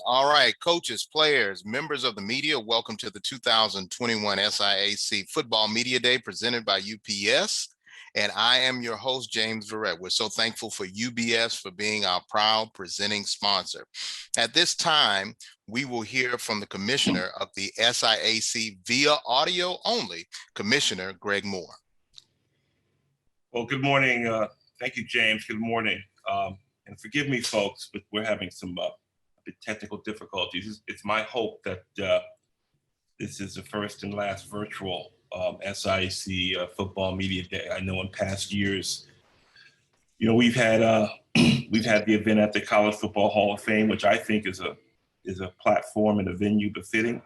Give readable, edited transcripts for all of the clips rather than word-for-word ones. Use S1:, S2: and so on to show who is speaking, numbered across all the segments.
S1: All right, coaches, players, members of the media, welcome to the 2021 SIAC Football Media Day presented by UPS. And I am your host, James Verrett. We're so thankful for UBS for being our proud presenting sponsor. At this time, we will hear from the commissioner of the SIAC via audio only, Commissioner Greg Moore.
S2: Well, good morning. Thank you, James. Good morning. And forgive me, folks, but we're having some technical difficulties. It's my hope that this is the first and last virtual SIAC Football Media Day. I know in past years, we've had the event at the College Football Hall of Fame, which I think is a platform and a venue befitting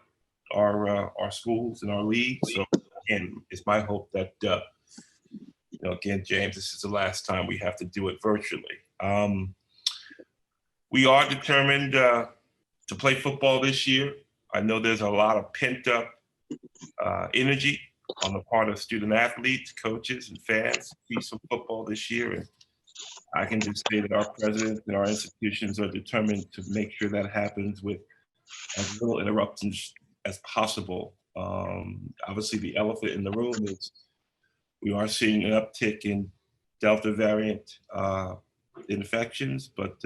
S2: our schools and our league. So again, it's my hope that again, James, this is the last time we have to do it virtually. We are determined to play football this year. I know there's a lot of pent up energy on the part of student athletes, coaches, and fans to see some football this year. And I can just say that our presidents and our institutions are determined to make sure that happens with as little interruptions as possible. Obviously, the elephant in the room is we are seeing an uptick in Delta variant infections, but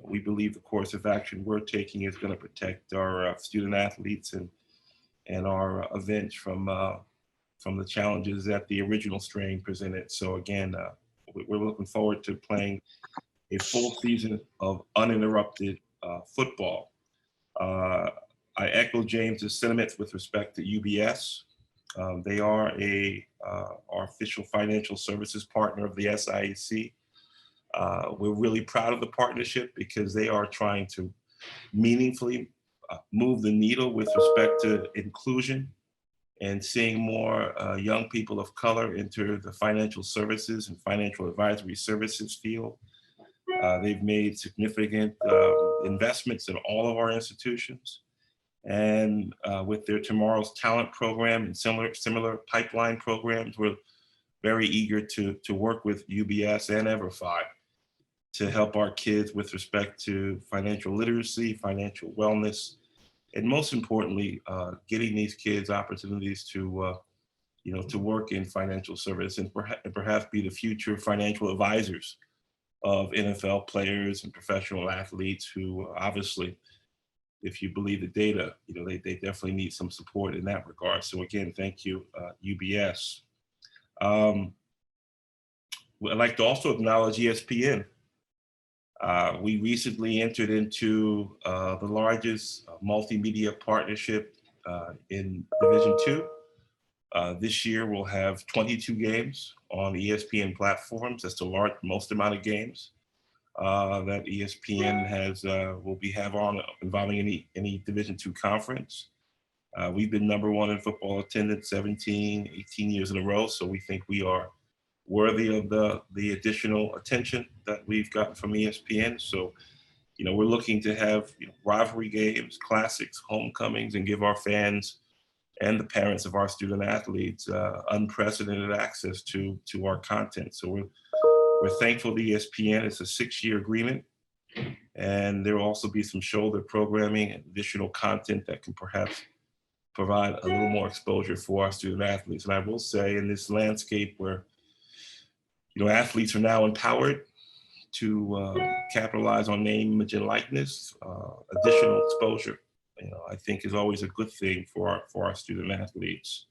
S2: we believe the course of action we're taking is going to protect our student athletes and our events from the challenges that the original strain presented. So again, we're looking forward to playing a full season of uninterrupted football. I echo James's sentiments with respect to UBS. They are our official financial services partner of the SIAC. We're really proud of the partnership because they are trying to meaningfully move the needle with respect to inclusion and seeing more young people of color enter the financial services and financial advisory services field. They've made significant investments in all of our institutions. And with their Tomorrow's Talent program and similar pipeline programs, we're very eager to work with UBS and EverFi to help our kids with respect to financial literacy, financial wellness, and most importantly, getting these kids opportunities to work in financial service and perhaps be the future financial advisors of NFL players and professional athletes who obviously, if you believe the data, they definitely need some support in that regard. So again, thank you, UBS. I'd like to also acknowledge ESPN. We recently entered into the largest multimedia partnership in Division II. This year we'll have 22 games on ESPN platforms. That's the most amount of games that ESPN will have on involving any Division II conference. We've been #1 in football attendance 17, 18 years in a row, so we think we are worthy of the additional attention that we've gotten from ESPN. So, we're looking to have rivalry games, classics, homecomings, and give our fans and the parents of our student athletes unprecedented access to our content. So we're thankful to ESPN. It's a 6-year agreement, and there will also be some shoulder programming and additional content that can perhaps provide a little more exposure for our student athletes. And I will say, in this landscape where athletes are now empowered to capitalize on name, image, and likeness, additional exposure, I think is always a good thing for our student athletes.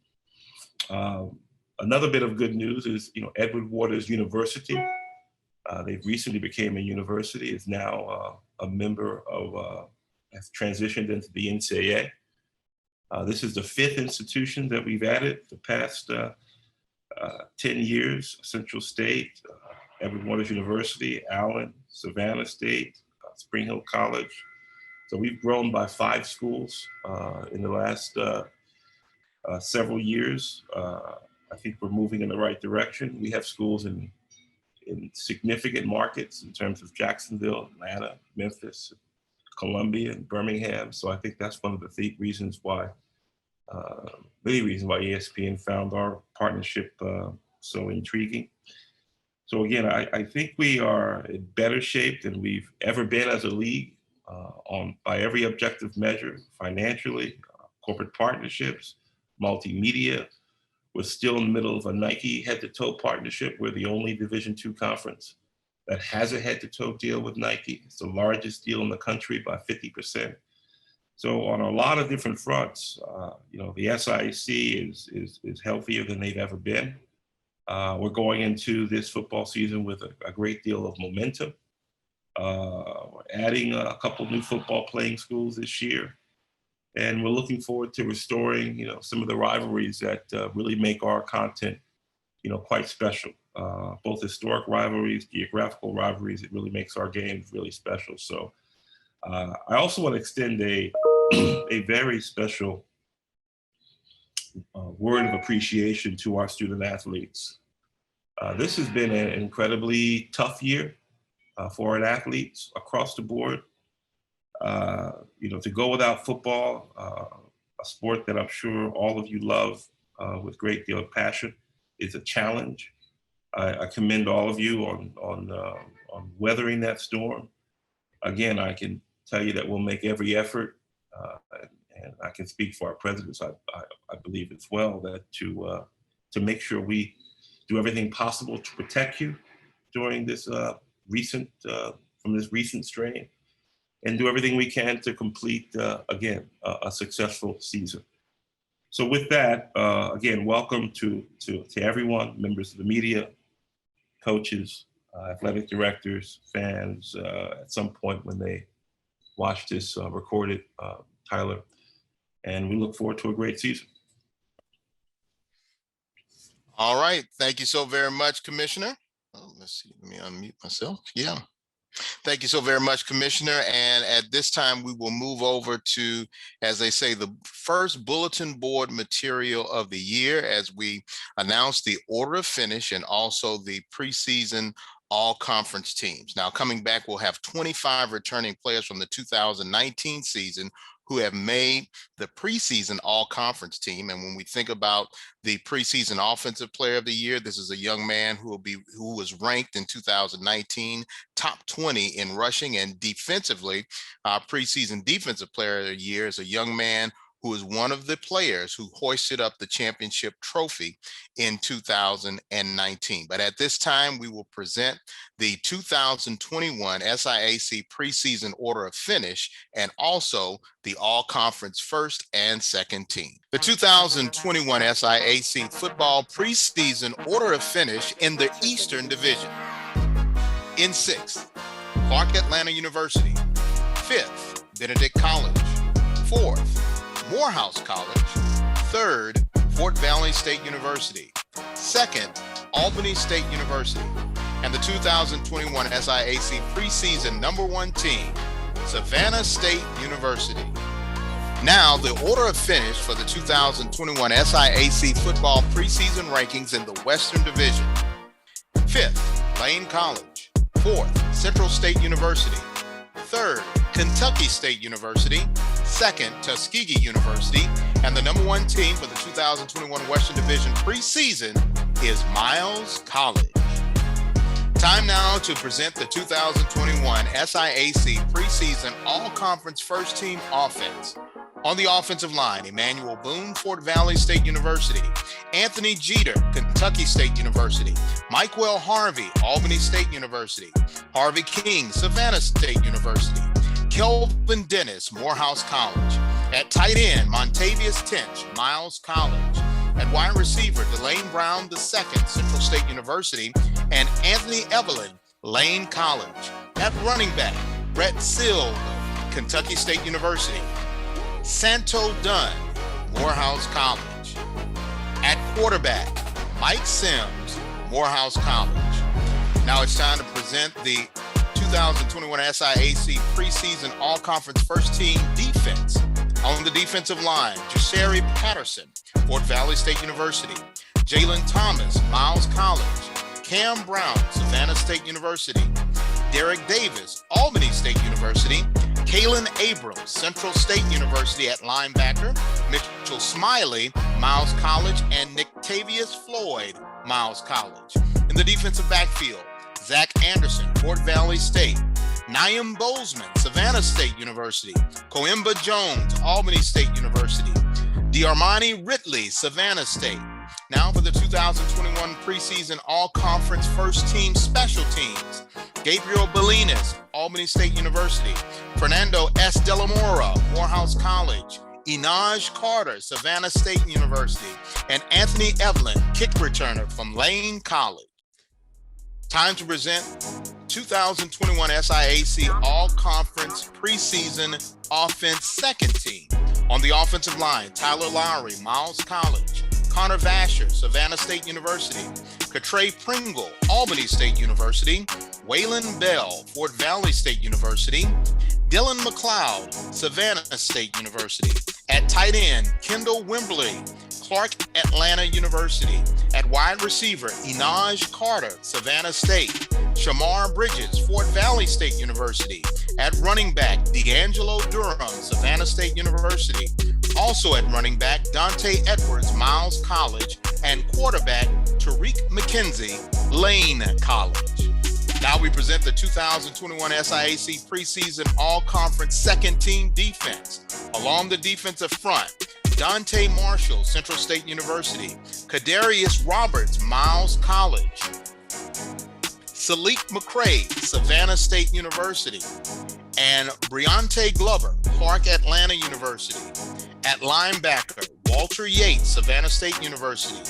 S2: Another bit of good news is, Edward Waters University, they recently became a university, is now a member of, has transitioned into the NCAA. This is the 5th institution that we've added the past 10 years: Central State, Edward Waters University, Allen, Savannah State, Spring Hill College. So we've grown by 5 schools in the last several years. I think we're moving in the right direction. We have schools in significant markets in terms of Jacksonville, Atlanta, Memphis, Columbia, and Birmingham. So I think that's one of the reasons why, many reasons why ESPN found our partnership so intriguing. So again, I think we are in better shape than we've ever been as a league. by every objective measure, financially, corporate partnerships, multimedia. We're still in the middle of a Nike head-to-toe partnership. We're the only Division II conference that has a head-to-toe deal with Nike. It's the largest deal in the country by 50%. So on a lot of different fronts, the SIAC is healthier than they've ever been. We're going into this football season with a great deal of momentum. We're adding a couple new football playing schools this year. And we're looking forward to restoring, some of the rivalries that really make our content, quite special. Both historic rivalries, geographical rivalries. It really makes our games really special. So I also want to extend a very special word of appreciation to our student athletes. This has been an incredibly tough year for our athletes across the board. To go without football, a sport that I'm sure all of you love with a great deal of passion, is a challenge. I commend all of you on weathering that storm. Again, I can tell you that we'll make every effort, and I can speak for our presidents, I believe as well, that to make sure we do everything possible to protect you during this recent strain, and do everything we can to complete, again, a successful season. So with that, again, welcome to everyone, members of the media, coaches, athletic directors, fans, at some point when they watch this recorded, Tyler, and we look forward to a great season.
S1: All right. Thank you so very much, Commissioner. Let's see. Let me unmute myself. Yeah. Thank you so very much, Commissioner. And at this time, we will move over to, as they say, the first bulletin board material of the year, as we announce the order of finish and also the preseason all-conference teams. Now, coming back, we'll have 25 returning players from the 2019 season who have made the preseason all-conference team. And when we think about the preseason offensive player of the year, this is a young man who was ranked in 2019 top 20 in rushing, and defensively, preseason defensive player of the year is a young man who is one of the players who hoisted up the championship trophy in 2019. But at this time, we will present the 2021 SIAC preseason order of finish and also the all-conference first and second team. The 2021 SIAC football preseason order of finish in the Eastern Division. In 6th, Clark Atlanta University. 5th, Benedict College. 4th, Morehouse College. 3rd, Fort Valley State University. 2nd, Albany State University. And the 2021 SIAC preseason #1 team, Savannah State University. Now, the order of finish for the 2021 SIAC football preseason rankings in the Western Division. 5th, Lane College. 4th, Central State University. 3rd, Kentucky State University. 2nd, Tuskegee University. And the #1 team for the 2021 Western Division preseason is Miles College. Time now to present the 2021 SIAC preseason all-conference first team offense. On the offensive line, Emmanuel Boone, Fort Valley State University. Anthony Jeter, Kentucky State University. Mikewell Harvey, Albany State University. Harvey King, Savannah State University. Kelvin Dennis, Morehouse College. At tight end, Montavious Tench, Miles College. At wide receiver, Delane Brown II, Central State University. And Anthony Evelyn, Lane College. At running back, Brett Silva, Kentucky State University. Santo Dunn, Morehouse College. At quarterback, Mike Sims, Morehouse College. Now it's time to present the 2021 SIAC preseason all-conference first team defense. On the defensive line, Jasari Patterson, Fort Valley State University. Jalen Thomas, Miles College. Cam Brown, Savannah State University. Derek Davis, Albany State University. Kalen Abrams, Central State University at linebacker. Mitchell Smiley, Miles College. And Dontavious Floyd, Miles College. In the defensive backfield, Zach Anderson, Fort Valley State. Naim Bozeman, Savannah State University. Coimba Jones, Albany State University. Diarmani Ridley, Savannah State. Now for the 2021 preseason all-conference first-team special teams. Gabriel Belinas, Albany State University. Fernando S. De La Mora, Morehouse College. Inaj Carter, Savannah State University. And Anthony Evelyn, kick returner from Lane College. Time to present 2021 SIAC All-Conference Preseason Offense Second Team. On the offensive line, Tyler Lowry, Miles College. Connor Vasher, Savannah State University. Katray Pringle, Albany State University. Waylon Bell, Fort Valley State University. Dylan McLeod, Savannah State University. At tight end, Kendall Wimberley, Clark Atlanta University. At wide receiver, Inaj Carter, Savannah State. Shamar Bridges, Fort Valley State University. At running back, D'Angelo Durham, Savannah State University. Also at running back, Dante Edwards, Miles College. And quarterback, Tariq McKenzie, Lane College. Now we present the 2021 SIAC preseason all-conference second team defense. Along the defensive front, Dante Marshall, Central State University. Kadarius Roberts, Miles College. Salik McCray, Savannah State University. And Briante Glover, Clark Atlanta University. At linebacker, Walter Yates, Savannah State University.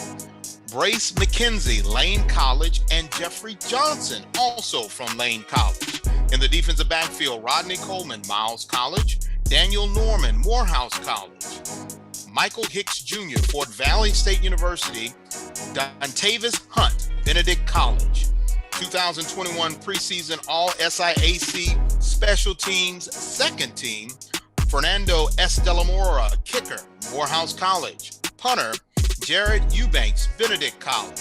S1: Brace McKenzie, Lane College, and Jeffrey Johnson, also from Lane College. In the defensive backfield, Rodney Coleman, Miles College. Daniel Norman, Morehouse College. Michael Hicks Jr., Fort Valley State University. Dontavious Hunt, Benedict College. 2021 preseason all SIAC special teams second team, Fernando S. De La Mora, kicker, Morehouse College. Punter, Jared Eubanks, Benedict College.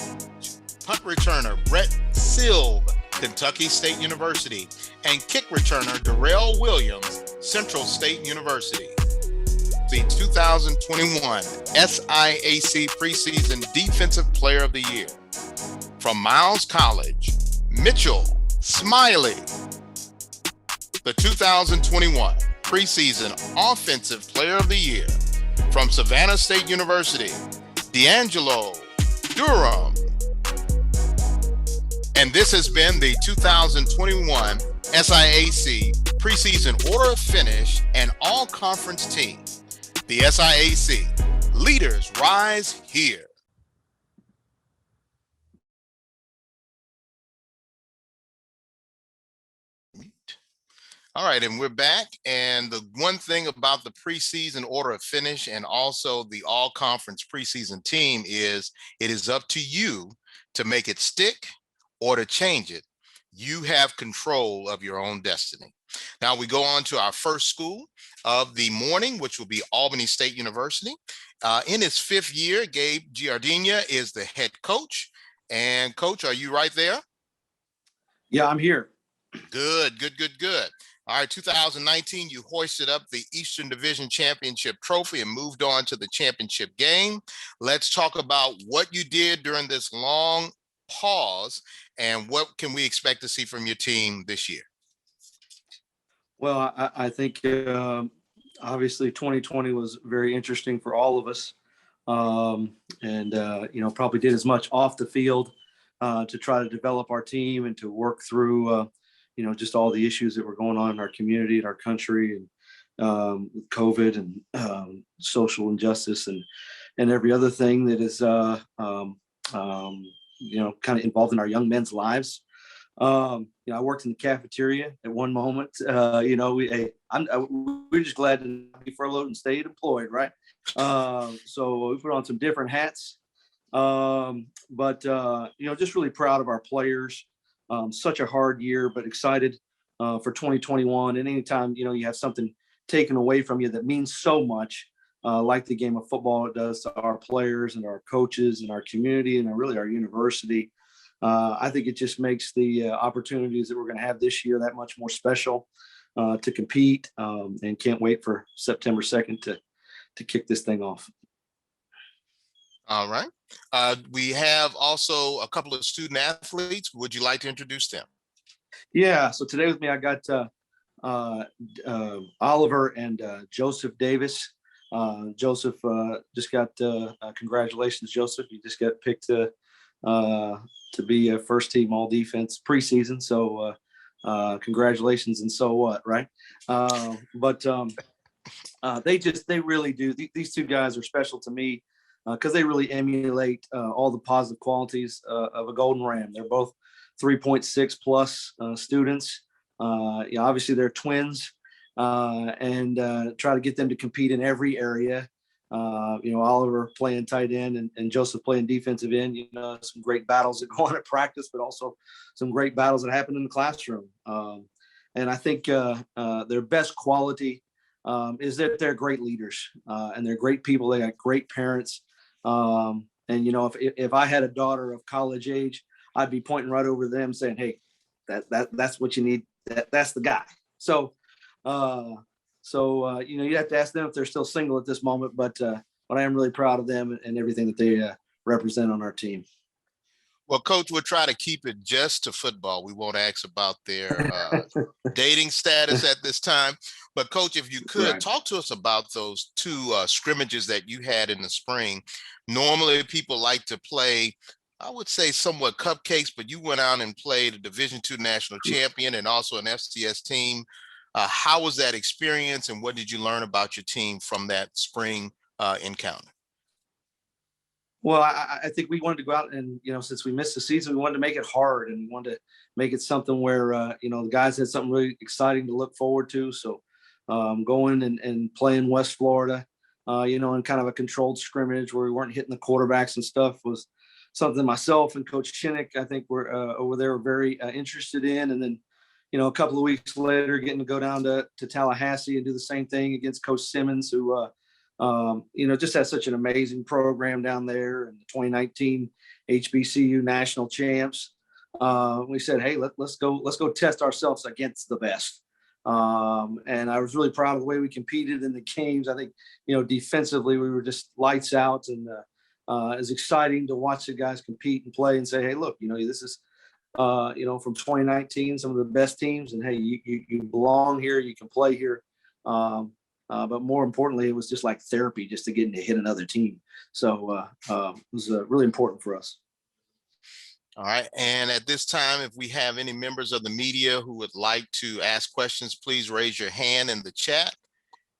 S1: Punt returner, Brett Silb, Kentucky State University. And kick returner, Darrell Williams, Central State University. The 2021 SIAC preseason Defensive Player of the Year. From Miles College, Mitchell Smiley. The 2021 preseason Offensive Player of the Year. From Savannah State University, D'Angelo Durham. And this has been the 2021 SIAC preseason order of finish and all-conference team. The SIAC leaders rise here. All right, and we're back. And the one thing about the preseason order of finish and also the all-conference preseason team is it is up to you to make it stick or to change it. You have control of your own destiny. Now we go on to our first school of the morning, which will be Albany State University. In his fifth year, Gabe Giardina is the head coach. And coach, are you right there?
S3: Yeah, I'm here.
S1: Good. All right, 2019, you hoisted up the Eastern Division Championship trophy and moved on to the championship game. Let's talk about what you did during this long pause and what can we expect to see from your team this year?
S3: Well, I think obviously 2020 was very interesting for all of us. Probably did as much off the field to try to develop our team and to work through just all the issues that were going on in our community and our country, and with COVID and social injustice and every other thing that is, kind of involved in our young men's lives. I worked in the cafeteria at one moment. We're just glad to be furloughed and stayed employed, right? So we put on some different hats. Just really proud of our players. Such a hard year, but excited for 2021. And anytime, you have something taken away from you that means so much, like the game of football it does to our players and our coaches and our community and really our university. I think it just makes the opportunities that we're going to have this year that much more special to compete, and can't wait for September 2nd to kick this thing off.
S1: All right. We have also a couple of student athletes. Would you like to introduce them?
S3: Yeah. So today with me, I got Oliver and Joseph Davis. Joseph just got congratulations, Joseph. You just got picked to be a first team all defense preseason. So congratulations. And so what, right? They really do. These two guys are special to me because they really emulate all the positive qualities of a Golden Ram. They're both 3.6 plus students. Obviously they're twins, and try to get them to compete in every area. Oliver playing tight end and Joseph playing defensive end. Some great battles that go on at practice, but also some great battles that happen in the classroom. And I think their best quality is that they're great leaders, and they're great people. They got great parents. If I had a daughter of college age, I'd be pointing right over them saying, hey, that's what you need. That's the guy. So you have to ask them if they're still single at this moment, but I am really proud of them and everything that they represent on our team.
S1: Well, Coach, we'll try to keep it just to football. We won't ask about their dating status at this time. But, Coach, if you could talk to us about those two scrimmages that you had in the spring. Normally, people like to play, I would say, somewhat cupcakes, but you went out and played a Division II national champion and also an FCS team. How was that experience, and what did you learn about your team from that spring encounter?
S3: Well, I think we wanted to go out and, since we missed the season, we wanted to make it hard, and we wanted to make it something where, the guys had something really exciting to look forward to. So going and playing West Florida, in kind of a controlled scrimmage where we weren't hitting the quarterbacks and stuff was something myself and Coach Shinnick, I think, were over there were very interested in. And then, a couple of weeks later, getting to go down to Tallahassee and do the same thing against Coach Simmons, who just has such an amazing program down there, and the 2019 HBCU national champs. We said, hey, let's go test ourselves against the best. And I was really proud of the way we competed in the games. I think, defensively, we were just lights out, and it's exciting to watch the guys compete and play and say, hey, look, this is, from 2019, some of the best teams, and hey, you belong here, you can play here. But more importantly, it was just like therapy just to get to hit another team. So it was really important for us.
S1: All right. And at this time, if we have any members of the media who would like to ask questions, please raise your hand in the chat.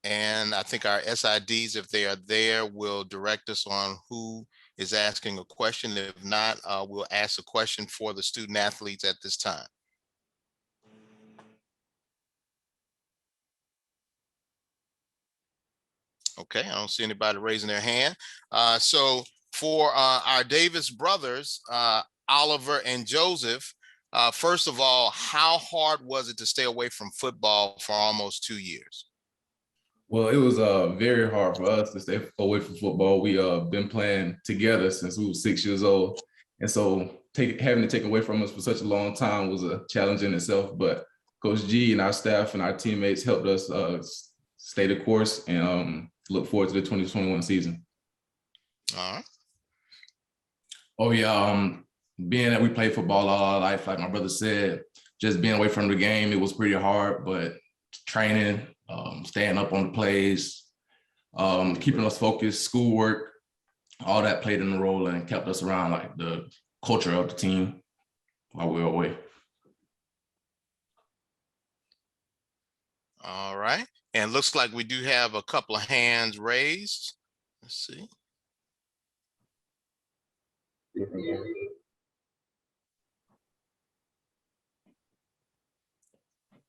S1: And I think our SIDs, if they are there, will direct us on who is asking a question. If not, we'll ask a question for the student athletes at this time. Okay, I don't see anybody raising their hand. So for our Davis brothers, Oliver and Joseph, first of all, how hard was it to stay away from football for almost 2 years?
S4: Well, it was very hard for us to stay away from football. We been playing together since we were 6 years old. And so having to take away from us for such a long time was a challenge in itself. But Coach G and our staff and our teammates helped us stay the course and look forward to the 2021 season.
S1: All right.
S4: Oh, yeah. Being that we played football all our life, like my brother said, just being away from the game, it was pretty hard, but training, staying up on the plays, keeping us focused, schoolwork, all that played in the role and kept us around like the culture of the team while we were away.
S1: All right. And looks like we do have a couple of hands raised. Let's see.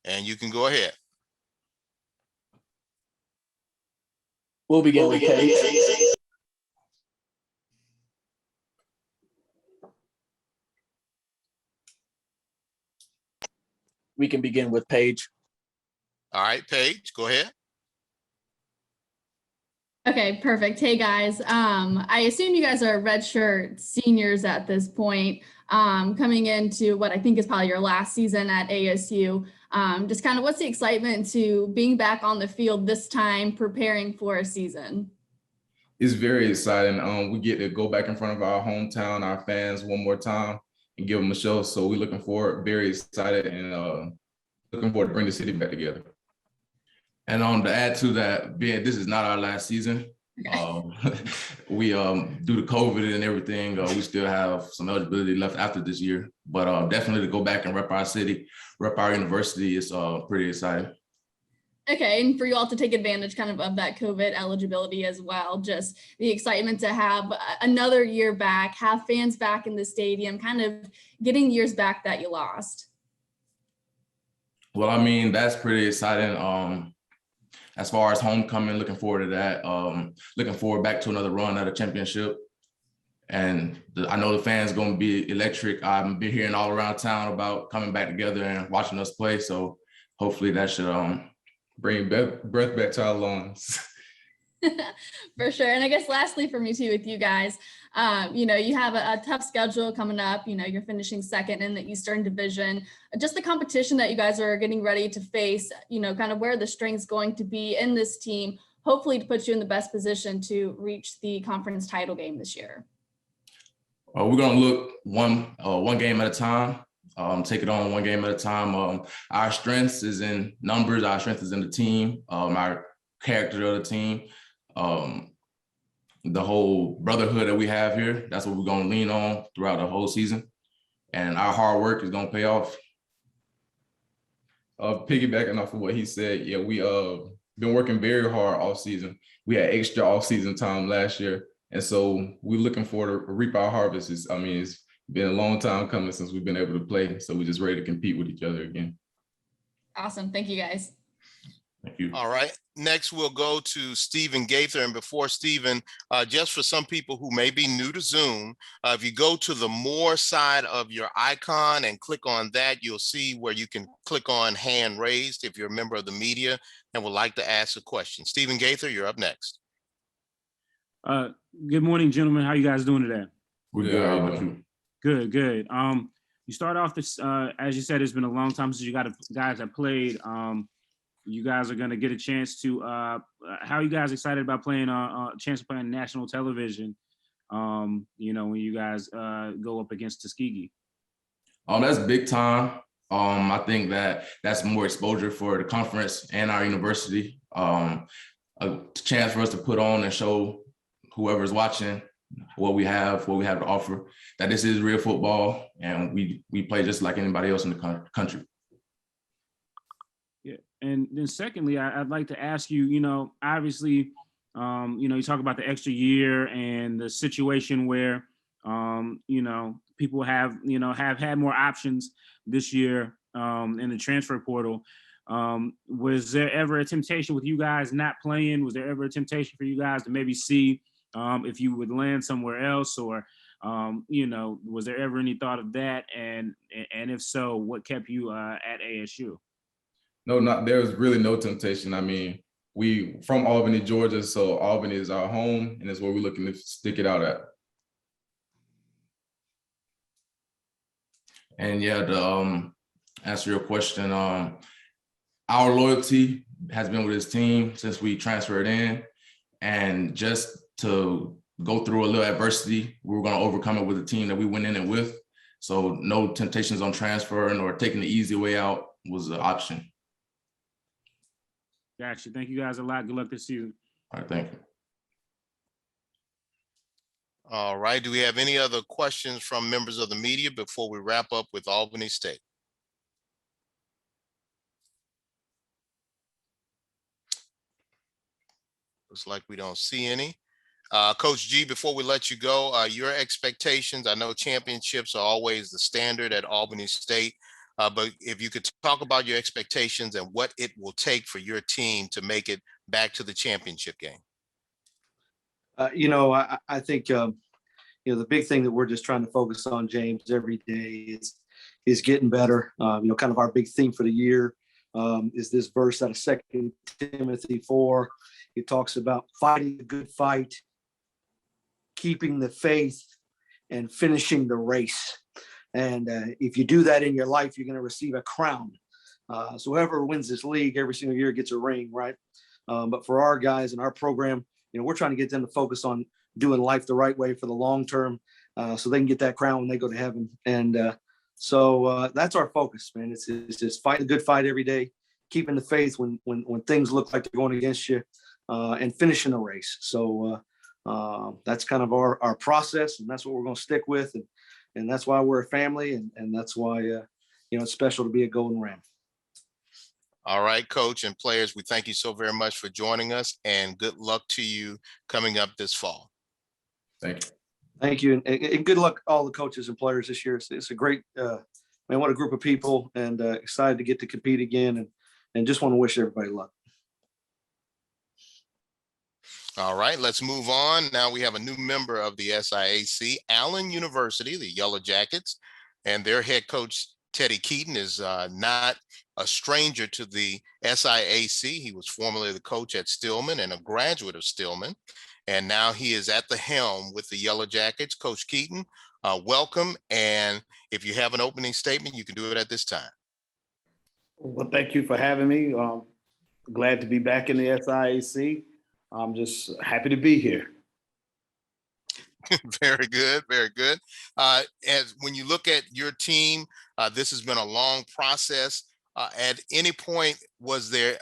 S1: And you can go ahead.
S5: We'll begin with Paige. We can begin with Paige.
S1: All right, Paige, go ahead.
S6: Okay, perfect. Hey guys, I assume you guys are redshirt seniors at this point, coming into what I think is probably your last season at ASU. Just kind of what's the excitement to being back on the field this time, preparing for a season?
S4: It's very exciting. We get to go back in front of our hometown, our fans one more time. and give them a show. So we're looking forward, very excited, and looking forward to bring the city back together. And to add to that, being this is not our last season. We due to COVID and everything, we still have some eligibility left after this year. But definitely to go back and rep our city, rep our university is pretty exciting.
S6: Okay, and for you all to take advantage kind of that COVID eligibility as well, just the excitement to have another year back, have fans back in the stadium, kind of getting years back that you lost.
S4: Well, I mean, that's pretty exciting. As far as homecoming, looking forward to that. Looking forward back to another run at a championship. And I know the fans going to be electric. I've been hearing all around town about coming back together and watching us play. So hopefully that should bring breath back to our lungs.
S6: For sure. And I guess lastly for me too, with you guys, you have a tough schedule coming up, you're finishing second in the Eastern Division, just the competition that you guys are getting ready to face, kind of where the strength's going to be in this team, hopefully to put you in the best position to reach the conference title game this year.
S4: We're going to look one game at a time. Take it on one game at a time. Our strengths is in numbers. Our strength is in the team, our character of the team, the whole brotherhood that we have here. That's what we're going to lean on throughout the whole season. And our hard work is going to pay off. Piggybacking off of what he said, yeah, we been working very hard all season. We had extra off-season time last year. And so we're looking forward to reap our harvest. It's been a long time coming since we've been able to play. So we're just ready to compete with each other again.
S6: Awesome. Thank you, guys.
S4: Thank you.
S1: All right. Next, we'll go to Stephen Gaither. And before Stephen, just for some people who may be new to Zoom, if you go to the more side of your icon and click on that, you'll see where you can click on hand raised if you're a member of the media and would like to ask a question. Stephen Gaither, you're up next.
S7: Good morning, gentlemen. How you guys doing today?
S4: We're good. How about you?
S7: Good. You start off this, as you said, it's been a long time since you guys have played. You guys are going to get a chance to, how are you guys excited about playing a chance to play on national television, when you guys go up against Tuskegee?
S4: That's big time. I think that's more exposure for the conference and our university. A chance for us to put on and show whoever's watching what we have to offer, that this is real football and we play just like anybody else in the country.
S7: Yeah. And then secondly, I'd like to ask you, obviously, you talk about the extra year and the situation where, people have had more options this year in the transfer portal. Was there ever a temptation with you guys not playing? Was there ever a temptation for you guys to maybe see if you would land somewhere else, or, was there ever any thought of that? And if so, what kept you at ASU?
S4: No, there was really no temptation. I mean, we from Albany, Georgia, so Albany is our home, and it's where we're looking to stick it out at. And yeah, to answer your question, our loyalty has been with this team since we transferred in, and just to go through a little adversity, we were going to overcome it with the team that we went in it with. So no temptations on transferring or taking the easy way out was an option.
S7: Gotcha. Thank you guys a lot. Good luck this season.
S4: All right, thank you.
S1: All right. Do we have any other questions from members of the media before we wrap up with Albany State? Looks like we don't see any. Coach G, before we let you go, your expectations, I know championships are always the standard at Albany State, but if you could talk about your expectations and what it will take for your team to make it back to the championship game.
S3: I think, the big thing that we're just trying to focus on, James, every day is getting better. Kind of our big theme for the year is this verse out of 2 Timothy 4. It talks about fighting a good fight, keeping the faith, and finishing the race. And if you do that in your life, you're going to receive a crown. So whoever wins this league every single year gets a ring, right? But for our guys and our program, we're trying to get them to focus on doing life the right way for the long term. so they can get that crown when they go to heaven. And so that's our focus, man. It's just fighting a good fight every day, keeping the faith when things look like they're going against you, and finishing the race. So that's kind of our process, and that's what we're going to stick with, and that's why we're a family, and that's why it's special to be a Golden Ram.
S1: All right, coach and players, we thank you so very much for joining us, and good luck to you coming up this fall.
S4: Thank you.
S3: Thank you, and good luck all the coaches and players this year. It's a great, man, what a group of people, and excited to get to compete again, and just want to wish everybody luck.
S1: All right, let's move on. Now we have a new member of the SIAC, Allen University, the Yellow Jackets, and their head coach, Teddy Keaton, is not a stranger to the SIAC. He was formerly the coach at Stillman and a graduate of Stillman, and now he is at the helm with the Yellow Jackets. Coach Keaton, welcome, and if you have an opening statement, you can do it at this time.
S8: Well, thank you for having me. Glad to be back in the SIAC. I'm just happy to be here.
S1: Very good, very good. As when you look at your team, this has been a long process. At any point, was there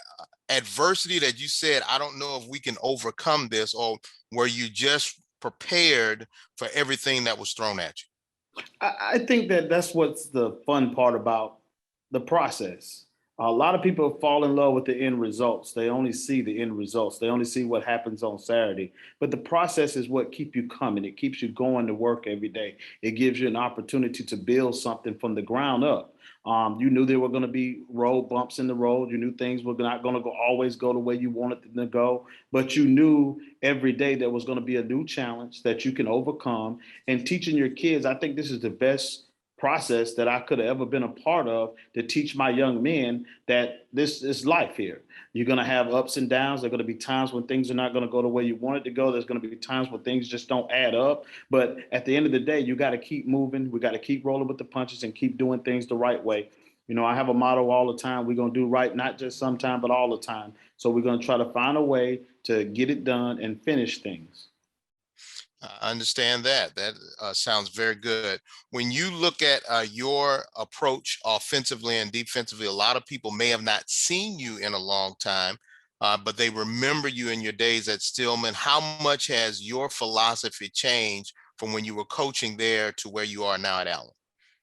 S1: adversity that you said, I don't know if we can overcome this, or were you just prepared for everything that was thrown at you?
S8: I think that's what's the fun part about the process. A lot of people fall in love with the end results. They only see the end results. They only see what happens on Saturday. But the process is what keeps you coming. It keeps you going to work every day. It gives you an opportunity to build something from the ground up. You knew there were going to be road bumps in the road. You knew things were not going to always go the way you wanted them to go. But you knew every day there was going to be a new challenge that you can overcome. And teaching your kids, I think this is the best process that I could have ever been a part of, to teach my young men that this is life here. You're going to have ups and downs. There are going to be times when things are not going to go the way you want it to go. There's going to be times when things just don't add up. But at the end of the day, you got to keep moving. We got to keep rolling with the punches and keep doing things the right way. I have a motto all the time. We're going to do right, not just sometime, but all the time. So we're going to try to find a way to get it done and finish things.
S1: I understand that. That sounds very good. When you look at your approach offensively and defensively, a lot of people may have not seen you in a long time, but they remember you in your days at Stillman. How much has your philosophy changed from when you were coaching there to where you are now at Allen?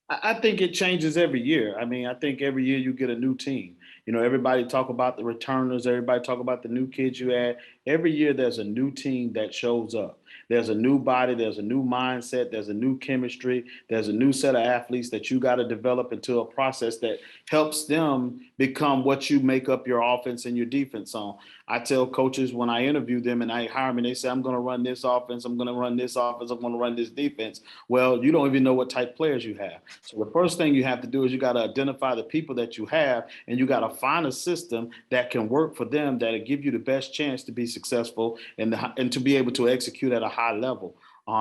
S8: I think it changes every year. I think every year you get a new team. Everybody talk about the returners. Everybody talk about the new kids you add. Every year there's a new team that shows up. There's a new body. There's a new mindset. There's a new chemistry. There's a new set of athletes that you got to develop into a process that helps them become what you make up your offense and your defense on. I tell coaches when I interview them and I hire them, and they say, I'm going to run this offense, I'm going to run this offense, I'm going to run this defense. Well, you don't even know what type of players you have. So the first thing you have to do is you got to identify the people that you have, and you got to find a system that can work for them, that'll give you the best chance to be successful and to be able to execute at a high level.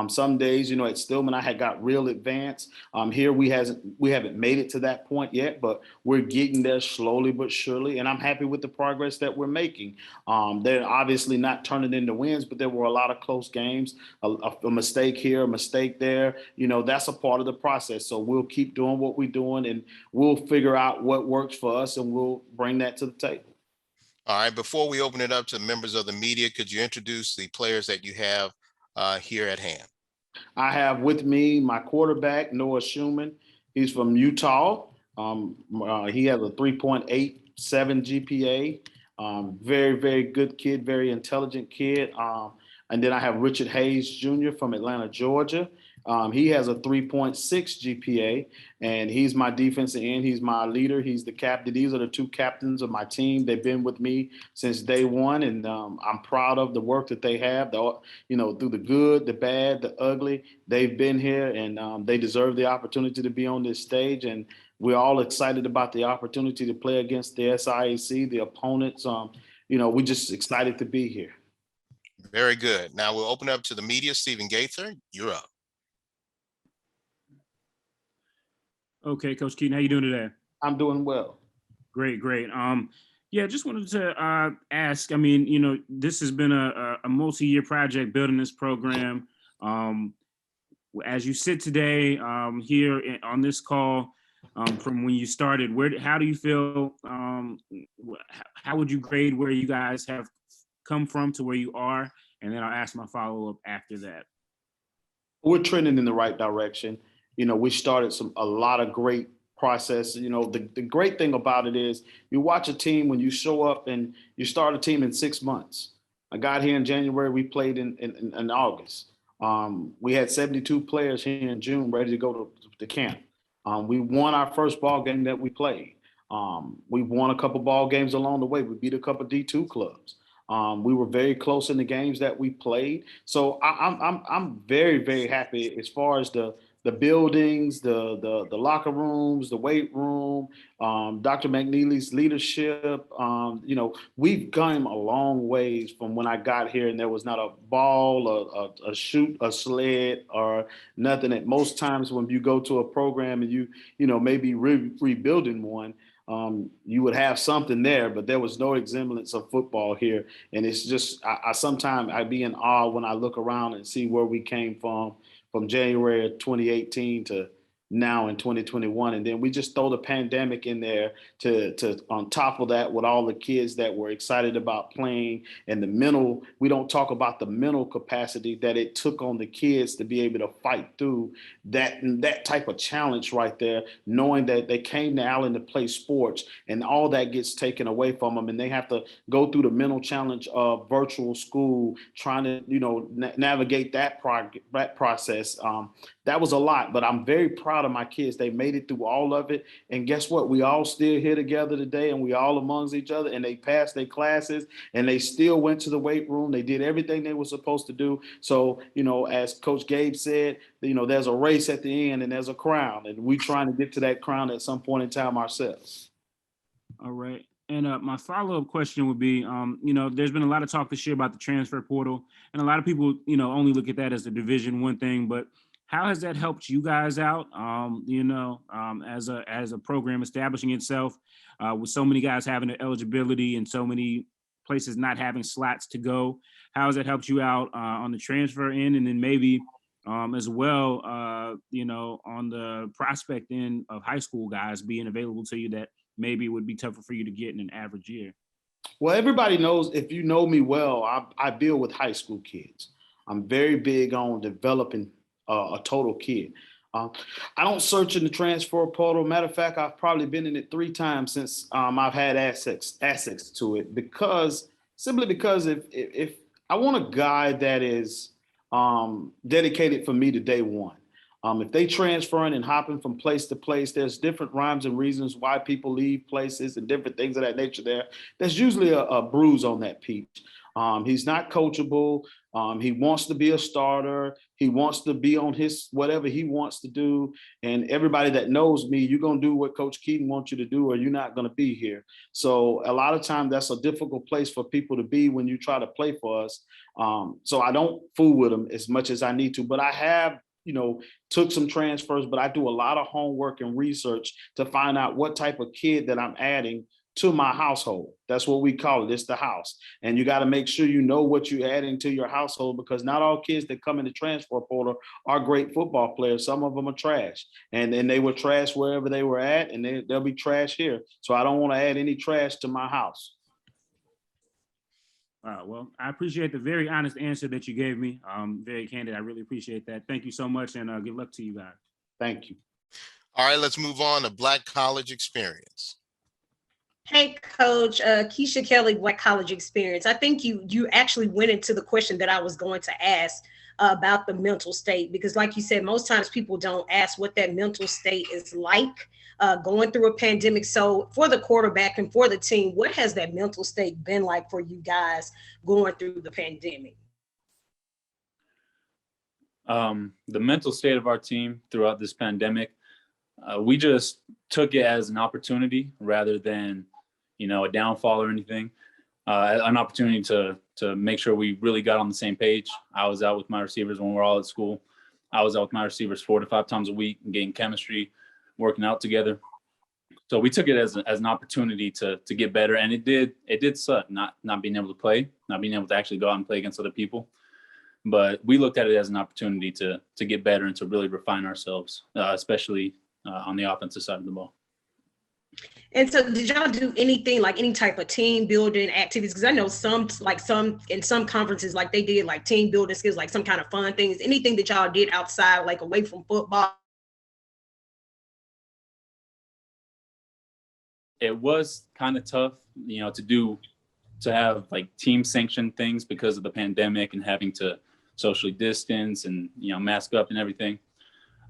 S8: Some days, at Stillman, I had got real advanced. Here we haven't made it to that point yet, but we're getting there slowly but surely. And I'm happy with the progress that we're making. They're obviously not turning into wins, but there were a lot of close games, a mistake here, a mistake there. That's a part of the process. So we'll keep doing what we're doing, and we'll figure out what works for us, and we'll bring that to the table.
S1: All right. Before we open it up to members of the media, could you introduce the players that you have here at hand?
S8: I have with me my quarterback, Noah Schuman. He's from Utah. He has a 3.87 GPA. Very, very good kid, very intelligent kid. And then I have Richard Hayes Jr. from Atlanta, Georgia. He has a 3.6 GPA, and he's my defensive end. He's my leader. He's the captain. These are the two captains of my team. They've been with me since day one, and I'm proud of the work that they have. Through the good, the bad, the ugly, they've been here, and they deserve the opportunity to be on this stage. And we're all excited about the opportunity to play against the SIAC, the opponents. We're just excited to be here.
S1: Very good. Now we'll open up to the media. Stephen Gaither, you're up.
S7: Okay, Coach Keaton, how you doing today?
S8: I'm doing well.
S7: Great. Just wanted to ask, this has been a multi-year project building this program. as you sit today here on this call, from when you started, how do you feel? How would you grade where you guys have come from to where you are? And then I'll ask my follow-up after that.
S8: We're trending in the right direction. We started a lot of great process. The great thing about it is you watch a team when you show up and you start a team in 6 months. I got here in January, we played in August. We had 72 players here in June ready to go to camp. We won our first ball game that we played. We won a couple ball games along the way. We beat a couple D2 clubs. We were very close in the games that we played. So I'm very, very happy as far as the buildings, the locker rooms, the weight room, Dr. McNeely's leadership. We've come a long ways from when I got here, and there was not a ball, a shoot, a sled, or nothing. At most times when you go to a program and you maybe rebuilding one, you would have something there, but there was no resemblance of football here. And it's just, I sometimes I be in awe when I look around and see where we came from January of 2018 to now in 2021. And then we just throw the pandemic in there to on top of that, with all the kids that were excited about playing and the mental, we don't talk about the mental capacity that it took on the kids to be able to fight through that type of challenge right there, knowing that they came to Allen to play sports and all that gets taken away from them. And they have to go through the mental challenge of virtual school, trying to, navigate that process. That was a lot, but I'm very proud of my kids. They made it through all of it. And guess what? We all still here together today, and we all amongst each other, and they passed their classes and they still went to the weight room. They did everything they were supposed to do. So, as Coach Gabe said, there's a race at the end and there's a crown, and we're trying to get to that crown at some point in time ourselves.
S7: All right. And my follow-up question would be, there's been a lot of talk this year about the transfer portal, and a lot of people, only look at that as the Division I thing, but how has that helped you guys out, as a program establishing itself with so many guys having the eligibility and so many places not having slots to go? How has that helped you out on the transfer end, and then maybe as well, on the prospect end of high school guys being available to you that maybe would be tougher for you to get in an average year? Well,
S8: everybody knows, if you know me well, I deal with high school kids. I'm very big on developing a total kid. I don't search in the transfer portal. Matter of fact, I've probably been in it 3 times since I've had access to it, simply because if I want a guy that is dedicated for me to day one. If they transferring and hopping from place to place, there's different rhymes and reasons why people leave places and different things of that nature there. There's usually a bruise on that peach. He's not coachable. He wants to be a starter. He wants to be on his whatever he wants to do. And everybody that knows me, you're going to do what Coach Keaton wants you to do, or you're not going to be here. So a lot of times that's a difficult place for people to be when you try to play for us. So I don't fool with them as much as I need to, but I have, took some transfers, but I do a lot of homework and research to find out what type of kid that I'm adding to my household. That's what we call it. It's the house. And you got to make sure you know what you're adding to your household, because not all kids that come in the transfer portal are great football players. Some of them are trash, and they were trash wherever they were at, and they'll be trash here. So I don't want to add any trash to my house.
S7: Well, I appreciate the very honest answer that you gave me. Very candid. I really appreciate that. Thank you so much, and good luck to you guys.
S8: Thank you.
S1: All right, let's move on to Black College Experience.
S9: Hey, Coach, Keisha Kelly, Black College Experience. I think you actually went into the question that I was going to ask about the mental state, because like you said, most times people don't ask what that mental state is like going through a pandemic. So for the quarterback and for the team, what has that mental state been like for you guys going through the pandemic?
S10: The mental state of our team throughout this pandemic, we just took it as an opportunity rather than, a downfall or anything. An opportunity to make sure we really got on the same page. I was out with my receivers when we were all at school. I was out with my receivers 4 to 5 times a week, getting chemistry, working out together. So we took it as an opportunity to get better, and it did suck not being able to play, not being able to actually go out and play against other people. but we looked at it as an opportunity to get better and to really refine ourselves, especially on the offensive side of the ball.
S9: And so did y'all do anything, like any type of team building activities? Because I know in some conferences, like they did like team building skills, like some kind of fun things, anything that y'all did outside, like away from football?
S10: It was kind of tough, to have like team sanctioned things because of the pandemic and having to socially distance and, mask up and everything.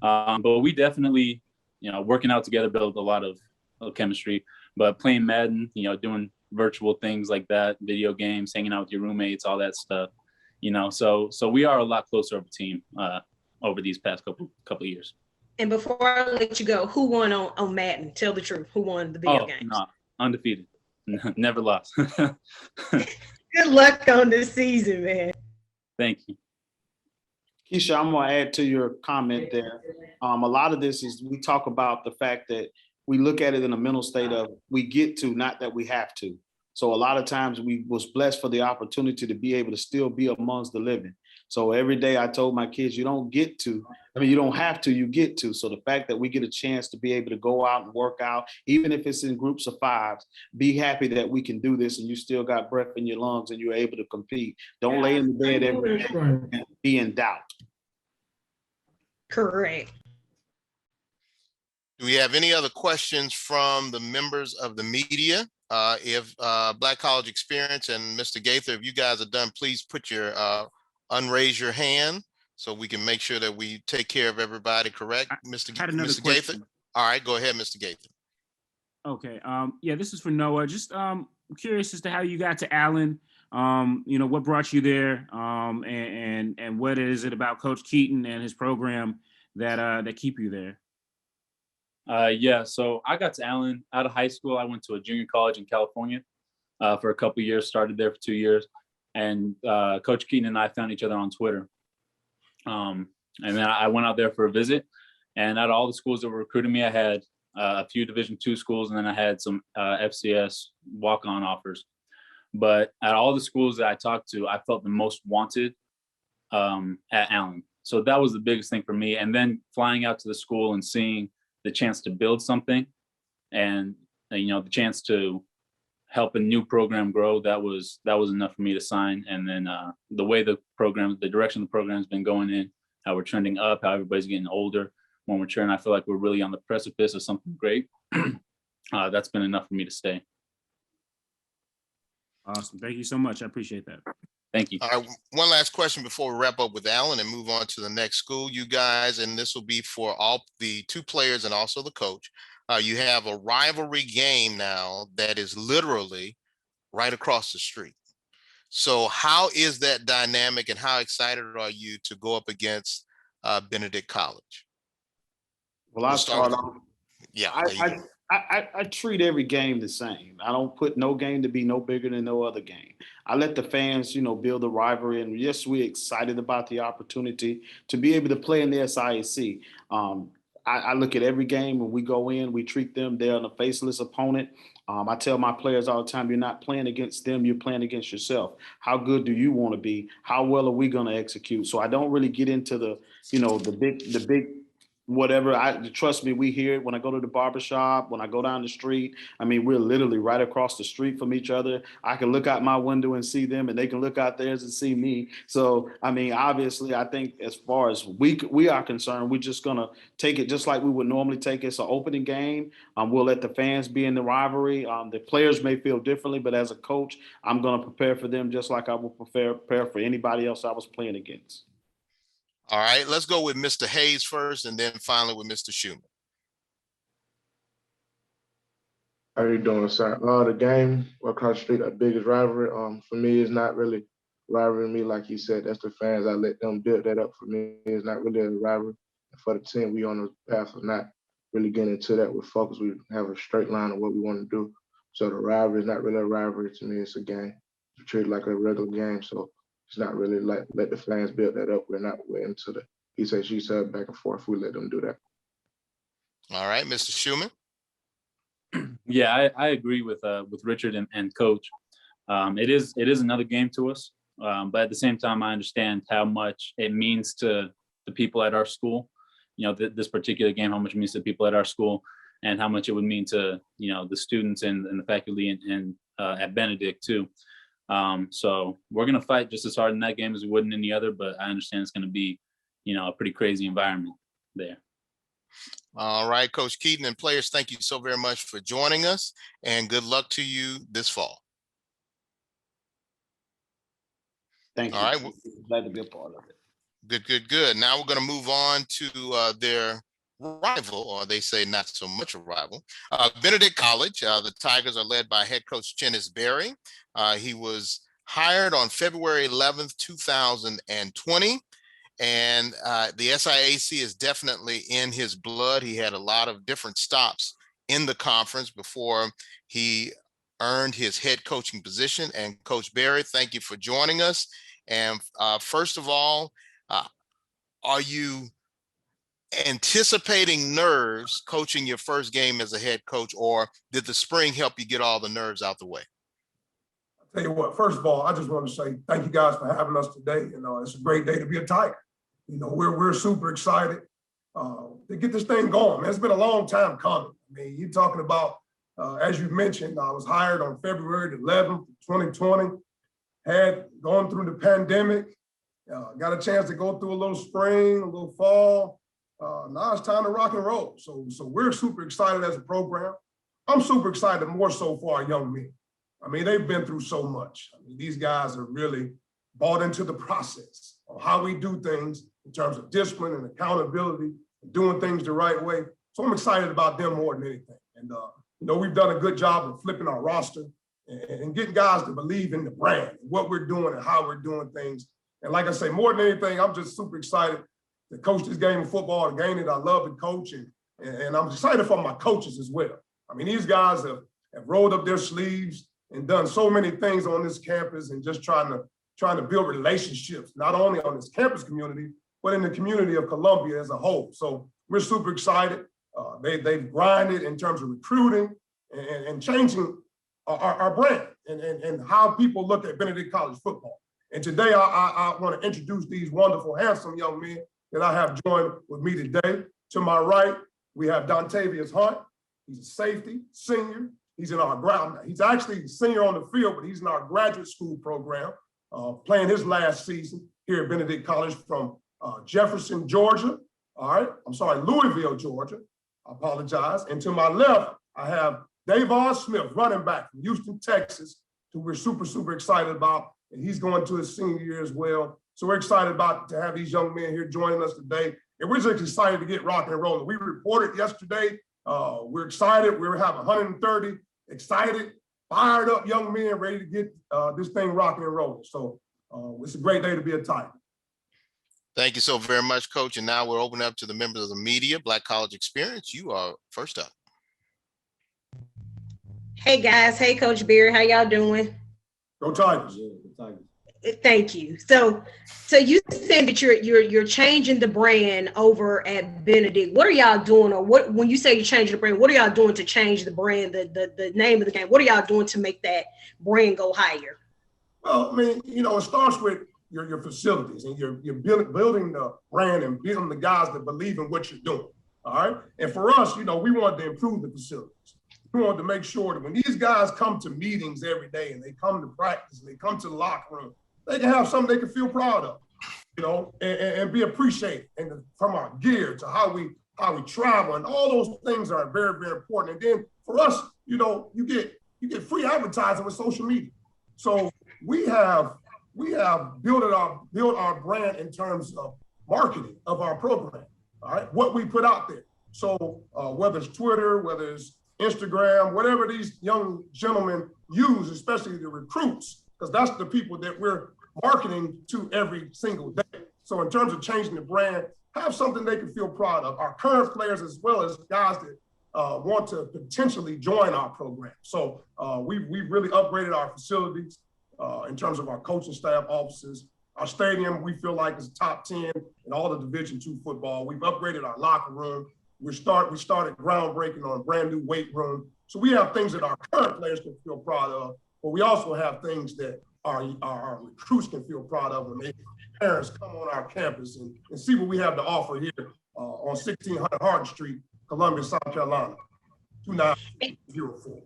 S10: But we definitely, working out together built a lot of chemistry, but playing Madden, doing virtual things like that, video games, hanging out with your roommates, all that stuff, so we are a lot closer of a team over these past couple of years.
S9: And before I let you go, who won on Madden? Tell the truth. Who won the video games?
S10: No, undefeated. Never lost.
S9: Good luck on this season, man.
S10: Thank you.
S8: Keisha, I'm going to add to your comment there. A lot of this is we talk about the fact that we look at it in a mental state of we get to, not that we have to. So a lot of times we was blessed for the opportunity to be able to still be amongst the living. So every day I told my kids, you don't have to, you get to. So the fact that we get a chance to be able to go out and work out, even if it's in groups of 5s, be happy that we can do this and you still got breath in your lungs and you're able to compete. Don't lay in the bed every day and be in doubt.
S9: Correct.
S1: Do we have any other questions from the members of the media? If Black College Experience and Mr. Gaither, if you guys are done, please put your unraise your hand so we can make sure that we take care of everybody, correct? Mr. Gaither? All right, go ahead, Mr. Gaither.
S7: Okay. Yeah, this is for Noah. Just curious as to how you got to Allen. What brought you there, and what is it about Coach Keaton and his program that keep you there?
S10: Yeah, so I got to Allen out of high school. I went to a junior college in California for a couple of years, started there for 2 years. And Coach Keaton and I found each other on Twitter. And then I went out there for a visit. And out of all the schools that were recruiting me, I had a few Division II schools, and then I had some FCS walk-on offers. But at all the schools that I talked to, I felt the most wanted at Allen. So that was the biggest thing for me. And then flying out to the school and seeing the chance to build something and, the chance to help a new program grow, that was enough for me to sign. And then the way the direction the program's been going in, how we're trending up, how everybody's getting older, more mature, and I feel like we're really on the precipice of something great. That's been enough for me to stay.
S7: Awesome. Thank you so much. I appreciate that.
S10: Thank you.
S1: All right, one last question before we wrap up with Allen and move on to the next school, you guys, and this will be for all the 2 players and also the coach. You have a rivalry game now that is literally right across the street. So how is that dynamic, and how excited are you to go up against Benedict College?
S8: Well, I'll start off.
S1: Yeah.
S8: I treat every game the same. I don't put no game to be no bigger than no other game. I let the fans, build the rivalry. And yes, we're excited about the opportunity to be able to play in the SIAC. I look at every game when we go in, we treat them, they're a faceless opponent. I tell my players all the time, you're not playing against them, you're playing against yourself. How good do you want to be? How well are we going to execute? So I don't really get into the big whatever. Trust me, we hear it when I go to the barbershop, when I go down the street. I mean, we're literally right across the street from each other. I can look out my window and see them, and they can look out theirs and see me. So, I mean, obviously, I think as far as we are concerned, we're just going to take it just like we would normally take it. It's an opening game. We'll let the fans be in the rivalry. The players may feel differently, but as a coach, I'm going to prepare for them just like I will prepare for anybody else I was playing against.
S1: All right, let's go with Mr. Hayes first, and then finally with Mr. Schuman.
S11: How you doing, sir? The game across the street, our biggest rivalry. For me, it's not really rivaling me, like you said. That's the fans. I let them build that up. For me, it's not really a rivalry. For the team, we on the path of not really getting into that with focus. We have a straight line of what we want to do. So the rivalry is not really a rivalry to me. It's a game. We treat it like a regular game. So it's not really like let the fans build that up. We're into the he said, she said, back and forth. We let them do that.
S1: All right, Mr. Schuman.
S10: Yeah, I agree with Richard and Coach. It is another game to us. But at the same time, I understand how much it means to the people at our school. This particular game, how much it means to people at our school, and how much it would mean to the students and the faculty and at Benedict too. So we're gonna fight just as hard in that game as we would in any other. But I understand it's gonna be a pretty crazy environment there.
S1: All right, Coach Keaton and players, thank you so very much for joining us, and good luck to you this fall.
S8: Thank you.
S1: All right.
S8: Glad to be a part of it.
S1: Good. Now we're going to move on to their rival, or they say not so much a rival, Benedict College. The Tigers are led by head coach Chennis Berry. He was hired on February 11th, 2020. And the SIAC is definitely in his blood. He had a lot of different stops in the conference before he earned his head coaching position. And Coach Berry, thank you for joining us. And first of all, are you anticipating nerves coaching your first game as a head coach, or did the spring help you get all the nerves out the way?
S12: I'll tell you what, first of all, I just want to say thank you guys for having us today. It's a great day to be a Tiger. We're super excited to get this thing going. Man, it's been a long time coming. I mean, you're talking about, as you mentioned, I was hired on February 11th, 2020, had gone through the pandemic, got a chance to go through a little spring, a little fall. Now it's time to rock and roll. So we're super excited as a program. I'm super excited more so for our young men. I mean, they've been through so much. I mean, these guys are really bought into the process of how we do things in terms of discipline and accountability, and doing things the right way. So I'm excited about them more than anything. And, we've done a good job of flipping our roster and getting guys to believe in the brand, and what we're doing and how we're doing things. And like I say, more than anything, I'm just super excited to coach this game of football, the game that I love to coach. And I'm excited for my coaches as well. I mean, these guys have rolled up their sleeves and done so many things on this campus, and just trying to build relationships, not only on this campus community, but in the community of Columbia as a whole. So we're super excited. They've grinded in terms of recruiting and changing our brand and how people look at Benedict College football. And today I want to introduce these wonderful, handsome young men that I have joined with me today. To my right, we have Dontavious Hunt. He's a safety, senior. He's in our ground. He's actually a senior on the field, but he's in our graduate school program, playing his last season here at Benedict College from Jefferson, Georgia. All right, I'm sorry, Louisville, Georgia. I apologize. And to my left, I have Davon Smith, running back from Houston, Texas, who we're super, super excited about. And he's going to his senior year as well. So we're excited to have these young men here joining us today. And we're just excited to get rocking and rolling. We reported yesterday. We're excited. We have 130 excited, fired up young men ready to get this thing rocking and rolling. So it's a great day to be a Tiger.
S1: Thank you so very much, Coach. And now we're opening up to the members of the media, Black College Experience. You are first up.
S9: Hey, guys. Hey, Coach Berry. How y'all doing?
S12: Go Tigers.
S3: Yeah, the Tigers.
S9: Thank you. So you said that you're changing the brand over at Benedict. What are y'all doing, or what, when you say you're changing the brand, what are y'all doing to change the brand, the name of the game? What are y'all doing to make that brand go higher?
S12: Well, I mean, it starts with your facilities, and you're building the brand and building the guys that believe in what you're doing. All right. And for us, we wanted to improve the facilities. We wanted to make sure that when these guys come to meetings every day, and they come to practice, and they come to the locker room, they can have something they can feel proud of, and be appreciated. And from our gear to how we travel, and all those things are very, very important. And then for us, you get free advertising with social media. So we have built our brand in terms of marketing of our program. All right, what we put out there. So whether it's Twitter, whether it's Instagram, whatever these young gentlemen use, especially the recruits, because that's the people that we're marketing to every single day. So in terms of changing the brand, have something they can feel proud of. Our current players, as well as guys that want to potentially join our program. So we've really upgraded our facilities in terms of our coaching staff, offices. Our stadium, we feel like, is top 10 in all the Division II football. We've upgraded our locker room. We started groundbreaking on a brand new weight room. So we have things that our current players can feel proud of, but we also have things that our recruits can feel proud of when their parents come on our campus and see what we have to offer here on 1600 Hardin Street, Columbia, South Carolina, 29004.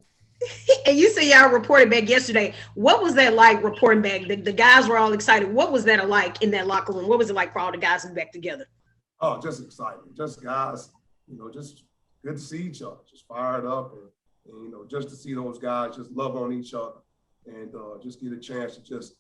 S9: And you say y'all reported back yesterday. What was that like reporting back? The guys were all excited. What was that like in that locker room? What was it like for all the guys to be back together?
S12: Oh, just exciting. Just guys, just good to see each other, just fired up and just to see those guys just love on each other and just get a chance to just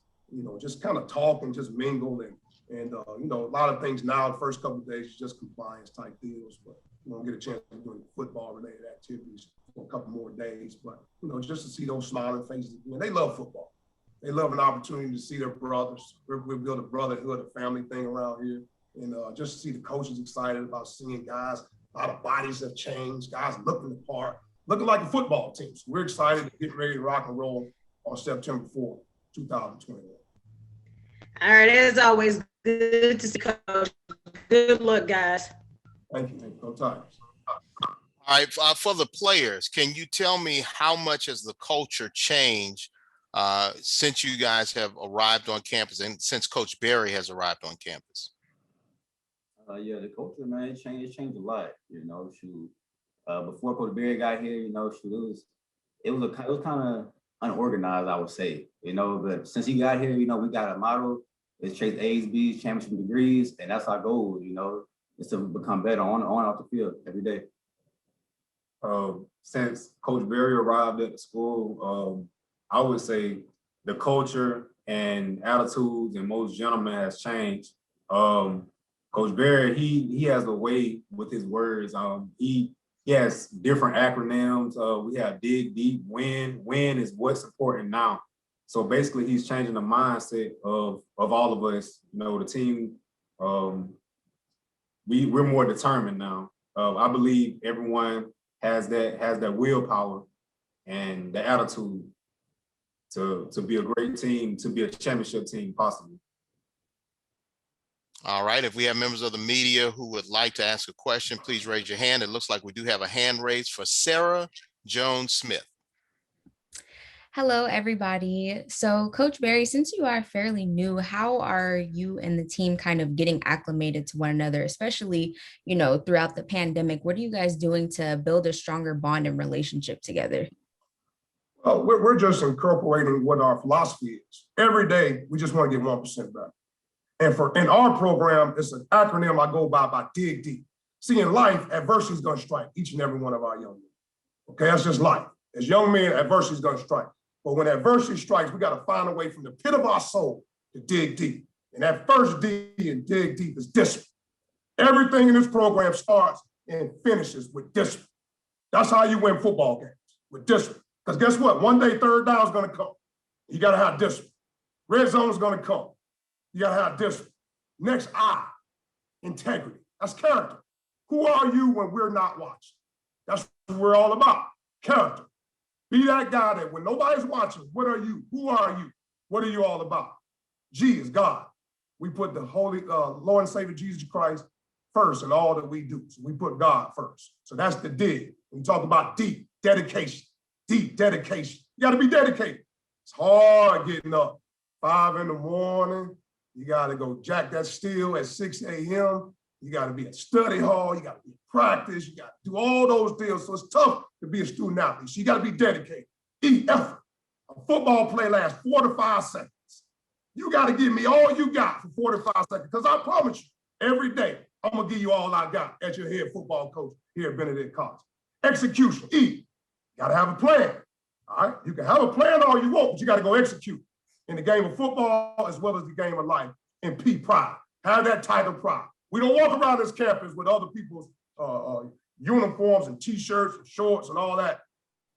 S12: kind of talk and just mingle and a lot of things now, the first couple of days is just compliance type deals, but we won't get a chance to do football related activities for a couple more days. But, just to see those smiling faces, they love football. They love an opportunity to see their brothers. We build a brotherhood, a family thing around here. And just to see the coaches excited about seeing guys, a lot of bodies have changed, guys looking the part, looking like a football team. So we're excited to get ready to rock and roll on September 4th, 2021.
S9: All right, as always, good to see Coach. Good luck, guys.
S12: Thank you. Go Tigers.
S1: All right, for the players, can you tell me how much has the culture changed since you guys have arrived on campus and since Coach Berry has arrived on campus?
S13: Yeah, the culture, man, it changed a lot. Before Coach Berry got here, it was kind of unorganized, I would say. But since he got here, we got a motto: it's chase A's, B's, championship degrees, and that's our goal. Is to become better on and off the field every day.
S14: Since Coach Berry arrived at the school, I would say the culture and attitudes and most gentlemen has changed. Coach Berry, he has a way with his words. He has different acronyms. We have dig, deep, win. Win is what's important now. So basically, he's changing the mindset of all of us. The team. We're more determined now. I believe everyone has that willpower and the attitude to be a great team, to be a championship team, possibly.
S1: All right. If we have members of the media who would like to ask a question, please raise your hand. It looks like we do have a hand raised for Sarah Jones-Smith.
S15: Hello, everybody. So, Coach Berry, since you are fairly new, how are you and the team kind of getting acclimated to one another, especially, throughout the pandemic? What are you guys doing to build a stronger bond and relationship together?
S12: Well, we're just incorporating what our philosophy is. Every day, we just want to get 1% better. And in our program, it's an acronym I go by dig deep. See, in life, adversity is going to strike each and every one of our young men. Okay, that's just life. As young men, adversity is going to strike. But when adversity strikes, we got to find a way from the pit of our soul to dig deep. And that first D in dig deep is discipline. Everything in this program starts and finishes with discipline. That's how you win football games, with discipline. Because guess what? One day, third down is going to come. You got to have discipline. Red zone is going to come. You got to have discipline. Next, integrity. That's character. Who are you when we're not watching? That's what we're all about, character. Be that guy that when nobody's watching, what are you? Who are you? What are you all about? G is God. We put the holy Lord and Savior Jesus Christ first in all that we do. So we put God first. So that's the dig. When we talk about deep dedication. You got to be dedicated. It's hard getting up 5 a.m. You got to go jack that steel at 6 a.m. You got to be at study hall. You got to be at practice. You got to do all those deals. So it's tough to be a student athlete. So you got to be dedicated. Effort. A football play lasts 4 to 5 seconds. You got to give me all you got for 4 to 5 seconds. Because I promise you, every day, I'm going to give you all I got as your head football coach here at Benedict College. Execution. You got to have a plan. All right? You can have a plan all you want, but you got to go execute in the game of football as well as the game of life. And pride. Have that type of pride. We don't walk around this campus with other people's uniforms and T-shirts and shorts and all that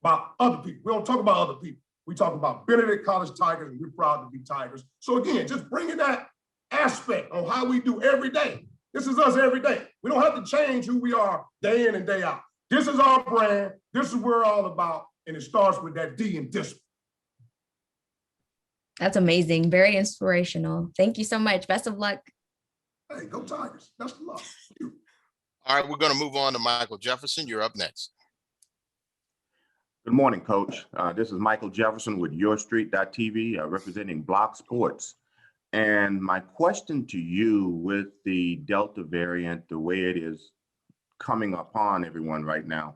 S12: about other people. We don't talk about other people. We talk about Benedict College Tigers, and we're proud to be Tigers. So again, just bringing that aspect on how we do every day. This is us every day. We don't have to change who we are day in and day out. This is our brand. This is what we're all about. And it starts with that D in discipline.
S15: That's amazing. Very inspirational. Thank you so much. Best of luck.
S12: Hey, go Tigers. Best of luck.
S1: All right, we're going to move on to Michael Jefferson. You're up next.
S16: Good morning, Coach. This is Michael Jefferson with YourStreet.tv, representing Block Sports. And my question to you, with the Delta variant, the way it is coming upon everyone right now,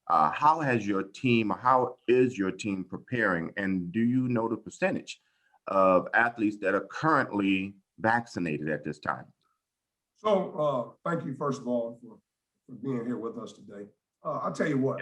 S16: how is your team preparing? And do you know the percentage of athletes that are currently vaccinated at this time?
S12: So thank you, first of all, for being here with us today. I'll tell you what,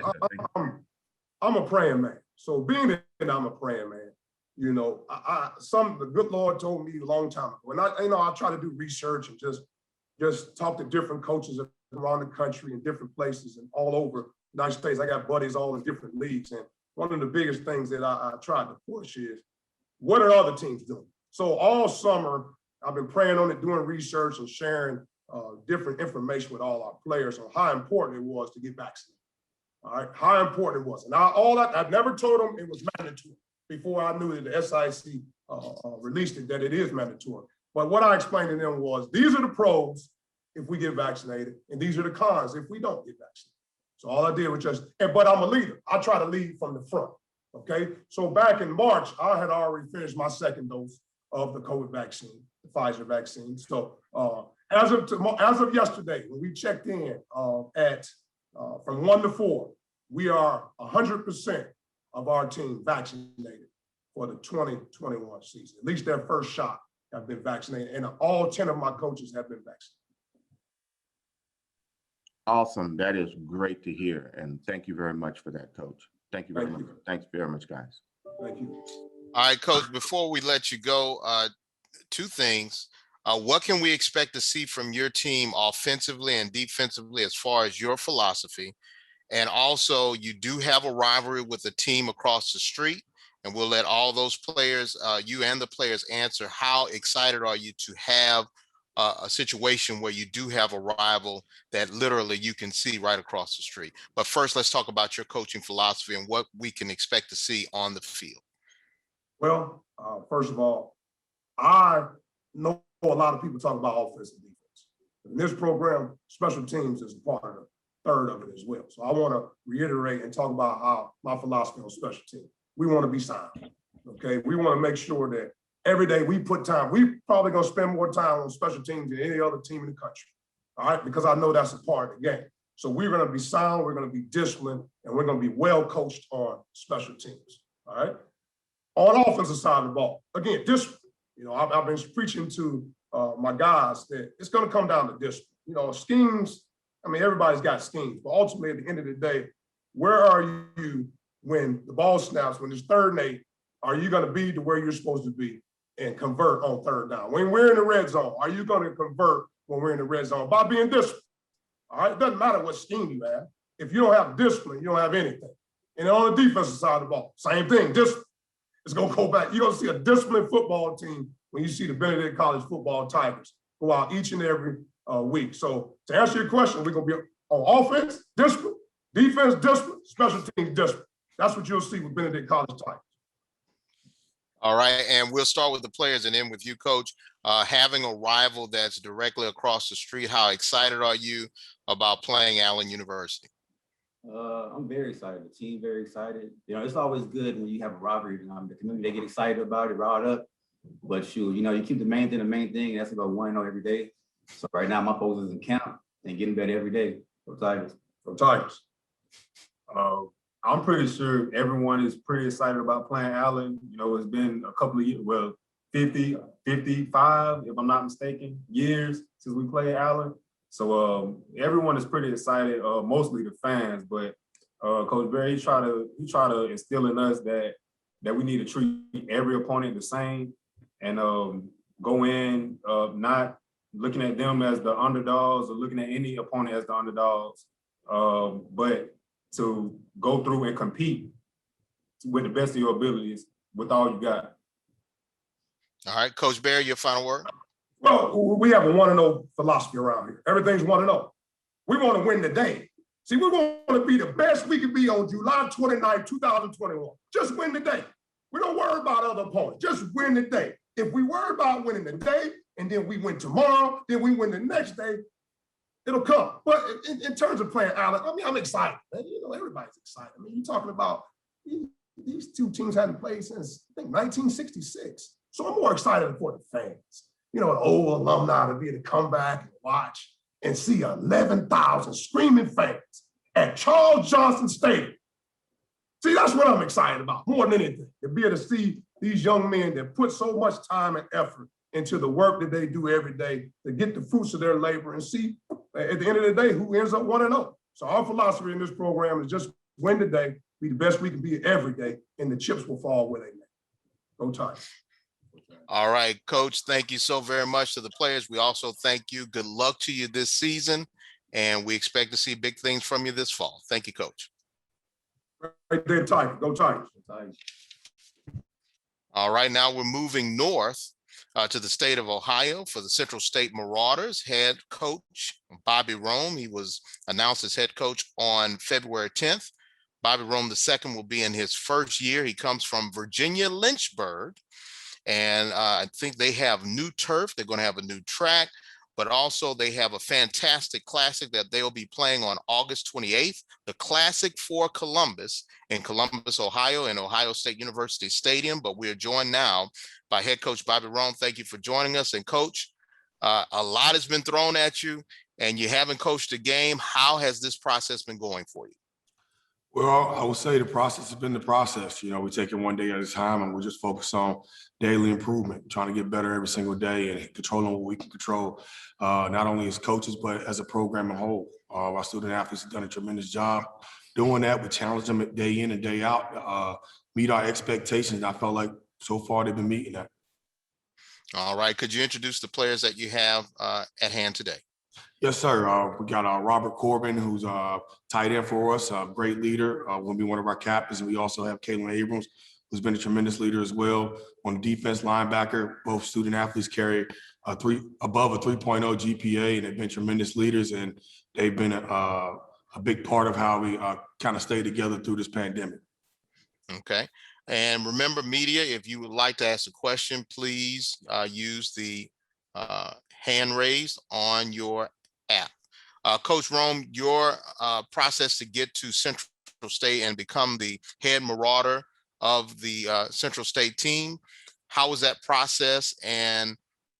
S12: I'm a praying man. So being that I'm a praying man, you know, the good Lord told me a long time ago, and I try to do research and just talk to different coaches around the country and different places and all over the United States. I got buddies all in different leagues. And one of the biggest things that I tried to push is, what are other teams doing? So all summer, I've been praying on it, doing research and sharing different information with all our players on how important it was to get vaccinated. All right, how important it was. And I've never told them it was mandatory before I knew that the SIAC released it, that it is mandatory. But what I explained to them was, these are the pros if we get vaccinated, and these are the cons if we don't get vaccinated. So all I did was but I'm a leader. I try to lead from the front, okay? So back in March, I had already finished my second dose of the COVID vaccine, the Pfizer vaccine. So as of yesterday, when we checked in from 1 to 4, we are 100% of our team vaccinated for the 2021 season. At least their first shot have been vaccinated, and all 10 of my coaches have been vaccinated.
S16: Awesome. That is great to hear. And thank you very much for that, Coach. Thank you very much. Thanks very much, guys.
S12: Thank you.
S1: All right, Coach, before we let you go, two things. What can we expect to see from your team offensively and defensively as far as your philosophy? And also, you do have a rivalry with a team across the street, and we'll let all those players, you and the players, answer. How excited are you to have a situation where you do have a rival that literally you can see right across the street? But first, let's talk about your coaching philosophy and what we can expect to see on the field.
S12: Well, first of all, I know a lot of people talk about offense and defense. In this program, special teams is a part of the third of it as well. So I want to reiterate and talk about how my philosophy on special teams. We want to be sound, okay? We want to make sure that every day we put time. We probably going to spend more time on special teams than any other team in the country, all right? Because I know that's a part of the game. So we're going to be sound, we're going to be disciplined, and we're going to be well coached on special teams, all right? On the offensive side of the ball, again, discipline. You know, I've been preaching to my guys that it's going to come down to discipline. You know, schemes, I mean, everybody's got schemes, but ultimately at the end of the day, where are you when the ball snaps, when it's 3rd and 8? Are you going to be to where you're supposed to be and convert on 3rd down? When we're in the red zone, are you going to convert when we're in the red zone? By being disciplined, all right? It doesn't matter what scheme you have. If you don't have discipline, you don't have anything. And on the defensive side of the ball, same thing, discipline. It's going to go back. You're going to see a disciplined football team when you see the Benedict College football Tigers go out each and every week. So to answer your question, we're going to be on offense, discipline, defense, discipline, special teams, discipline. That's what you'll see with Benedict College Tigers.
S1: All right, and we'll start with the players and end with you, Coach. Having a rival that's directly across the street, how excited are you about playing Allen University?
S13: I'm very excited. The team very excited. You know, it's always good when you have a rivalry. The community, they get excited about it, riled up. But shoot, you know, you keep the main thing, and that's about 1-0 every day. So right now, my focus is in camp and getting better every day for Tigers.
S14: I'm pretty sure everyone is pretty excited about playing Allen. You know, it's been a couple of years, well, 50, 55, if I'm not mistaken, years since we played Allen. So everyone is pretty excited, mostly the fans. But Coach Barry, he try to instill in us that we need to treat every opponent the same and go in not looking at them as the underdogs or looking at any opponent as the underdogs, but to go through and compete with the best of your abilities with all you got.
S1: All right, Coach Barry, your final word?
S12: Well, we have a 1-0 philosophy around here. Everything's 1-0. We want to win the day. See, we want to be the best we can be on July 29, 2021. Just win the day. We don't worry about other opponents. Just win the day. If we worry about winning the day, and then we win tomorrow, then we win the next day, it'll come. But in terms of playing Allen, I mean, I'm excited. You know, everybody's excited. I mean, you're talking about These two teams hadn't played since, I think, 1966. So I'm more excited for the fans. You know, the old alumni to be able to come back and watch and see 11,000 screaming fans at Charles Johnson Stadium. See, that's what I'm excited about more than anything, to be able to see these young men that put so much time and effort into the work that they do every day to get the fruits of their labor and see at the end of the day who ends up 1-0. So our philosophy in this program is just win today, be the best we can be every day, and the chips will fall where they may. Go Tigers.
S1: All right, Coach, thank you so very much to the players. We also thank you. Good luck to you this season, and we expect to see big things from you this fall. Thank you, Coach.
S12: Right there, Tigers. Go Tigers.
S1: All right, now we're moving north to the state of Ohio for the Central State Marauders. Head coach Bobby Rome. He was announced as head coach on February 10th. Bobby Rome II will be in his first year. He comes from Virginia Lynchburg, and I think they have new turf. They're going to have a new track, but also they have a fantastic classic that they'll be playing on August 28th, the Classic for Columbus in Columbus, Ohio, in Ohio State University Stadium. But we are joined now by head coach Bobby Rome. Thank you for joining us. And coach, a lot has been thrown at you and you haven't coached a game. How has this process been going for you?
S17: Well, I would say the process has been the process. You know, we take it one day at a time and we just focus on daily improvement, trying to get better every single day and controlling what we can control, not only as coaches, but as a program as a whole. Our student athletes have done a tremendous job doing that. We challenge them day in and day out, meet our expectations. I felt like so far they've been meeting that.
S1: All right. Could you introduce the players that you have at hand today?
S17: Yes, sir. We got Robert Corbin, who's tight end for us, a great leader, will be one of our captains. And we also have Abrams, who's been a tremendous leader as well. On the defense, linebacker, both student athletes carry above a 3.0 GPA, and they've been tremendous leaders. And they've been a big part of how we kind of stay together through this pandemic.
S1: Okay. And remember, media, if you would like to ask a question, please use the hand raised on your app. Coach Rome, your process to get to Central State and become the head Marauder of the Central State team, how was that process, and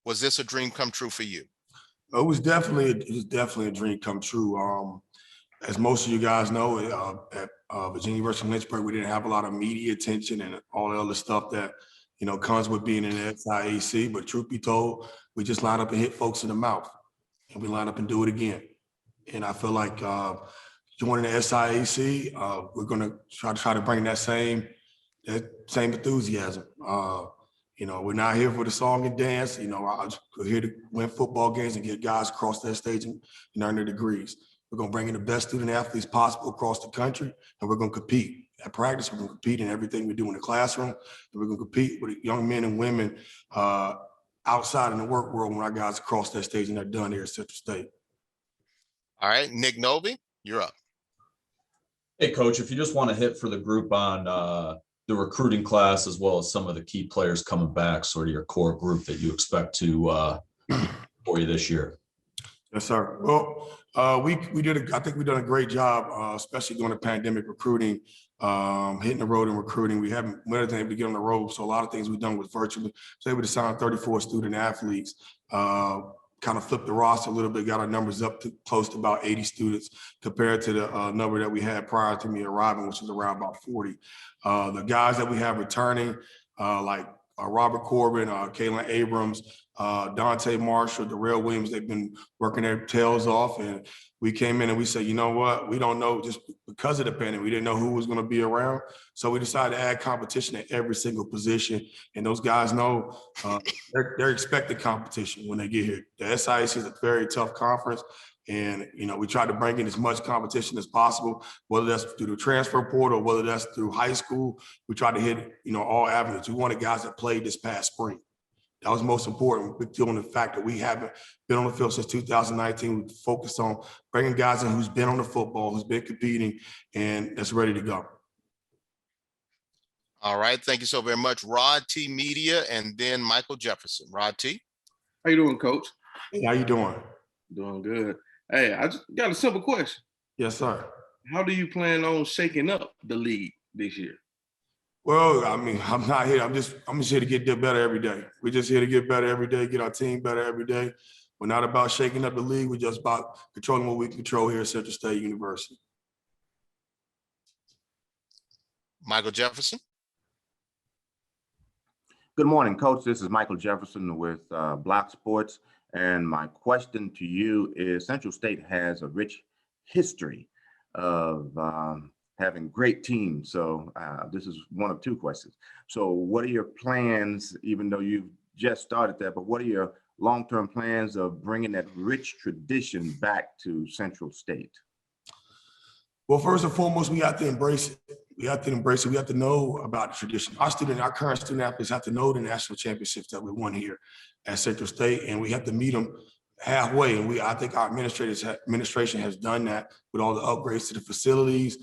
S1: was this a dream come true for you?
S17: It was definitely a dream come true. As most of you guys know, at Virginia University Lynchburg, we didn't have a lot of media attention and all the other stuff that, you know, comes with being in the SIAC. But truth be told, we just line up and hit folks in the mouth, and we line up and do it again. And I feel like joining the SIAC, we're going to try to bring that same enthusiasm. You know, we're not here for the song and dance. You know, we're here to win football games and get guys across that stage and earn their degrees. We're going to bring in the best student athletes possible across the country, and we're going to compete. At practice, we're going to compete in everything we do in the classroom, and we're going to compete with young men and women outside in the work world when our guys cross that stage and they're done here at Central State.
S1: All right, Nick Novi, you're up.
S18: Hey, Coach, if you just want to hit for the group on the recruiting class as well as some of the key players coming back, sort of your core group that you expect to for you this year.
S17: Yes, sir. Well, I think we've done a great job, especially during the pandemic recruiting, hitting the road and recruiting. We haven't been able to get on the road, so a lot of things we've done was virtually. So able to sign 34 student athletes, kind of flipped the roster a little bit, got our numbers up to close to about 80 students compared to the number that we had prior to me arriving, which was around about 40. The guys that we have returning, like Robert Corbin, Abrams, Dante Marshall, Darrell Williams, they've been working their tails off. And we came in and we said, you know what, we don't know, just because of the pandemic, we didn't know who was going to be around. So we decided to add competition at every single position. And those guys know they're expecting competition when they get here. The SIAC is a very tough conference. And, you know, we tried to bring in as much competition as possible, whether that's through the transfer portal, whether that's through high school. We tried to hit, you know, all avenues. We wanted guys that played this past spring. That was most important, given the fact that we haven't been on the field since 2019. We focused on bringing guys in who's been on the football, who's been competing, and that's ready to go.
S1: All right. Thank you so very much, Rod T. Media, and then Michael Jefferson. Rod T.
S19: How you doing, Coach?
S17: Hey, how you doing?
S19: Doing good. Hey, I just got a simple question.
S17: Yes, sir.
S19: How do you plan on shaking up the league this year?
S17: Well, I mean, I'm not here. I'm just here to get better every day. We're just here to get better every day, get our team better every day. We're not about shaking up the league. We're just about controlling what we control here at Central State University.
S1: Michael Jefferson.
S16: Good morning, Coach. This is Michael Jefferson with Block Sports. And my question to you is, Central State has a rich history of having great teams. So this is one of two questions. So what are your plans, even though you've just started that, but what are your long-term plans of bringing that rich tradition back to Central State?
S17: Well, first and foremost, we have to embrace it. We have to embrace it. We have to know about the tradition. Our current student athletes have to know the national championships that we won here at Central State, and we have to meet them halfway. And I think our administration has done that with all the upgrades to the facilities.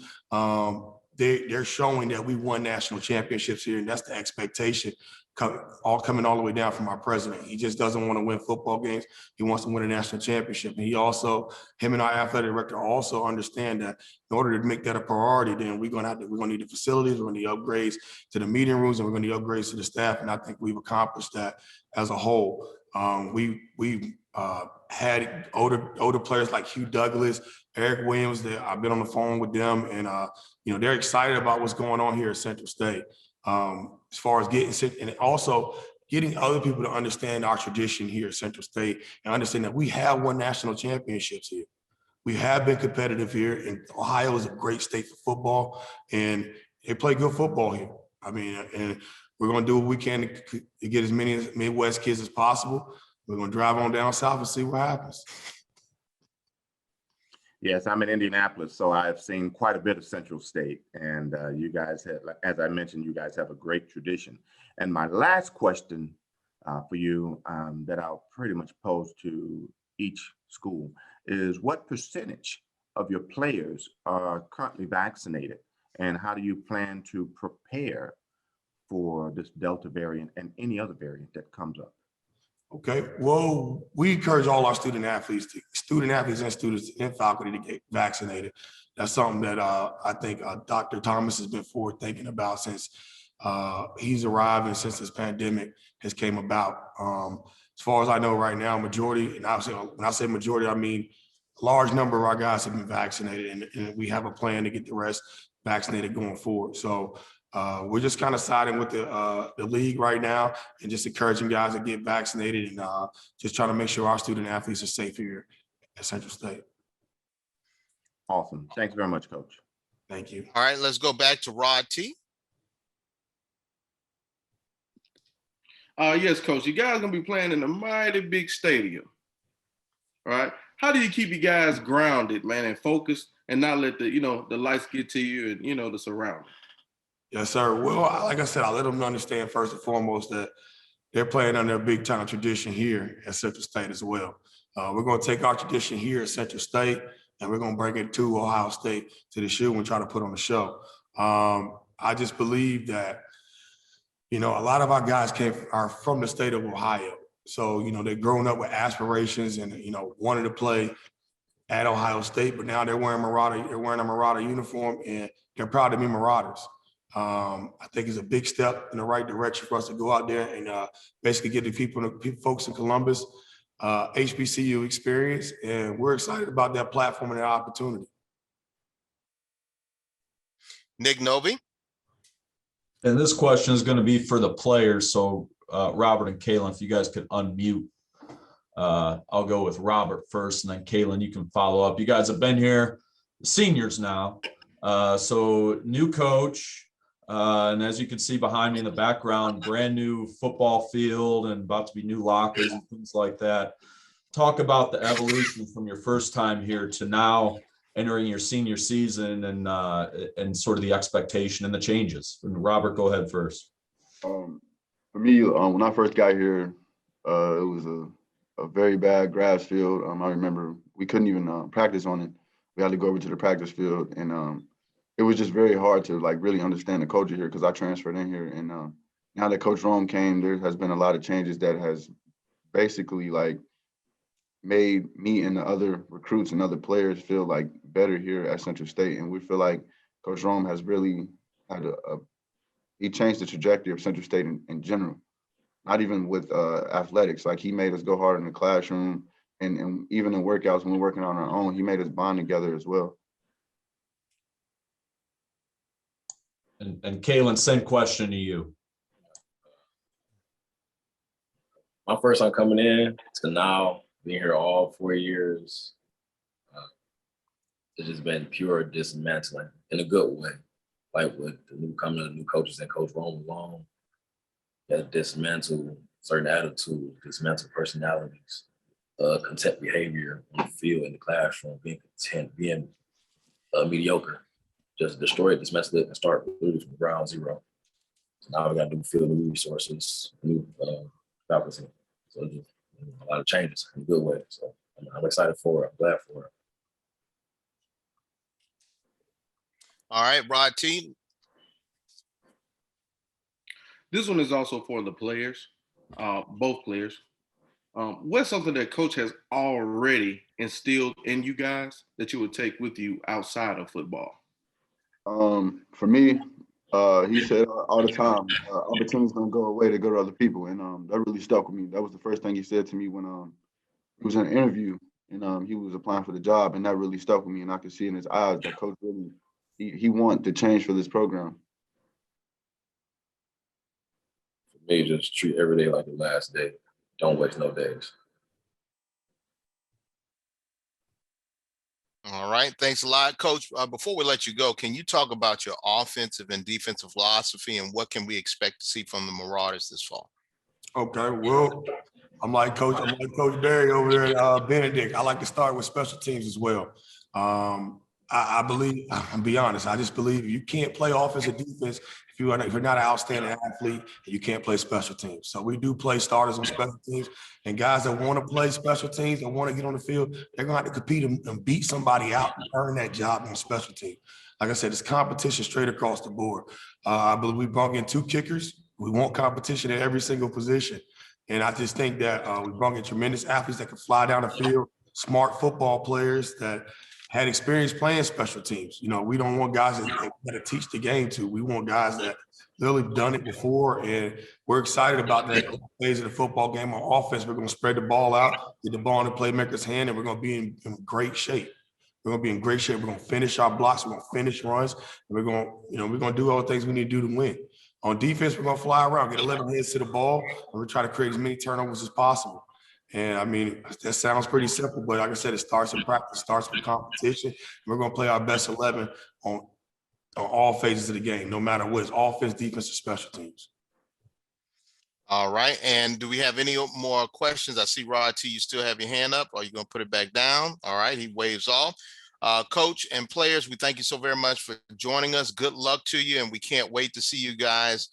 S17: They're showing that we won national championships here, and that's the expectation coming all the way down from our president. He just doesn't want to win football games. He wants to win a national championship. And him and our athletic director also understand that in order to make that a priority, then we're gonna need the facilities, we're gonna need upgrades to the meeting rooms, and we're gonna need upgrades to the staff. And I think we've accomplished that as a whole. We had older players like Hugh Douglas, Eric Williams. That I've been on the phone with them, and they're excited about what's going on here at Central State. As far as getting other people to understand our tradition here at Central State and understand that we have won national championships here. We have been competitive here, and Ohio is a great state for football, and they play good football here. I mean, and we're going to do what we can to get as many Midwest kids as possible. We're going to drive on down south and see what happens.
S16: Yes, I'm in Indianapolis, so I've seen quite a bit of Central State, and you guys have, as I mentioned, you guys have a great tradition. And my last question for you that I'll pretty much pose to each school is, what percentage of your players are currently vaccinated, and how do you plan to prepare for this Delta variant and any other variant that comes up?
S17: Okay, well, we encourage all our student athletes and students and faculty to get vaccinated. That's something that I think Dr. Thomas has been forward thinking about since he's arrived and since this pandemic has came about. As far as I know right now, majority, and when I say majority, I mean a large number of our guys have been vaccinated, and we have a plan to get the rest vaccinated going forward. So we're just kind of siding with the league right now and just encouraging guys to get vaccinated and just trying to make sure our student athletes are safe here at Central State.
S16: Awesome. Thanks very much, Coach.
S17: Thank you.
S1: All right, let's go back to Rod T.
S19: Yes, Coach. You guys going to be playing in a mighty big stadium, all right? How do you keep you guys grounded, man, and focused and not let the lights get to you and, the surroundings?
S17: Yes, sir. Well, like I said, I let them understand first and foremost that they're playing under a big time tradition here at Central State as well. We're going to take our tradition here at Central State and we're going to bring it to Ohio State, to the Schuman, and try to put on a show. I just believe that, a lot of our guys are from the state of Ohio. So, they're growing up with aspirations and, wanting to play at Ohio State, but now they're wearing a Marauder uniform, and they're proud to be Marauders. I think it's a big step in the right direction for us to go out there and basically get the folks in Columbus HBCU experience, and we're excited about that platform and that opportunity.
S1: Nick Novi.
S18: And this question is going to be for the players. So Robert and Kaylin, if you guys could unmute, I'll go with Robert first, and then Kaylin, you can follow up. You guys have been here, seniors now. So new coach. And as you can see behind me in the background, brand new football field and about to be new lockers and things like that. Talk about the evolution from your first time here to now entering your senior season and sort of the expectation and the changes. And Robert, go ahead first.
S20: For me, when I first got here, it was a very bad grass field. I remember we couldn't even practice on it. We had to go over to the practice field, and it was just very hard to really understand the culture here because I transferred in here. And now that Coach Rome came, there has been a lot of changes that has basically made me and the other recruits and other players feel better here at Central State. And we feel like Coach Rome has really had he changed the trajectory of Central State in general. Not even with athletics. Like he made us go hard in the classroom, and even in workouts when we're working on our own, he made us bond together as well.
S18: And Kalen, same question to you.
S21: My first time coming in to now being here all 4 years, it's just been pure dismantling in a good way. Like with the new coaches and Coach Rome along, that dismantle certain attitudes, dismantle personalities, contempt behavior on the field, in the classroom, being content, being mediocre. Just destroy it, dismantle it, and start literally from ground zero. So now we got to field new resources, new faculty. So just a lot of changes in a good way. So I'm excited for it. I'm glad for it.
S1: All right, Rod T.
S19: This one is also for the players, both players. What's something that coach has already instilled in you guys that you would take with you outside of football?
S20: For me, he said all the time, opportunities don't go away, they go to other people. And that really stuck with me. That was the first thing he said to me when he was in an interview and he was applying for the job. And that really stuck with me. And I could see in his eyes that coach really, he wanted to change for this program.
S21: For me, just treat every day like the last day. Don't waste no days.
S1: All right, thanks a lot, Coach. Before we let you go, can you talk about your offensive and defensive philosophy and what can we expect to see from the Marauders this fall?
S17: Okay, well, I'm like Coach Barry over there at Benedict. I like to start with special teams as well. I believe, I'll be honest, I just believe you can't play offense or defense if you're not an outstanding athlete and you can't play special teams. So we do play starters on special teams, and guys that want to play special teams and want to get on the field, they're going to have to compete and beat somebody out and earn that job on special team. Like I said, it's competition straight across the board. I believe we brought in 2 kickers. We want competition at every single position. And I just think that we brought in tremendous athletes that can fly down the field, smart football players that had experience playing special teams. You know, we don't want guys that teach the game to. We want guys that literally done it before, and we're excited about that phase of the football game. On offense, we're going to spread the ball out, get the ball in the playmaker's hand, and we're going to be in great shape. We're going to be in great shape. We're going to finish our blocks. We're going to finish runs. And we're going to do all the things we need to do to win. On defense, we're going to fly around, get 11 heads to the ball, and we're trying to create as many turnovers as possible. And I mean, that sounds pretty simple, but like I said, it starts in practice, starts with competition. We're going to play our best 11 on all phases of the game, no matter what. It's offense, defense, or special teams.
S1: All right. And do we have any more questions? I see, Rod T, you still have your hand up. Are you going to put it back down? All right. He waves off. Coach and players, we thank you so very much for joining us. Good luck to you. And we can't wait to see you guys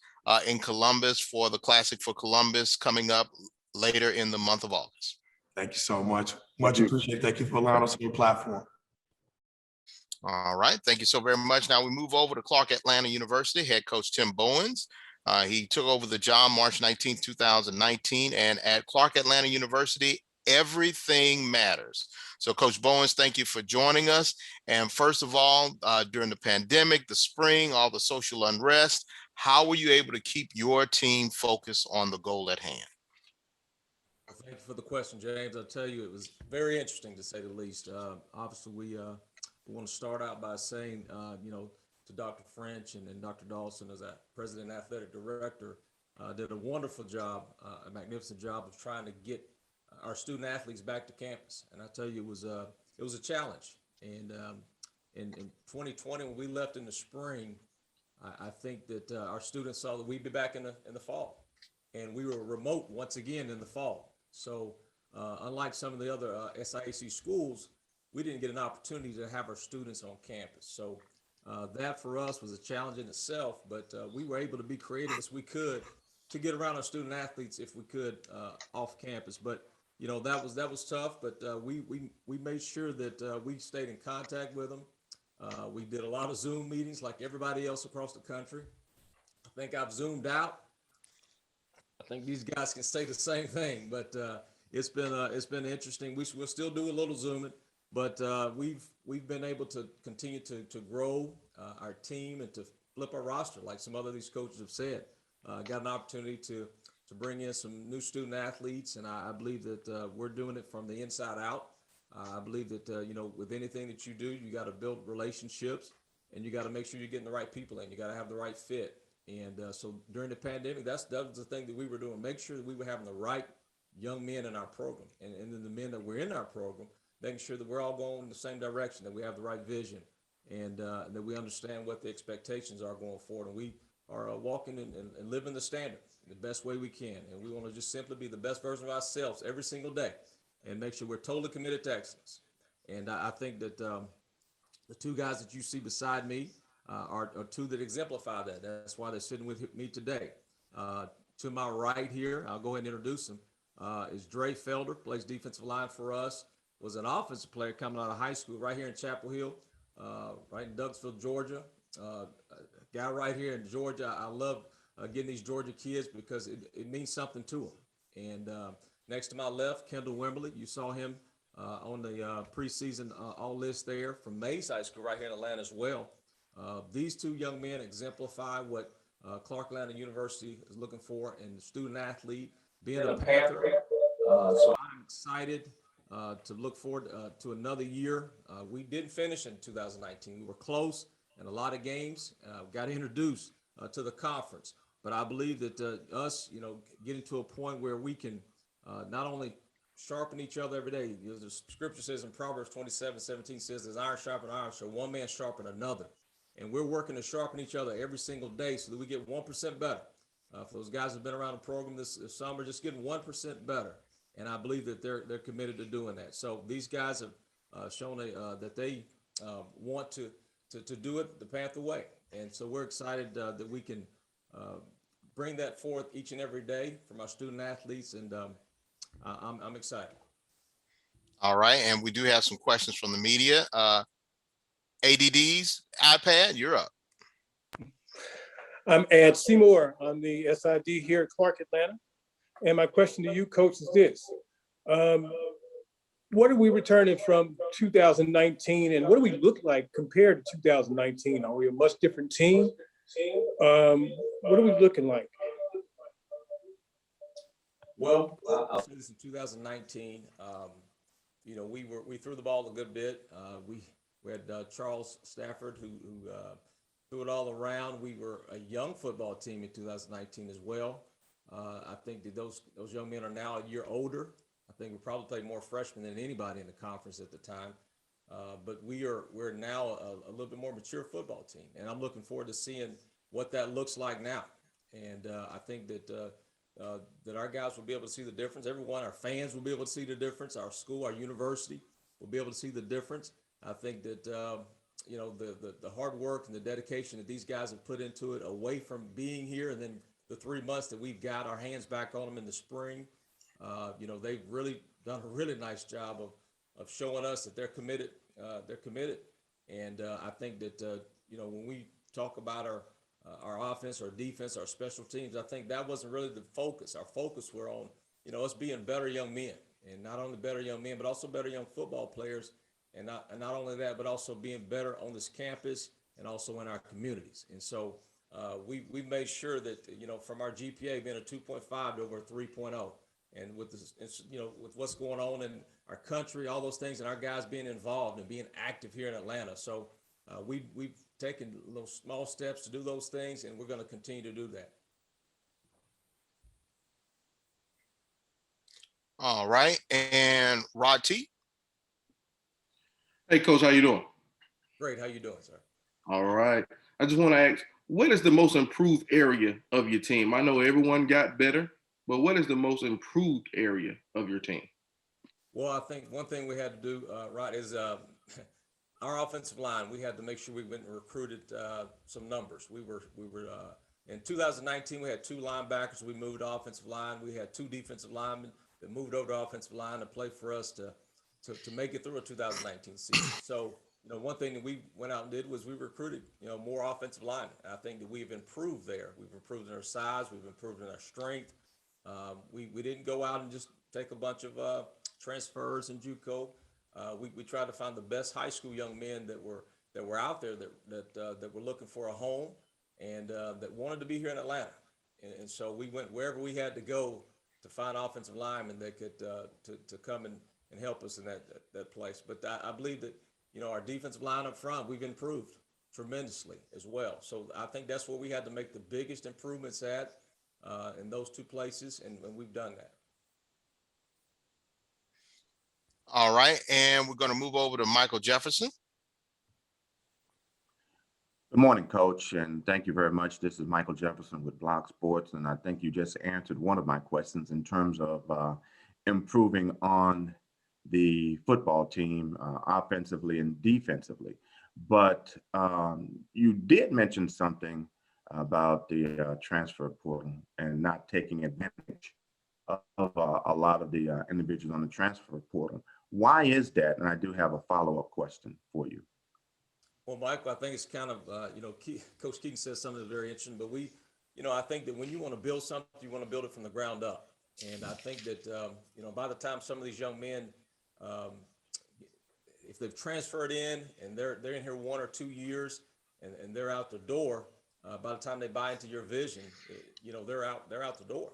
S1: in Columbus for the Classic for Columbus coming up later in the month of August.
S17: Thank you so much. Much appreciated. Thank you for allowing us on your platform.
S1: All right. Thank you so very much. Now we move over to Clark Atlanta University, head coach Tim Bowens. He took over the job March 19th, 2019. And at Clark Atlanta University, everything matters. So Coach Bowens, thank you for joining us. And first of all, during the pandemic, the spring, all the social unrest, how were you able to keep your team focused on the goal at hand?
S22: Thank you for the question, James. I'll tell you, it was very interesting to say the least. Obviously, we want to start out by saying, to Dr. French and Dr. Dawson as our president and athletic director, did a wonderful job, a magnificent job of trying to get our student athletes back to campus. And I tell you, it was a challenge. And in 2020, when we left in the spring, I think that our students saw that we'd be back in the fall, and we were remote once again in the fall. So unlike some of the other SIAC schools, we didn't get an opportunity to have our students on campus. So that for us was a challenge in itself, but we were able to be creative as we could to get around our student athletes if we could off campus. But that was tough, but we made sure that we stayed in contact with them. We did a lot of Zoom meetings like everybody else across the country. I think I've zoomed out. I think these guys can say the same thing, but it's been interesting. We'll still do a little Zooming, but we've been able to continue to grow our team and to flip our roster, like some other of these coaches have said. Got an opportunity to bring in some new student athletes, and I believe that we're doing it from the inside out. I believe that, with anything that you do, you got to build relationships, and you got to make sure you're getting the right people in. You got to have the right fit. And so during the pandemic, that was the thing that we were doing, make sure that we were having the right young men in our program, and then the men that were in our program, making sure that we're all going in the same direction, that we have the right vision, and that we understand what the expectations are going forward. And we are walking and living the standard the best way we can. And we want to just simply be the best version of ourselves every single day and make sure we're totally committed to excellence. And I think that the two guys that you see beside me are two that exemplify that. That's why they're sitting with me today. To my right here, I'll go ahead and introduce him, is Dre Felder, plays defensive line for us, was an offensive player coming out of high school right here in Chapel Hill, right in Douglasville, Georgia. Guy right here in Georgia. I love getting these Georgia kids because it means something to them. And next to my left, Kendall Wimberley. You saw him on the preseason all list there from Mays High School right here in Atlanta as well. These two young men exemplify what Clark Atlanta University is looking for in the student athlete, being a Panther. So I'm excited to look forward to another year. We didn't finish in 2019. We were close in a lot of games. Got introduced to the conference. But I believe that us, getting to a point where we can not only sharpen each other every day. The scripture says in Proverbs 27:17 says, as iron sharpen iron, shall one man sharpen another. And we're working to sharpen each other every single day so that we get 1% better. For those guys who've been around the program this summer, just getting 1% better. And I believe that they're committed to doing that. So these guys have shown that they want to do it the Panther way. And so we're excited that we can bring that forth each and every day from our student athletes. And I'm excited.
S1: All right. And we do have some questions from the media. ADD's iPad, you're up.
S2: I'm Ed Seymour. I'm the SID here at Clark Atlanta. And my question to you, Coach, is this. What are we returning from 2019 and what do we look like compared to 2019? Are we a much different team? What are we looking like?
S22: Well, I'll say this in 2019, we threw the ball a good bit. We had Charles Stafford who threw it all around. We were a young football team in 2019 as well. I think that those young men are now a year older. I think we probably played more freshmen than anybody in the conference at the time. But we're now a little bit more mature football team, and I'm looking forward to seeing what that looks like now. And I think that that our guys will be able to see the difference. Everyone, our fans will be able to see the difference. Our school, our university will be able to see the difference. I think that the hard work and the dedication that these guys have put into it away from being here, and then the 3 months that we've got our hands back on them in the spring, they've really done a really nice job of showing us that they're committed. And I think that when we talk about our offense, our defense, our special teams, I think that wasn't really the focus. Our focus were on us being better young men, and not only better young men, but also better young football players. And not only that, but also being better on this campus and also in our communities. And so we made sure that, from our GPA being a 2.5 to over a 3.0, and with this, with what's going on in our country, all those things, and our guys being involved and being active here in Atlanta. So we've taken those small steps to do those things, and we're going to continue to do that.
S1: All right. And Rod T.
S19: Hey, Coach, how you doing?
S22: Great. How you doing, sir?
S19: All right. I just want to ask, what is the most improved area of your team? I know everyone got better, but what is the most improved area of your team?
S22: Well, I think one thing we had to do, Rod, is our offensive line. We had to make sure we went and recruited some numbers. We were in 2019, we had 2 linebackers. We moved to offensive line. We had 2 defensive linemen that moved over to offensive line to play for us to make it through a 2019 season. So, one thing that we went out and did was we recruited, more offensive linemen. I think that we've improved there. We've improved in our size. We've improved in our strength. We didn't go out and just take a bunch of transfers and JUCO. We tried to find the best high school young men that were out there that were looking for a home. and that wanted to be here in Atlanta. And so we went wherever we had to go to find offensive linemen that could to come and help us in that place. But I believe that, our defensive line up front, we've improved tremendously as well. So I think that's where we had to make the biggest improvements at in those two places, and we've done that.
S1: All right, and we're going to move over to Michael Jefferson.
S16: Good morning, Coach, and thank you very much. This is Michael Jefferson with Block Sports, and I think you just answered one of my questions in terms of improving on the football team offensively and defensively. But you did mention something about the transfer portal and not taking advantage of a lot of the individuals on the transfer portal. Why is that? And I do have a follow-up question for you.
S22: Well, Michael, I think it's kind of, Coach Keaton says something very interesting, but I think that when you want to build something, you want to build it from the ground up. And I think that, by the time some of these young men, if they've transferred in and they're in here 1 or 2 years and they're out the door, by the time they buy into your vision, they're out the door.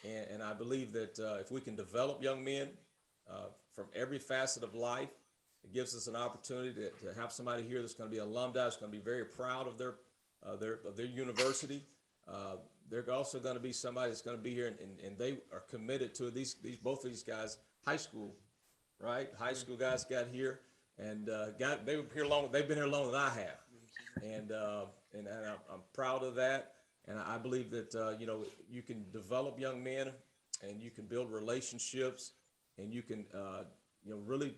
S22: And I believe that if we can develop young men from every facet of life, it gives us an opportunity to have somebody here that's going to be alumni, that's going to be very proud of their university. They're also going to be somebody that's going to be here and they are committed to both of these guys, high school, right? High school guys got here and they were here long. They've been here longer than I have, and I'm proud of that. And I believe that you can develop young men and you can build relationships and you can really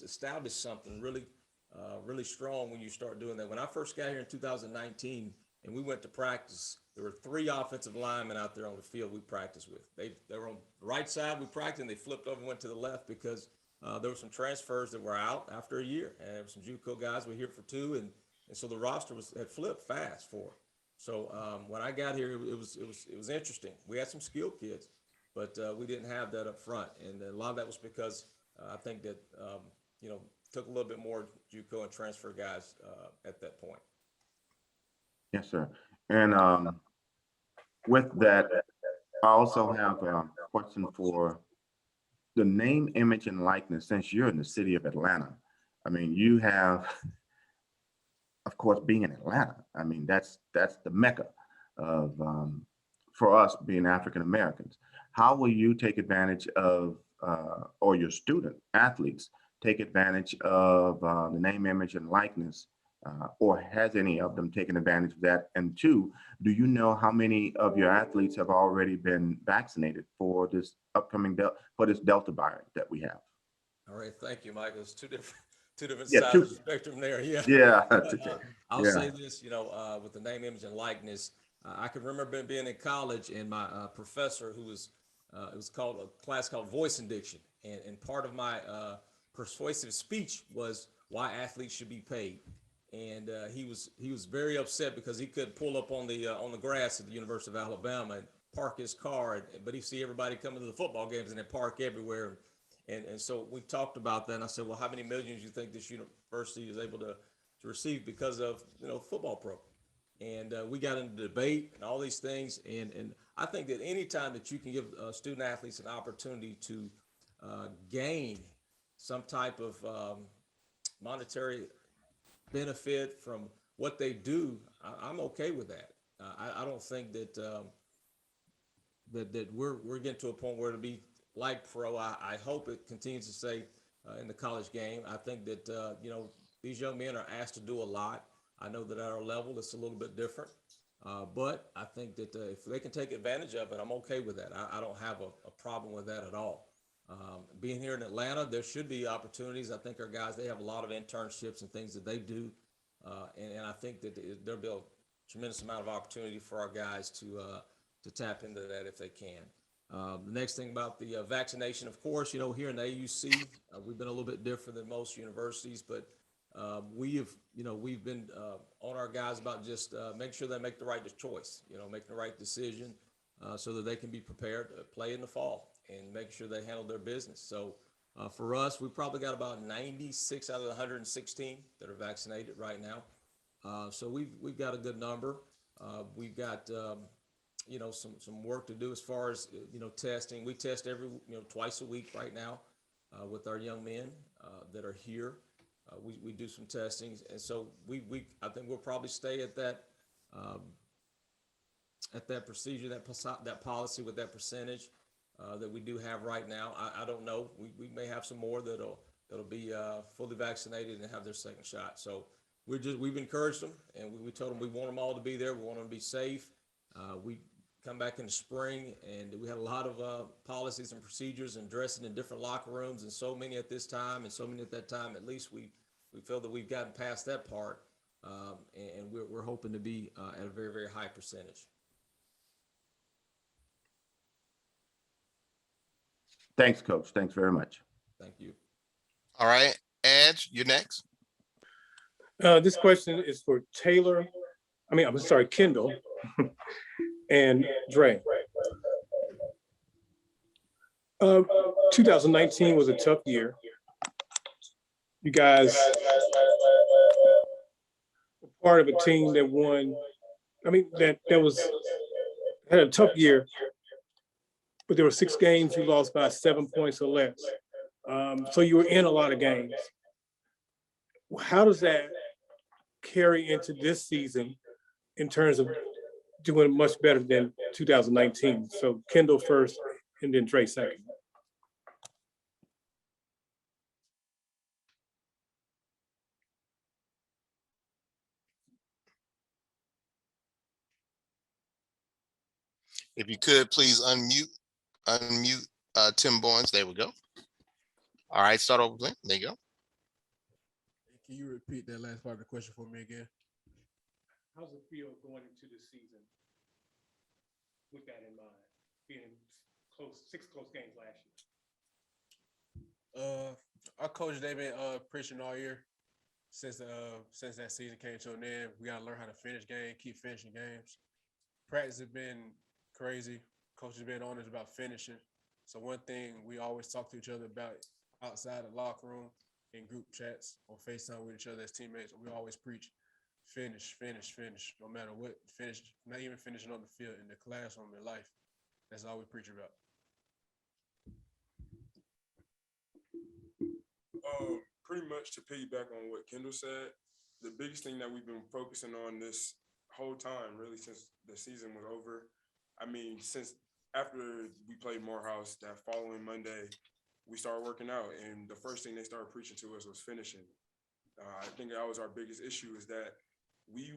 S22: establish something really strong when you start doing that. When I first got here in 2019 and we went to practice, there were 3 offensive linemen out there on the field we practiced with. They were on the right side we practiced, and they flipped over and went to the left because there were some transfers that were out after a year, and there were some JUCO guys were here for 2, and so the roster had flipped fast for. So when I got here, it was interesting. We had some skilled kids, but we didn't have that up front, and a lot of that was because I think that took a little bit more JUCO and transfer guys at that point.
S16: Yes, sir. And with that, I also have a question for the name, image, and likeness. Since you're in the city of Atlanta, I mean, you have, of course, being in Atlanta. I mean, that's the mecca of for us being African Americans. How will you take advantage of, or your student athletes take advantage of the name, image, and likeness? Or has any of them taken advantage of that? And 2, do you know how many of your athletes have already been vaccinated for this upcoming Delta variant that we have?
S22: All right, thank you, Michael. It's two different
S16: Yeah,
S22: sides of the spectrum there. Yeah.
S16: Yeah.
S22: I'll say this, with the name, image, and likeness. I can remember being in college and my professor, who was it was called a class called Voice and Diction, and part of my persuasive speech was why athletes should be paid. And he was very upset because he could pull up on the grass at the University of Alabama and park his car, but he'd see everybody coming to the football games and they park everywhere. And so we talked about that, and I said, well, how many millions do you think this university is able to receive because of football program? And we got into debate and all these things, and I think that anytime that you can give student athletes an opportunity to gain some type of monetary benefit from what they do, I'm okay with that. I don't think that that we're getting to a point where it'll be like pro. I hope it continues to stay in the college game. I think that these young men are asked to do a lot. I know that at our level it's a little bit different, but I think that if they can take advantage of it, I'm okay with that. I don't have a problem with that at all. Being here in Atlanta, there should be opportunities. I think our guys, they have a lot of internships and things that they do. And I think that there'll be a tremendous amount of opportunity for our guys to tap into that if they can. The next thing about the vaccination, of course, here in the AUC, we've been a little bit different than most universities, but we've been on our guys about just making sure they make the right choice, making the right decision so that they can be prepared to play in the fall and make sure they handle their business. So for us, we probably got about 96 out of the 116 that are vaccinated right now. So we've got a good number. We've got, some work to do as far as, testing. We test twice a week right now with our young men that are here. We do some testings. And so I think we'll probably stay at that procedure, that policy with that percentage that we do have right now. I don't know. We may have some more that'll be fully vaccinated and have their second shot. So we've encouraged them, and we told them we want them all to be there. We want them to be safe. We come back in the spring, and we had a lot of policies and procedures and dressing in different locker rooms, and so many at this time and so many at that time. At least we feel that we've gotten past that part, and we're hoping to be at a very, very high percentage.
S16: Thanks, Coach. Thanks very much.
S22: Thank you.
S1: All right, Edge, you're next.
S2: This question is for Kendall and Dre. 2019 was a tough year. You guys were part of a team that won. Had a tough year, but there were 6 games you lost by 7 points or less. So you were in a lot of games. How does that carry into this season in terms of doing much better than 2019? So Kendall first, and then Dre second.
S1: If you could, please unmute Tim Bowens. There we go. All right, start over there. There you go.
S5: Can you repeat that last part of the question for me again?
S2: How's it feel going into the season with that in mind, being close, 6 close games last year?
S5: Our coach, they've been preaching all year since that season came to an end. We got to learn how to finish games, keep finishing games. Practice has been crazy. Coach has been honest about finishing. So one thing we always talk to each other about outside the locker room, in group chats, or FaceTime with each other as teammates, we always preach finish, no matter what. Finish, not even finishing on the field, in the classroom, in life. That's all we preach about.
S17: Pretty much to piggyback on what Kendall said, the biggest thing that we've been focusing on this whole time, really since the season was over, since after we played Morehouse that following Monday, we started working out, and the first thing they started preaching to us was finishing. I think that was our biggest issue, is that we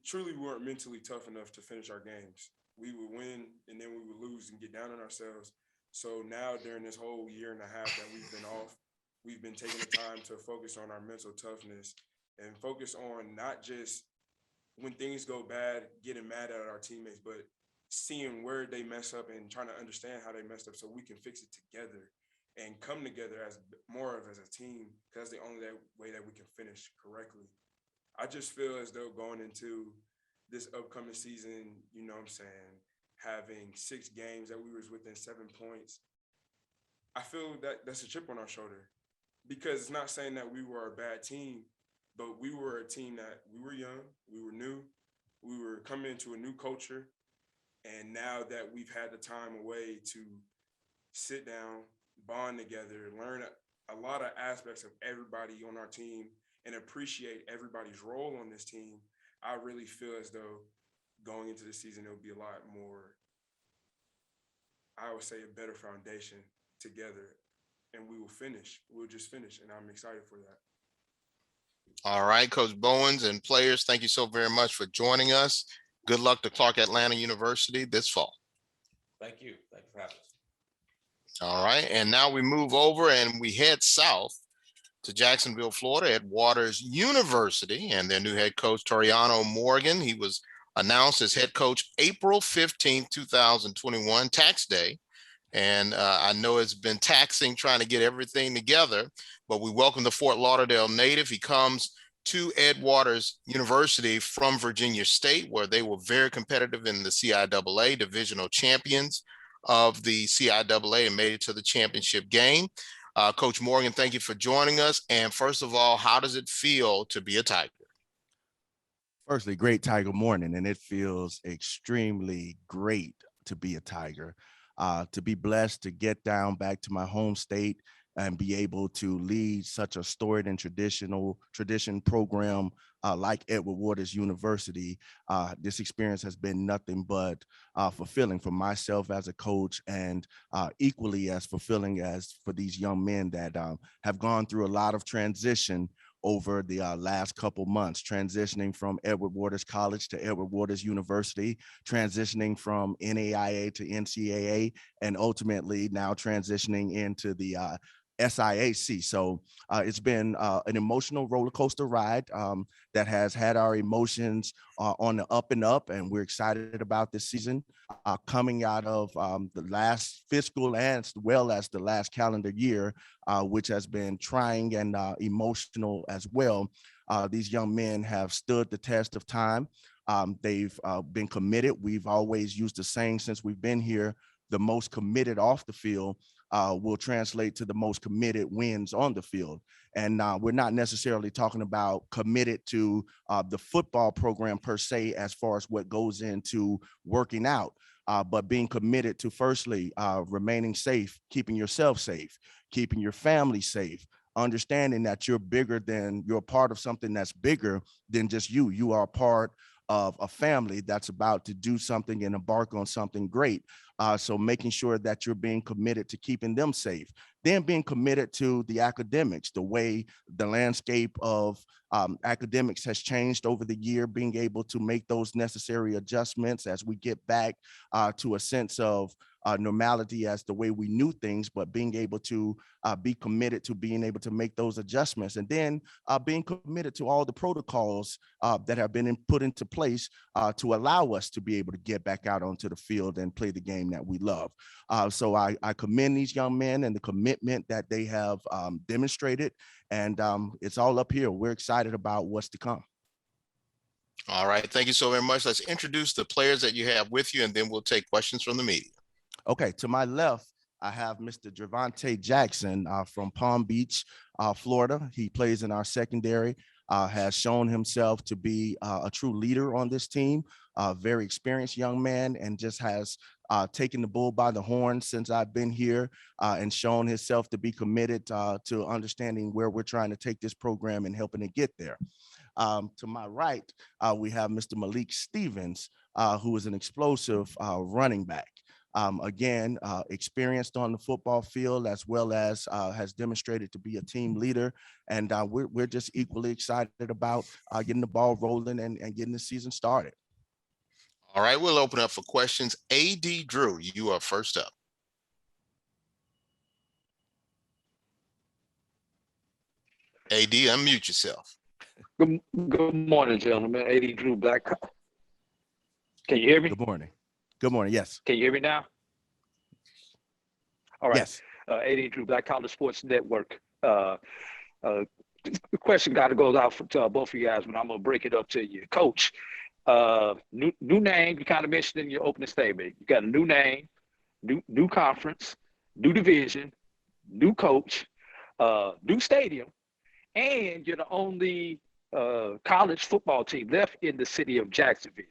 S17: truly weren't mentally tough enough to finish our games. We would win, and then we would lose and get down on ourselves. So now during this whole year and a half that we've been off, we've been taking the time to focus on our mental toughness and focus on not just when things go bad, getting mad at our teammates, but seeing where they mess up and trying to understand how they messed up so we can fix it together and come together as a team, because that's the only way that we can finish correctly. I just feel as though going into this upcoming season, having 6 games that we was within 7 points, I feel that that's a chip on our shoulder, because it's not saying that we were a bad team, but we were a team that we were young, we were new, we were coming into a new culture. And now that we've had the time away to sit down, bond together, learn a lot of aspects of everybody on our team and appreciate everybody's role on this team, I really feel as though going into the season, it'll be a lot more, I would say, a better foundation together, and we will finish. We'll just finish, and I'm excited for that.
S1: All right, Coach Bowens and players, thank you so very much for joining us. Good luck to Clark Atlanta University this fall.
S22: Thank you. Thank you for having us.
S1: All right, and now we move over and we head south to Jacksonville, Florida at Waters University, and their new head coach, Toriano Morgan. He was announced as head coach April 15th, 2021, tax day. And I know it's been taxing trying to get everything together, but we welcome the Fort Lauderdale native. He comes to Ed Waters University from Virginia State, where they were very competitive in the CIAA, divisional champions of the CIAA, and made it to the championship game. Coach Morgan, thank you for joining us. And first of all, how does it feel to be a Tiger?
S4: Firstly, great Tiger morning, and it feels extremely great to be a Tiger, to be blessed to get down back to my home state and be able to lead such a storied and tradition program like Edward Waters University. This experience has been nothing but fulfilling for myself as a coach, and equally as fulfilling as for these young men that have gone through a lot of transition over the last couple months, transitioning from Edward Waters College to Edward Waters University, transitioning from NAIA to NCAA, and ultimately now transitioning into the SIAC. So it's been an emotional roller coaster ride that has had our emotions on the up and up, and we're excited about this season coming out of the last fiscal as well as the last calendar year, which has been trying and emotional as well. These young men have stood the test of time. They've been committed. We've always used the saying since we've been here, the most committed off the field will translate to the most committed wins on the field. And we're not necessarily talking about committed to the football program per se, as far as what goes into working out, but being committed to firstly, remaining safe, keeping yourself safe, keeping your family safe, understanding that you're a part of something that's bigger than just you. You are a part of a family that's about to do something and embark on something great. So making sure that you're being committed to keeping them safe, then being committed to the academics, the way the landscape of academics has changed over the year, being able to make those necessary adjustments as we get back to a sense of normality as the way we knew things, but being able to be committed to being able to make those adjustments, and then being committed to all the protocols that have been put into place to allow us to be able to get back out onto the field and play the game that we love. So I commend these young men and the commitment that they have demonstrated, and it's all up here. We're excited about what's to come.
S1: All right, thank you so very much. Let's introduce the players that you have with you, and then we'll take questions from the media.
S4: Okay, to my left, I have Mr. Javonte Jackson from Palm Beach, Florida. He plays in our secondary, has shown himself to be a true leader on this team, a very experienced young man, and just has taken the bull by the horn since I've been here and shown himself to be committed to understanding where we're trying to take this program and helping it get there. To my right, we have Mr. Malik Stevens, who is an explosive running back. Again, experienced on the football field, as well as has demonstrated to be a team leader. And we're just equally excited about getting the ball rolling and getting the season started.
S1: All right, we'll open up for questions. A.D. Drew, you are first up. A.D., unmute yourself.
S6: Good morning, gentlemen. A.D. Drew, Black. Can you hear me?
S4: Good morning. Good morning. Yes.
S6: Can you hear me now? All right.
S4: Yes.
S6: A.D. Drew, Black College Sports Network. The question got to go out to both of you guys, but I'm going to break it up to you. Coach, new name, you kind of mentioned in your opening statement. You got a new name, new conference, new division, new coach, new stadium, and you're the only college football team left in the city of Jacksonville.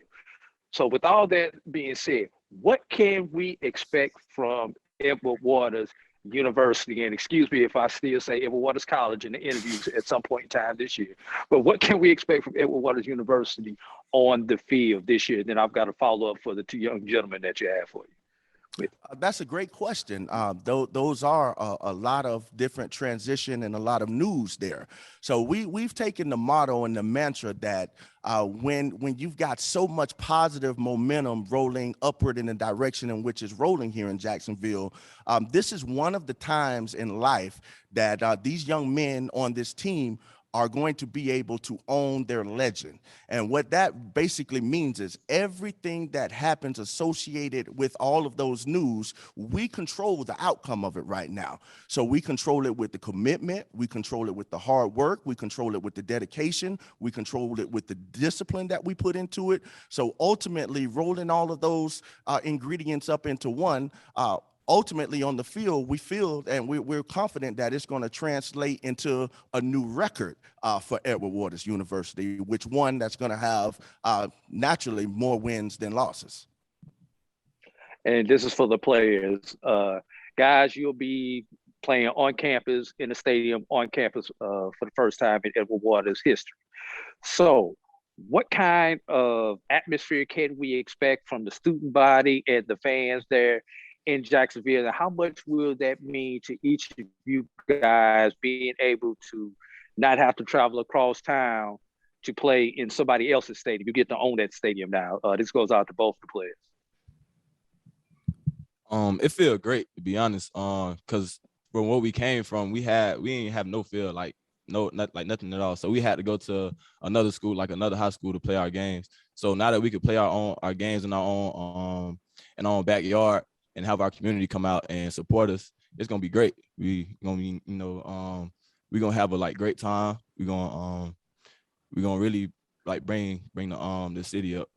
S6: So with all that being said, what can we expect from Edward Waters University? And excuse me if I still say Edward Waters College in the interviews at some point in time this year. But what can we expect from Edward Waters University on the field this year? Then I've got a follow-up for the two young gentlemen that you have for you.
S4: That's a great question. Those are a lot of different transition and a lot of news there. So we've taken the motto and the mantra that when you've got so much positive momentum rolling upward in the direction in which it's rolling here in Jacksonville, this is one of the times in life that these young men on this team are going to be able to own their legend. And what that basically means is everything that happens associated with all of those news, we control the outcome of it right now. So we control it with the commitment, we control it with the hard work, we control it with the dedication, we control it with the discipline that we put into it. So ultimately rolling all of those ingredients up into one, ultimately on the field, we feel and we're confident that it's going to translate into a new record for Edward Waters University, which one that's going to have naturally more wins than losses.
S6: And this is for the players. Guys, you'll be playing on campus in the stadium on campus for the first time in Edward Waters history. So what kind of atmosphere can we expect from the student body and the fans there in Jacksonville? And how much will that mean to each of you guys being able to not have to travel across town to play in somebody else's stadium? You get to own that stadium now. This goes out to both the players.
S7: It feel great, to be honest. Cause from what we came from, we didn't have no field, nothing at all. So we had to go to another school, like another high school, to play our games. So now that we could play our games in our own backyard and have our community come out and support us, it's gonna be great. We gonna be, we're gonna have a great time. We're gonna really bring the city up.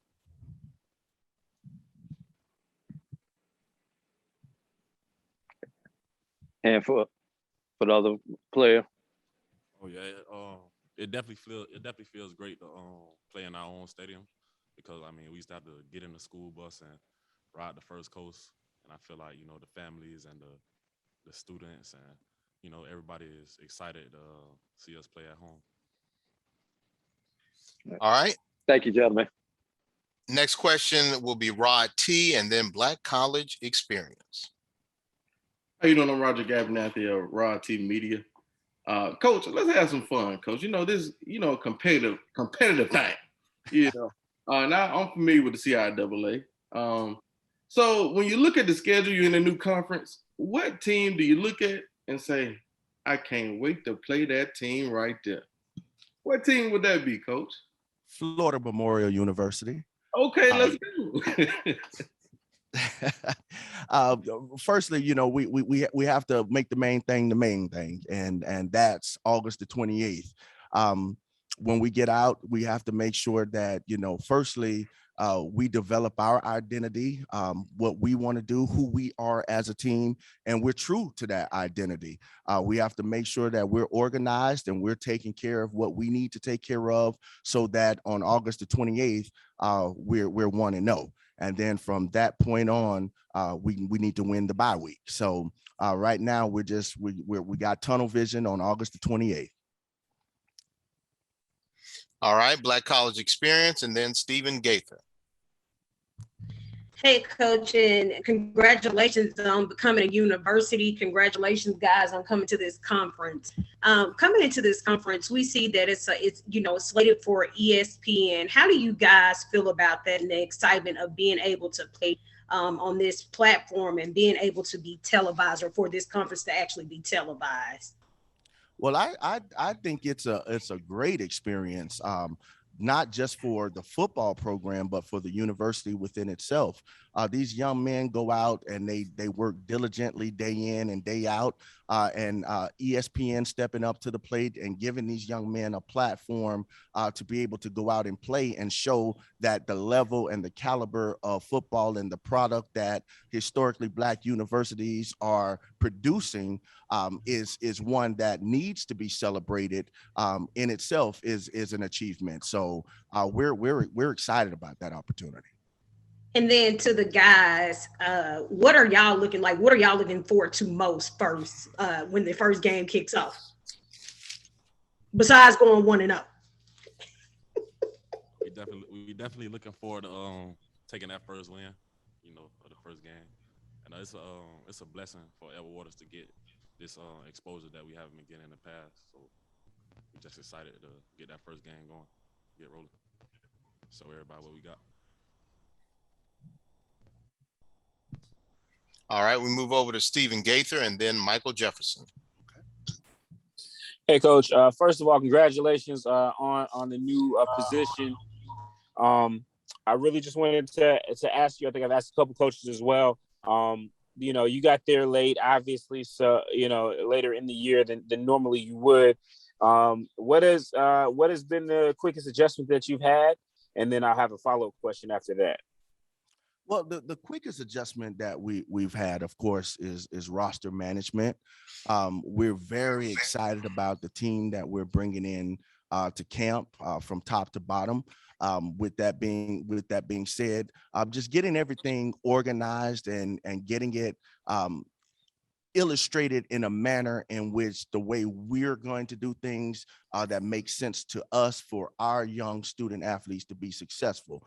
S6: And for the other player.
S11: Oh yeah, it definitely feels great to play in our own stadium, because we used to have to get in the school bus and ride the First Coast, and I feel like the families and the students and everybody is excited to see us play at home.
S1: All right.
S6: Thank you, gentlemen.
S1: Next question will be Rod T, and then Black College Experience.
S19: How you doing? I'm Roger Gabernathy of Rod T Media. Coach, let's have some fun, Coach. This, competitive thing. Now I'm familiar with the CIAA. So when you look at the schedule, you're in a new conference. What team do you look at and say, I can't wait to play that team right there? What team would that be, Coach?
S4: Florida Memorial University.
S19: Okay, let's go.
S4: Firstly, we have to make the main thing, and that's August the 28th. When we get out, we have to make sure that firstly, we develop our identity, what we want to do, who we are as a team, and we're true to that identity. We have to make sure that we're organized and we're taking care of what we need to take care of, so that on August the 28th, we're 1-0. And then from that point on, we need to win the bye week. So right now we got tunnel vision on August the 28th.
S1: All right, Black College Experience, and then Stephen Gaither.
S9: Hey, Coach, and congratulations on becoming a university. Congratulations, guys, on coming to this conference. Coming into this conference, we see that it's slated for ESPN. How do you guys feel about that and the excitement of being able to play on this platform and being able to be televised, or for this conference to actually be televised?
S4: Well, I think it's a great experience. Not just for the football program, but for the university within itself. These young men go out and they work diligently day in and day out, and ESPN stepping up to the plate and giving these young men a platform to be able to go out and play and show that the level and the caliber of football and the product that historically Black universities are producing is one that needs to be celebrated in itself is an achievement. So we're excited about that opportunity.
S9: And then to the guys, what are y'all looking like? What are y'all looking forward to most first when the first game kicks off? Besides going 1-0.
S11: We definitely looking forward to taking that first win, for the first game. And it's a blessing for Edward Waters to get this exposure that we haven't been getting in the past. So we're just excited to get that first game going, get rolling. Show everybody what we got.
S1: All right, we move over to Stephen Gaither and then Michael Jefferson.
S23: Hey, Coach. First of all, congratulations on the new position. I really just wanted to ask you. I think I've asked a couple coaches as well. You got there late, obviously, so later in the year than normally you would. What has been the quickest adjustment that you've had? And then I'll have a follow-up question after that.
S4: Well, the quickest adjustment that we've had, of course, is roster management. We're very excited about the team that we're bringing in to camp from top to bottom. With that being said, just getting everything organized and getting it illustrated in a manner in which the way we're going to do things that makes sense to us for our young student athletes to be successful.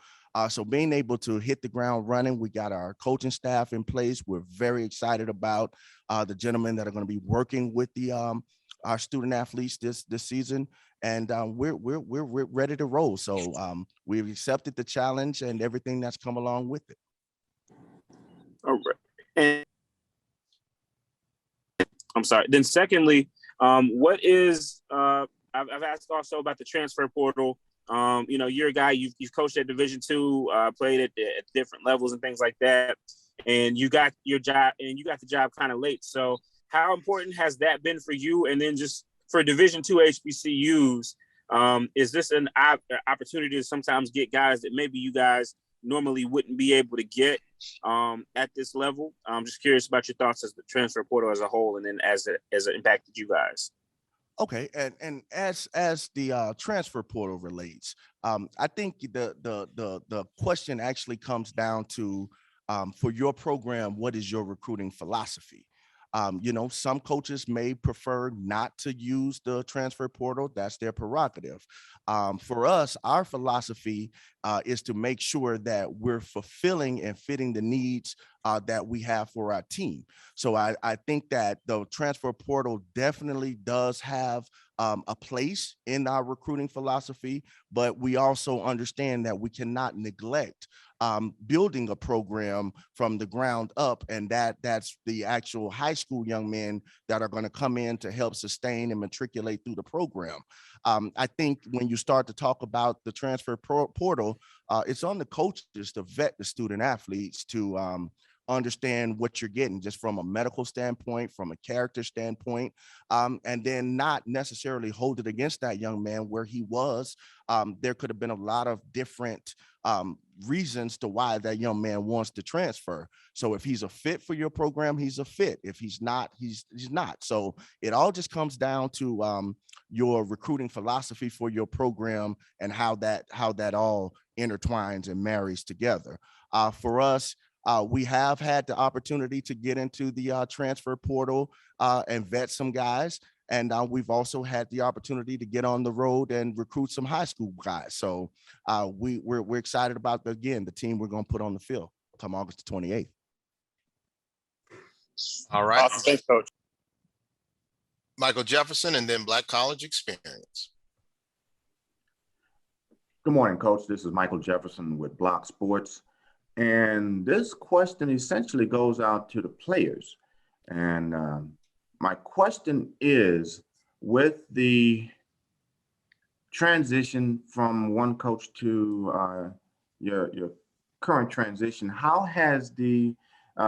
S4: So being able to hit the ground running, we got our coaching staff in place. We're very excited about the gentlemen that are going to be working with the our student athletes this season, and we're ready to roll. So we've accepted the challenge and everything that's come along with it.
S23: All right. And I'm sorry. Then secondly, what is I've asked also about the transfer portal. You're a guy, you've coached at Division II, played at different levels and things like that, and you got your job, and you got the job kind of late. So how important has that been for you? And then just for Division II HBCUs, is this an opportunity to sometimes get guys that maybe you guys normally wouldn't be able to get at this level? I'm just curious about your thoughts as the transfer portal as a whole, and then as it impacted you guys.
S4: Okay, and as the transfer portal relates, I think the question actually comes down to for your program, what is your recruiting philosophy? Some coaches may prefer not to use the transfer portal. That's their prerogative. For us, our philosophy is to make sure that we're fulfilling and fitting the needs that we have for our team. So I think that the transfer portal definitely does have a place in our recruiting philosophy, but we also understand that we cannot neglect building a program from the ground up, and that's the actual high school young men that are going to come in to help sustain and matriculate through the program. I think when you start to talk about the transfer portal, it's on the coaches to vet the student athletes to understand what you're getting just from a medical standpoint, from a character standpoint, and then not necessarily hold it against that young man where he was. There could have been a lot of different reasons to why that young man wants to transfer. So if he's a fit for your program, he's a fit. If he's not, he's not. So it all just comes down to your recruiting philosophy for your program and how that all intertwines and marries together. For us, we have had the opportunity to get into the transfer portal and vet some guys. And we've also had the opportunity to get on the road and recruit some high school guys. So we're excited about, the team we're going to put on the field come August 28th.
S1: All right.
S23: Awesome. Thanks, Coach.
S1: Michael Jefferson, and then Black College Experience.
S16: Good morning, Coach. This is Michael Jefferson with Block Sports. And this question essentially goes out to the players. And my question is, with the transition from one coach to your current transition, how has the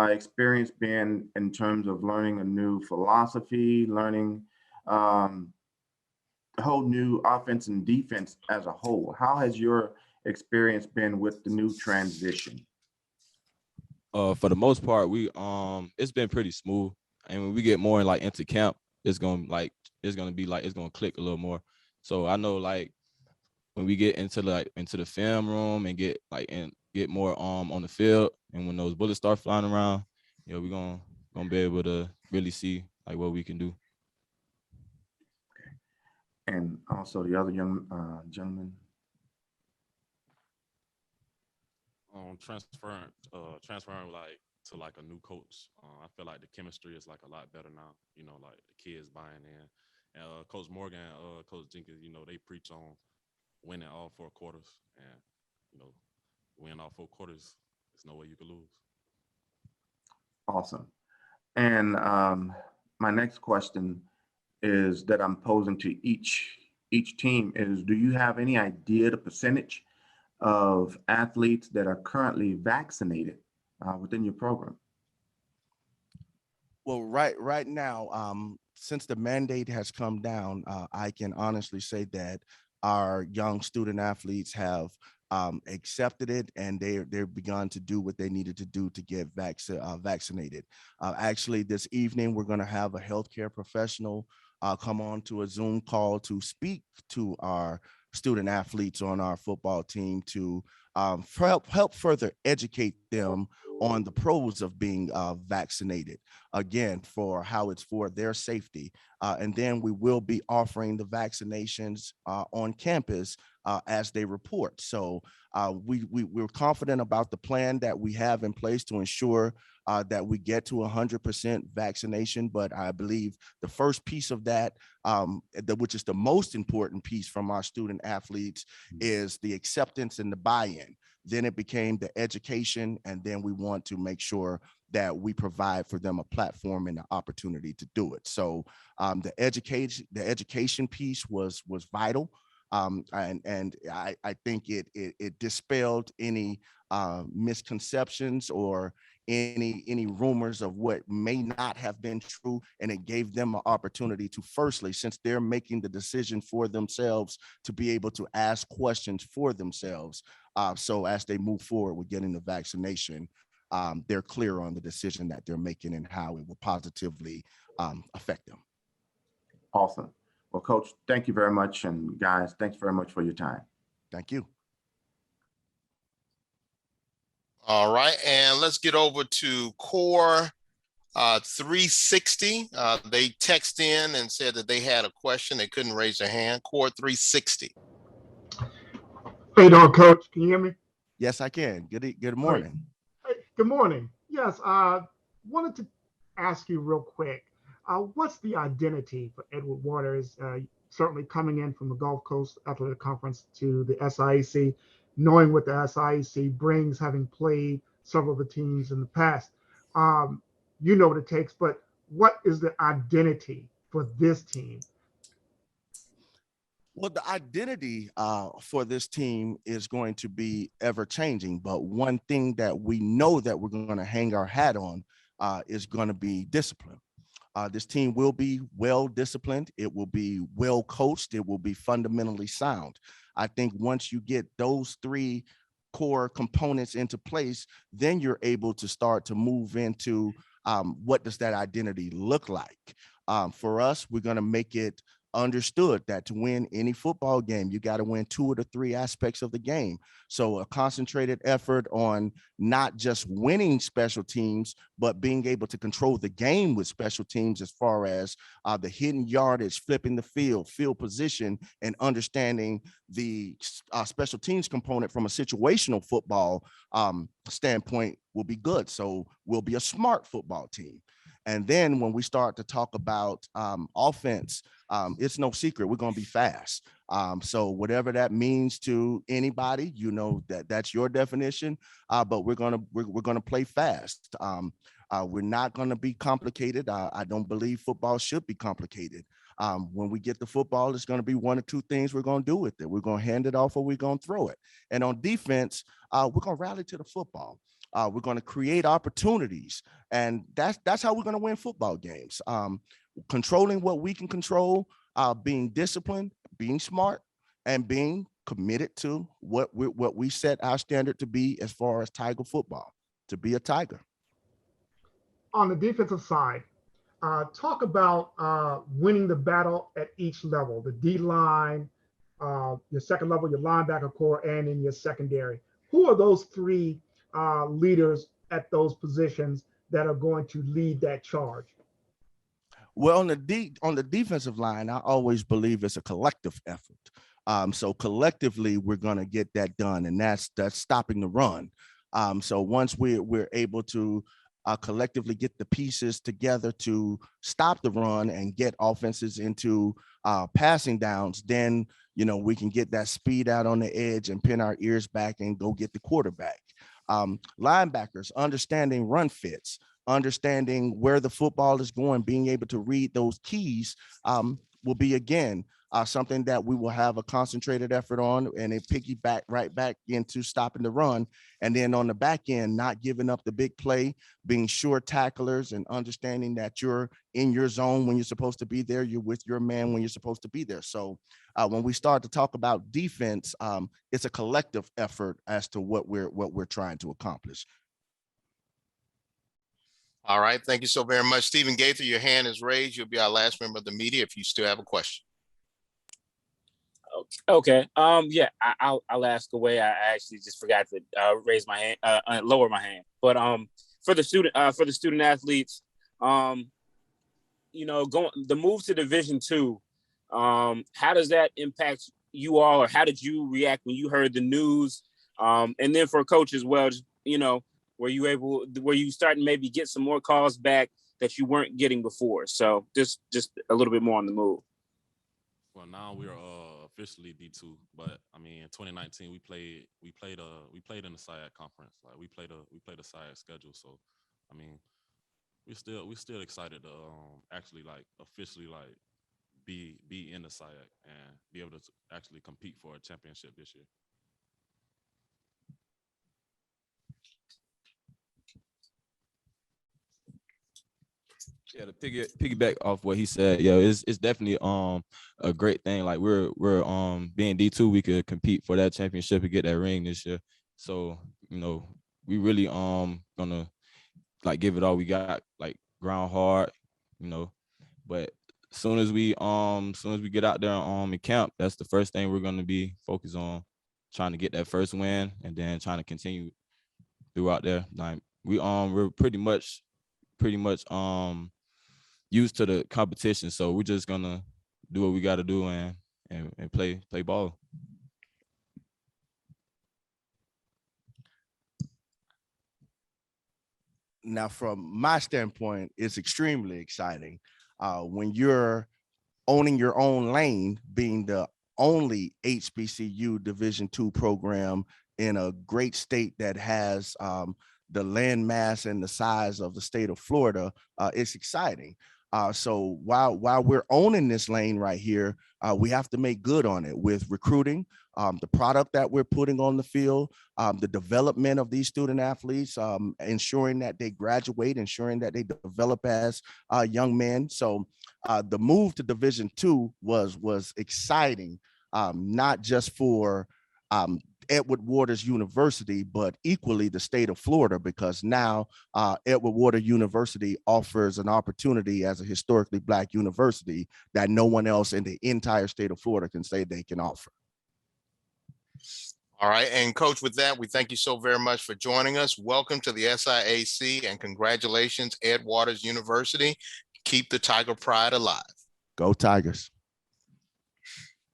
S16: experience been in terms of learning a new philosophy, learning a whole new offense and defense as a whole? How has your experience been with the new transition?
S7: For the most part, it's been pretty smooth. And when we get more into camp, it's gonna click a little more. So I know when we get into the film room and get more on the field, and when those bullets start flying around, we're gonna be able to really see what we can do.
S16: And also the other young gentleman.
S11: Transferring to a new coach. I feel like the chemistry is a lot better now. The kids buying in. And Coach Morgan, Coach Jenkins, they preach on winning all 4 quarters, and win all 4 quarters. There's no way you could lose.
S16: Awesome. And my next question is that I'm posing to each team is: do you have any idea the percentage of athletes that are currently vaccinated within your program?
S4: Well, right now, since the mandate has come down, I can honestly say that our young student athletes have accepted it, and they've begun to do what they needed to do to get vaccinated. Actually, this evening, we're going to have a healthcare professional come on to a Zoom call to speak to our student athletes on our football team to help further educate them on the pros of being vaccinated, again, for how it's for their safety. And then we will be offering the vaccinations on campus as they report. So we're confident about the plan that we have in place to ensure that we get to 100% vaccination. But I believe the first piece of that, which is the most important piece from our student athletes, is the acceptance and the buy-in. Then it became the education, and then we want to make sure that we provide for them a platform and the opportunity to do it. So the education piece was vital. And I think it dispelled any misconceptions or any rumors of what may not have been true, and it gave them an opportunity to, firstly, since they're making the decision for themselves, to be able to ask questions for themselves. So as they move forward with getting the vaccination, they're clear on the decision that they're making and how it will positively affect them.
S16: Awesome. Well, Coach, thank you very much. And guys, thanks very much for your time.
S4: Thank you.
S1: All right, and let's get over to Core 360. They text in and said that they had a question. They couldn't raise their hand. Core 360.
S3: How you doing, Coach? Can you hear me?
S4: Yes, I can. Good morning.
S3: Hey, good morning. Yes, wanted to ask you real quick. What's the identity for Edward Waters? Certainly coming in from the Gulf Coast Athletic Conference to the SIAC, knowing what the SIAC brings, having played several of the teams in the past. You know what it takes, but what is the identity for this team?
S4: Well, the identity for this team is going to be ever changing, but one thing that we know that we're going to hang our hat on is going to be discipline. This team will be well disciplined. It will be well coached. It will be fundamentally sound. I think once you get those three core components into place, then you're able to start to move into what does that identity look like. For us, we're going to make it understood that to win any football game, you got to win 2 of the 3 aspects of the game. So a concentrated effort on not just winning special teams, but being able to control the game with special teams as far as the hidden yardage, flipping the field position, and understanding the special teams component from a situational football standpoint will be good. So we'll be a smart football team. And then when we start to talk about offense, it's no secret we're going to be fast. So whatever that means to anybody, you know that's your definition. But we're gonna play fast. We're not going to be complicated. I don't believe football should be complicated. When we get the football, it's going to be 1 or 2 things we're going to do with it. We're going to hand it off or we're going to throw it. And on defense, we're going to rally to the football. We're going to create opportunities, and that's how we're going to win football games. Controlling what we can control, being disciplined, being smart, and being committed to what we set our standard to be as far as Tiger football, to be a Tiger.
S3: On the defensive side, talk about winning the battle at each level, the D-line, your second level, your linebacker core, and in your secondary. Who are those 3 leaders at those positions that are going to lead that charge?
S4: Well, on the defensive line, I always believe it's a collective effort. So collectively, we're going to get that done, and that's stopping the run. So once we're able to collectively get the pieces together to stop the run and get offenses into passing downs, then we can get that speed out on the edge and pin our ears back and go get the quarterback. Linebackers understanding run fits, understanding where the football is going, being able to read those keys will be, again, something that we will have a concentrated effort on, and it piggyback right back into stopping the run. And then on the back end, not giving up the big play, being sure tacklers and understanding that you're in your zone when you're supposed to be there, you're with your man when you're supposed to be there. So when we start to talk about defense, it's a collective effort as to what we're trying to accomplish.
S1: All right. Thank you so very much. Stephen Gaither, your hand is raised. You'll be our last member of the media if you still have a question.
S23: Okay. Yeah, I'll ask away. I actually just forgot to raise my hand, lower my hand. But for the student athletes, you know, the move to Division II, how does that impact you all, or how did you react when you heard the news? And then for coach as well, just, you know, were you starting to maybe get some more calls back that you weren't getting before? So just a little bit more on the move.
S11: Well, now we're officially D2, but I mean, in 2019 we played in the SIAC conference. Like we played a SIAC schedule. So, I mean, we're still excited to actually like officially like be in the SIAC and be able to actually compete for a championship this year.
S7: Yeah, to piggyback off what he said, it's definitely a great thing. Like we're being D2, we could compete for that championship and get that ring this year. So, you know, we really gonna like give it all we got, like ground hard, you know. But as soon as we get out there in camp, that's the first thing we're gonna be focused on, trying to get that first win and then trying to continue throughout there. Like we're pretty much used to the competition, so we're just gonna do what we got to do and play ball.
S4: Now, from my standpoint, it's extremely exciting when you're owning your own lane, being the only HBCU Division II program in a great state that has the land mass and the size of the state of Florida. It's exciting. So while we're owning this lane right here, we have to make good on it with recruiting, the product that we're putting on the field, the development of these student athletes, ensuring that they graduate, ensuring that they develop as young men. So the move to Division II was exciting, not just for Edward Waters University, but equally the state of Florida, because now Edward Waters University offers an opportunity as a historically Black university that no one else in the entire state of Florida can say they can offer.
S1: All right. And Coach, with that, we thank you so very much for joining us. Welcome to the SIAC and congratulations, Ed Waters University. Keep the Tiger pride alive.
S4: Go Tigers.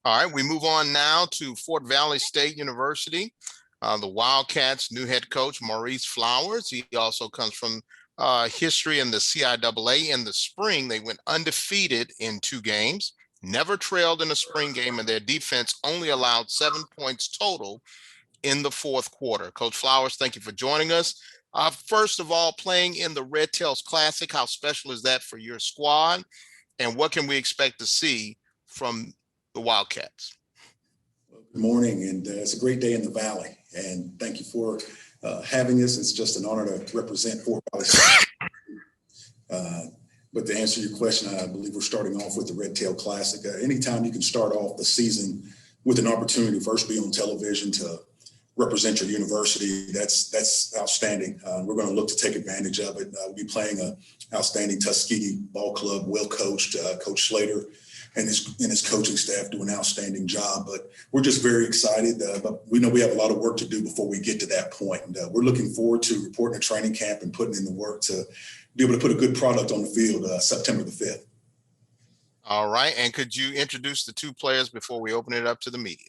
S1: All right, we move on now to Fort Valley State University. The Wildcats' new head coach, Maurice Flowers. He also comes from history in the CIAA. In the spring, they went undefeated in 2 games, never trailed in a spring game, and their defense only allowed 7 points total in the 4th quarter. Coach Flowers, thank you for joining us. First of all, playing in the Red Tails Classic, how special is that for your squad? And what can we expect to see from the Wildcats?
S8: Good morning, and it's a great day in the Valley, and thank you for having us. It's just an honor to represent Fort Valley State. But to answer your question, I believe we're starting off with the Red Tail Classic. Anytime you can start off the season with an opportunity to first be on television to represent your university, that's outstanding. We're going to look to take advantage of it. We'll be playing an outstanding Tuskegee ball club, well coached. Coach Slater and his coaching staff do an outstanding job. But we're just very excited. But we know we have a lot of work to do before we get to that point. And we're looking forward to reporting to training camp and putting in the work to be able to put a good product on the field September the 5th.
S1: All right. And could you introduce the 2 players before we open it up to the media?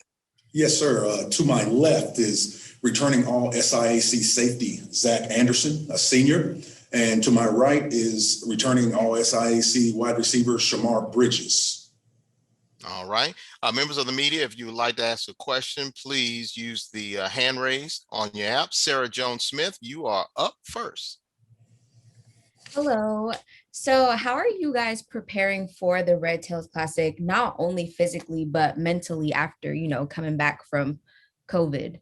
S8: Yes, sir. To my left is returning all SIAC safety, Zach Anderson, a senior. And to my right is returning all SIAC wide receiver, Shamar Bridges.
S1: All right. Members of the media, if you would like to ask a question, please use the hand raise on your app. Sarah Jones Smith, you are up first.
S10: Hello. So how are you guys preparing for the Red Tails Classic, not only physically, but mentally after, coming back from COVID?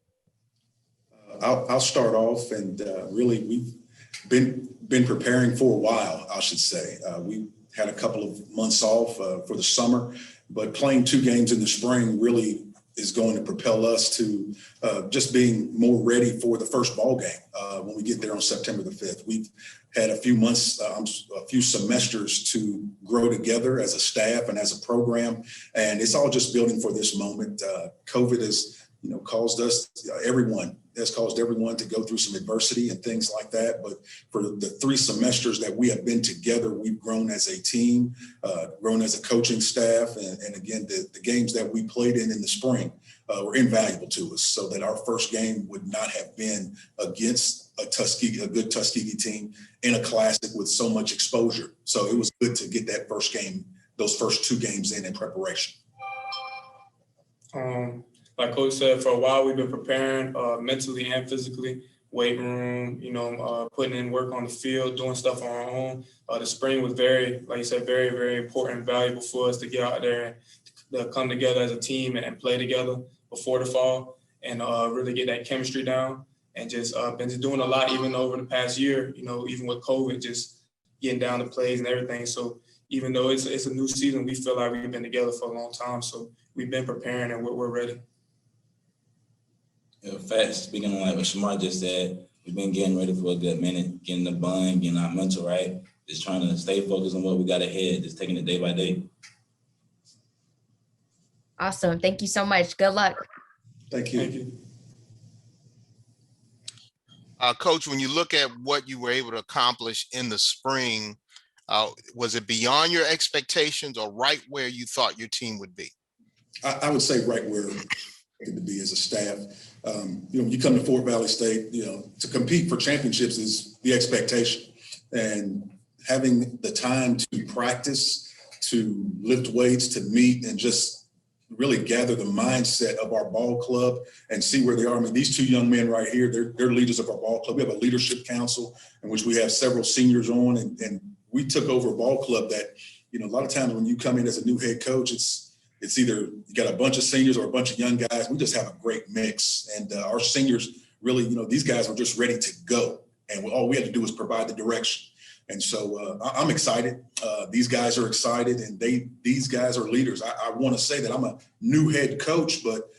S8: I'll start off, and really we've been preparing for a while, I should say. We had a couple of months off for the summer, but playing 2 games in the spring really is going to propel us to just being more ready for the first ball game when we get there on September the 5th. We've had a few months, a few semesters to grow together as a staff and as a program, and it's all just building for this moment. COVID has, caused everyone to go through some adversity and things like that. But for the 3 semesters that we have been together, we've grown as a team, grown as a coaching staff. And again, the games that we played in the spring were invaluable to us, so that our first game would not have been against a good Tuskegee team in a classic with so much exposure. So it was good to get that first game, those first 2 games in preparation.
S13: Like Coach said, for a while we've been preparing mentally and physically, weight room, putting in work on the field, doing stuff on our own. The spring was very, like you said, very, very important and valuable for us to get out there and come together as a team and play together before the fall and really get that chemistry down. And just been doing a lot even over the past year, even with COVID, just getting down to plays and everything. So even though it's a new season, we feel like we've been together for a long time. So we've been preparing and we're ready.
S15: Facts, speaking on like what Shamar just said, we've been getting ready for a good minute, getting the bun, getting our mental right, just trying to stay focused on what we got ahead, just taking it day by day.
S10: Awesome. Thank you so much. Good luck.
S8: Thank you.
S13: Thank you.
S1: Coach, when you look at what you were able to accomplish in the spring, was it beyond your expectations or right where you thought your team would be?
S8: I would say right where to be as a staff. You come to Fort Valley State, to compete for championships is the expectation. And having the time to practice, to lift weights, to meet, and just really gather the mindset of our ball club and see where they are. I mean, these 2 young men right here, they're leaders of our ball club. We have a leadership council in which we have several seniors on, and we took over a ball club that, a lot of times when you come in as a new head coach, it's either you got a bunch of seniors or a bunch of young guys. We just have a great mix. And our seniors really, these guys were just ready to go. And all we had to do was provide the direction. And so I'm excited. These guys are excited, and these guys are leaders. I want to say that I'm a new head coach, but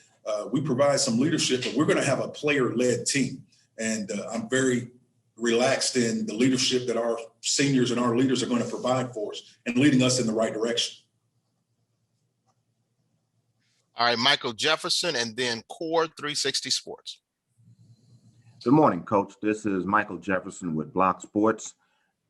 S8: we provide some leadership, but we're going to have a player-led team. And I'm very relaxed in the leadership that our seniors and our leaders are going to provide for us and leading us in the right direction.
S1: All right, Michael Jefferson, and then Core 360 Sports.
S16: Good morning, Coach. This is Michael Jefferson with Block Sports.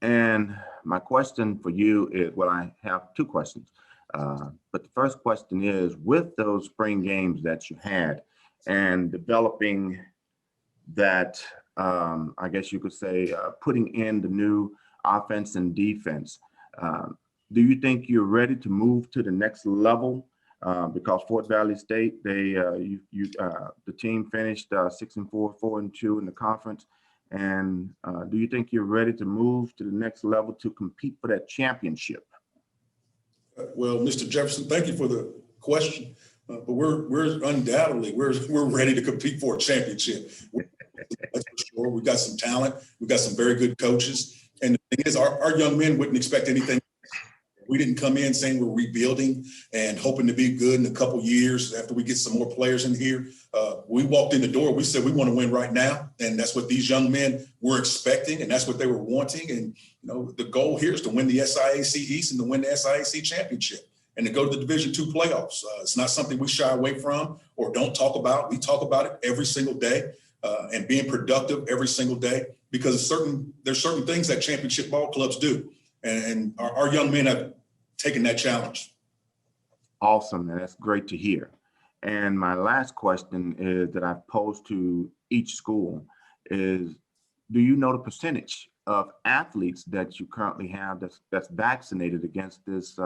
S16: And my question for you is, well, I have 2 questions. But the first question is, with those spring games that you had and developing that, I guess you could say, putting in the new offense and defense, do you think you're ready to move to the next level? Because Fort Valley State, the team finished 6-4, 4-2 in the conference. And do you think you're ready to move to the next level to compete for that championship?
S8: Well, Mr. Jefferson, thank you for the question. But we're undoubtedly we're ready to compete for a championship. That's for sure. We've got some talent. We've got some very good coaches. And the thing is, our young men wouldn't expect anything. We didn't come in saying we're rebuilding and hoping to be good in a couple years after we get some more players in here. We walked in the door. We said we want to win right now, and that's what these young men were expecting, and that's what they were wanting. And the goal here is to win the SIAC East and to win the SIAC championship and to go to the Division II playoffs. It's not something we shy away from or don't talk about. We talk about it every single day and being productive every single day, because there's certain things that championship ball clubs do, and our young men have taken that challenge.
S16: Awesome, and that's great to hear. And my last question is that I've posed to each school is, do you know the percentage of athletes that you currently have that's vaccinated against this,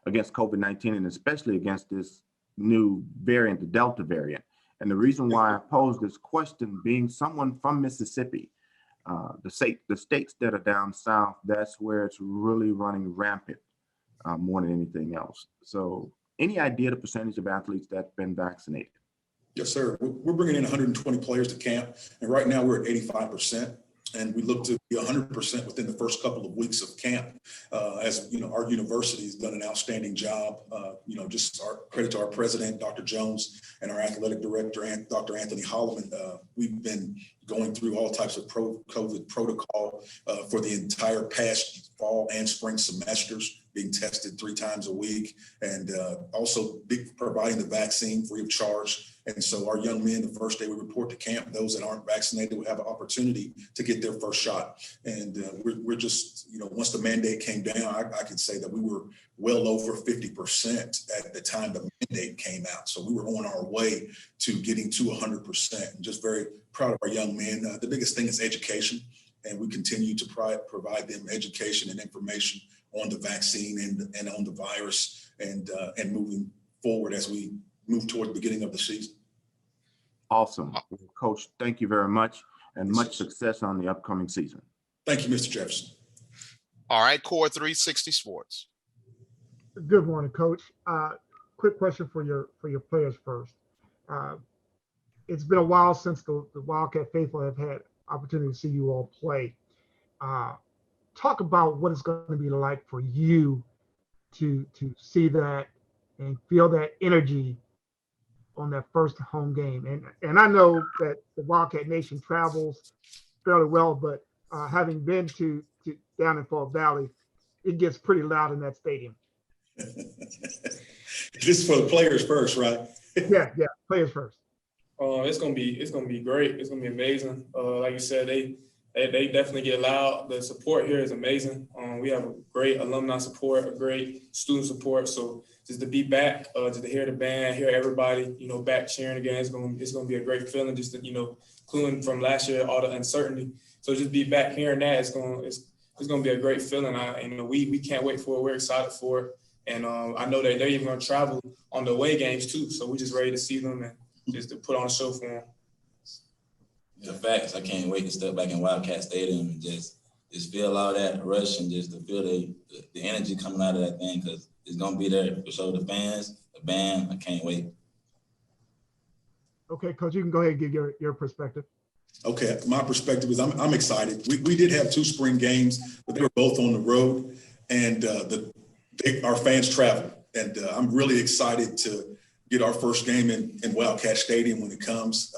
S16: against COVID-19, and especially against this new variant, the Delta variant? And the reason why I pose this question, being someone from Mississippi, The states that are down south, that's where it's really running rampant more than anything else. So any idea the percentage of athletes that's been vaccinated?
S8: Yes, sir. We're bringing in 120 players to camp, and right now we're at 85%. And we look to be 100% within the first couple of weeks of camp. As you know, our university has done an outstanding job. Just our credit to our president, Dr. Jones, and our athletic director, Dr. Anthony Holloman. We've been going through all types of COVID protocol for the entire past fall and spring semesters, being tested 3 times a week, and also providing the vaccine free of charge. And so our young men, the first day we report to camp, those that aren't vaccinated will have an opportunity to get their first shot. And we're just, once the mandate came down, I could say that we were well over 50% at the time the mandate came out. So we were on our way to getting to 100%. And just very proud of our young men. The biggest thing is education, and we continue to provide them education and information on the vaccine and on the virus, and moving forward as we move toward the beginning of the season.
S16: Awesome. Coach, thank you very much, and much success on the upcoming season.
S8: Thank you, Mr. Jefferson.
S1: All right, Core 360 Sports.
S3: Good morning, Coach. Quick question for your players first. It's been a while since the Wildcat faithful have had opportunity to see you all play. Talk about what it's going to be like for you to see that and feel that energy on that first home game. And I know that the Wildcat Nation travels fairly well, but having been to down in Fall Valley, it gets pretty loud in that stadium.
S8: This is for the players first, right?
S3: Yeah, players first.
S13: It's gonna be great. It's gonna be amazing. Like you said, they definitely get loud. The support here is amazing. We have a great alumni support, a great student support. So just to be back, just to hear the band, hear everybody, back cheering again, it's gonna be a great feeling. Just to, including from last year, all the uncertainty. So just be back hearing that, it's gonna be a great feeling. We can't wait for it. We're excited for it, and I know that they're even gonna travel on the away games too. So we're just ready to see them and just to put on a show for them.
S15: The facts. I can't wait to step back in Wildcat Stadium and just feel all that rush and just to feel the energy coming out of that thing, because it's gonna be there for sure. The fans, the band. I can't wait.
S3: Okay, Coach, you can go ahead and give your perspective.
S8: Okay, my perspective is I'm excited. We did have 2 spring games, but they were both on the road, and our fans traveled. And I'm really excited to get our first game in Wildcat Stadium when it comes.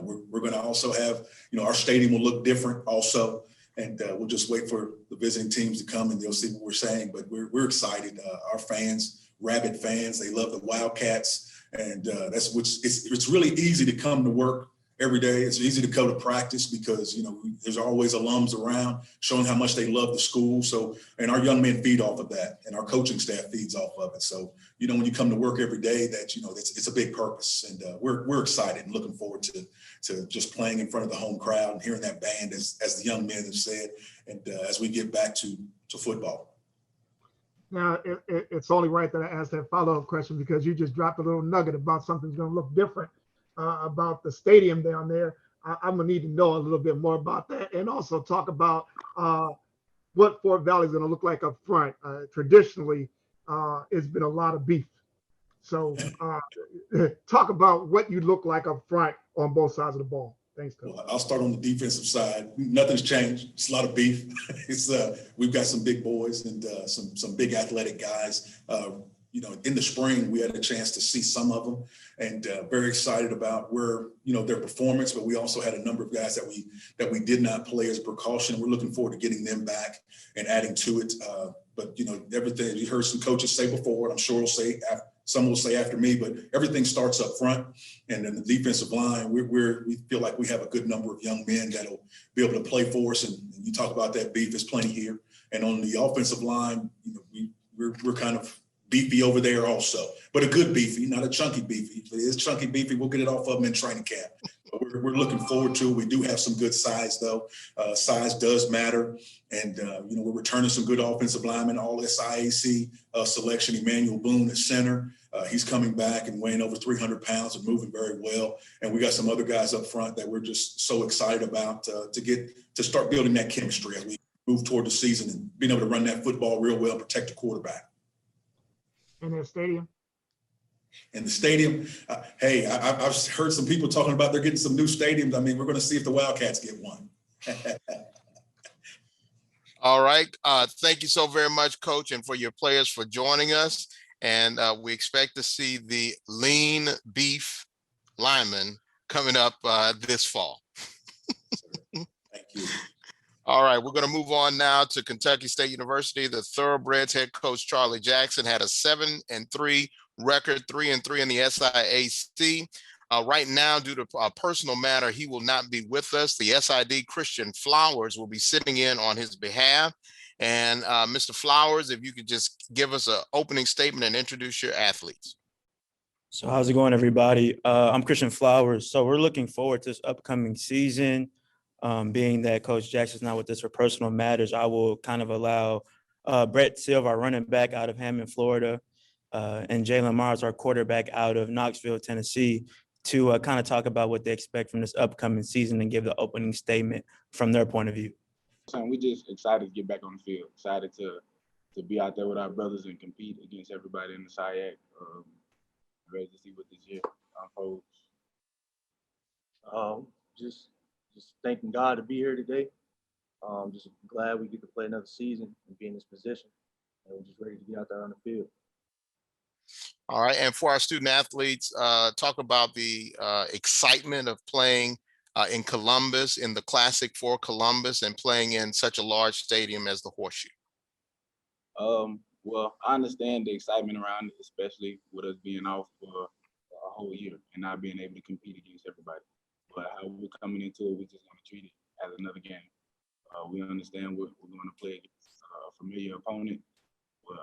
S8: We're going to also have, our stadium will look different also, and we'll just wait for the visiting teams to come and they'll see what we're saying. But we're excited. Our fans, rabid fans, they love the Wildcats, and it's really easy to come to work every day. It's easy to go to practice because, there's always alums around showing how much they love the school. So, and our young men feed off of that, and our coaching staff feeds off of it. So, when you come to work every day, that, it's a big purpose, and we're excited and looking forward to just playing in front of the home crowd and hearing that band, as the young men have said, and as we get back to football.
S3: Now, it's only right that I asked that follow-up question, because you just dropped a little nugget about something's going to look different about the stadium down there. I'm gonna need to know a little bit more about that, and also talk about what Fort Valley is gonna look like up front. Traditionally, it's been a lot of beef. So talk about what you look like up front on both sides of the ball. Thanks, Coach.
S8: Well, I'll start on the defensive side. Nothing's changed. It's a lot of beef. We've got some big boys and some big athletic guys. In the spring, we had a chance to see some of them, and very excited about their performance. But we also had a number of guys that we did not play as precaution. We're looking forward to getting them back and adding to it. But everything you heard some coaches say before, and I'm sure some will say after me, but everything starts up front, and then the defensive line. We feel like we have a good number of young men that'll be able to play for us. And you talk about that beef, there's plenty here. And on the offensive line, we're kind of beefy over there also, but a good beefy, not a chunky beefy. If it is chunky beefy, we'll get it off of them in training camp. We're looking forward to it. We do have some good size, though. Size does matter. And, we're returning some good offensive linemen, all SIAC selection. Emmanuel Boone at center. He's coming back and weighing over 300 pounds and moving very well. And we got some other guys up front that we're just so excited about to start building that chemistry as we move toward the season and being able to run that football real well, protect the quarterback.
S3: In the stadium?
S8: In the stadium, hey, I've heard some people talking about they're getting some new stadiums. I mean, we're going to see if the Wildcats get one.
S1: All right. Thank you so very much, Coach, and for your players for joining us. And we expect to see the lean beef lineman coming up this fall.
S8: Thank you.
S1: All right, we're going to move on now to Kentucky State University. The Thoroughbreds head coach Charlie Jackson had a 7-3 record, 3-3 in the SIAC. Right now, due to a personal matter, he will not be with us. The SID Christian Flowers will be sitting in on his behalf. And Mr. Flowers, if you could just give us an opening statement and introduce your athletes.
S12: So how's it going, everybody? I'm Christian Flowers. So we're looking forward to this upcoming season. Being that Coach Jackson's not with us for personal matters, I will kind of allow Brett Silva, our running back out of Hammond, Florida, and Jalen Mars, our quarterback out of Knoxville, Tennessee, to kind of talk about what they expect from this upcoming season and give the opening statement from their point of view.
S14: So we just excited to get back on the field, excited to be out there with our brothers and compete against everybody in the SIAC. Ready to see what this year unfolds.
S18: Just thanking God to be here today. Just glad we get to play another season and be in this position. And we're just ready to get out there on the field.
S1: All right. And for our student athletes, talk about the excitement of playing in Columbus, in the Classic for Columbus, and playing in such a large stadium as the Horseshoe.
S14: Well, I understand the excitement around it, especially with us being off for a whole year and not being able to compete against everybody. But how we're coming into it, we just want to treat it as another game. We understand we're going to play against a familiar opponent. But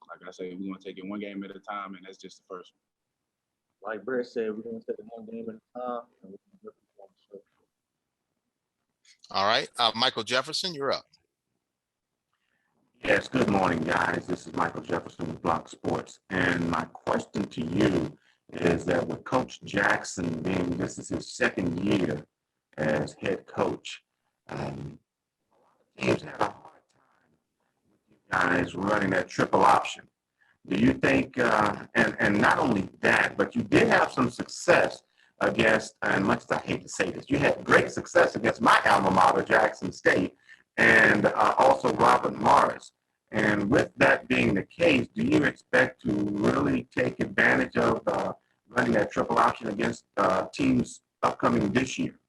S14: like I said, we're going to take it one game at a time, and that's just the first one.
S18: Like Brett said, we're going to take it one game at a time. And we're going to
S1: all right. Michael Jefferson, you're up.
S16: Yes, good morning, guys. This is Michael Jefferson with Block Sports. And my question to you is that with Coach Jackson being, this is his second year as head coach, teams had a hard time with you guys running that triple option. Do you think, and not only that, but you did have some success against, and much as I hate to say this, you had great success against my alma mater, Jackson State, and also Robert Morris. And with that being the case, do you expect to really take advantage of running that triple option against teams upcoming this year?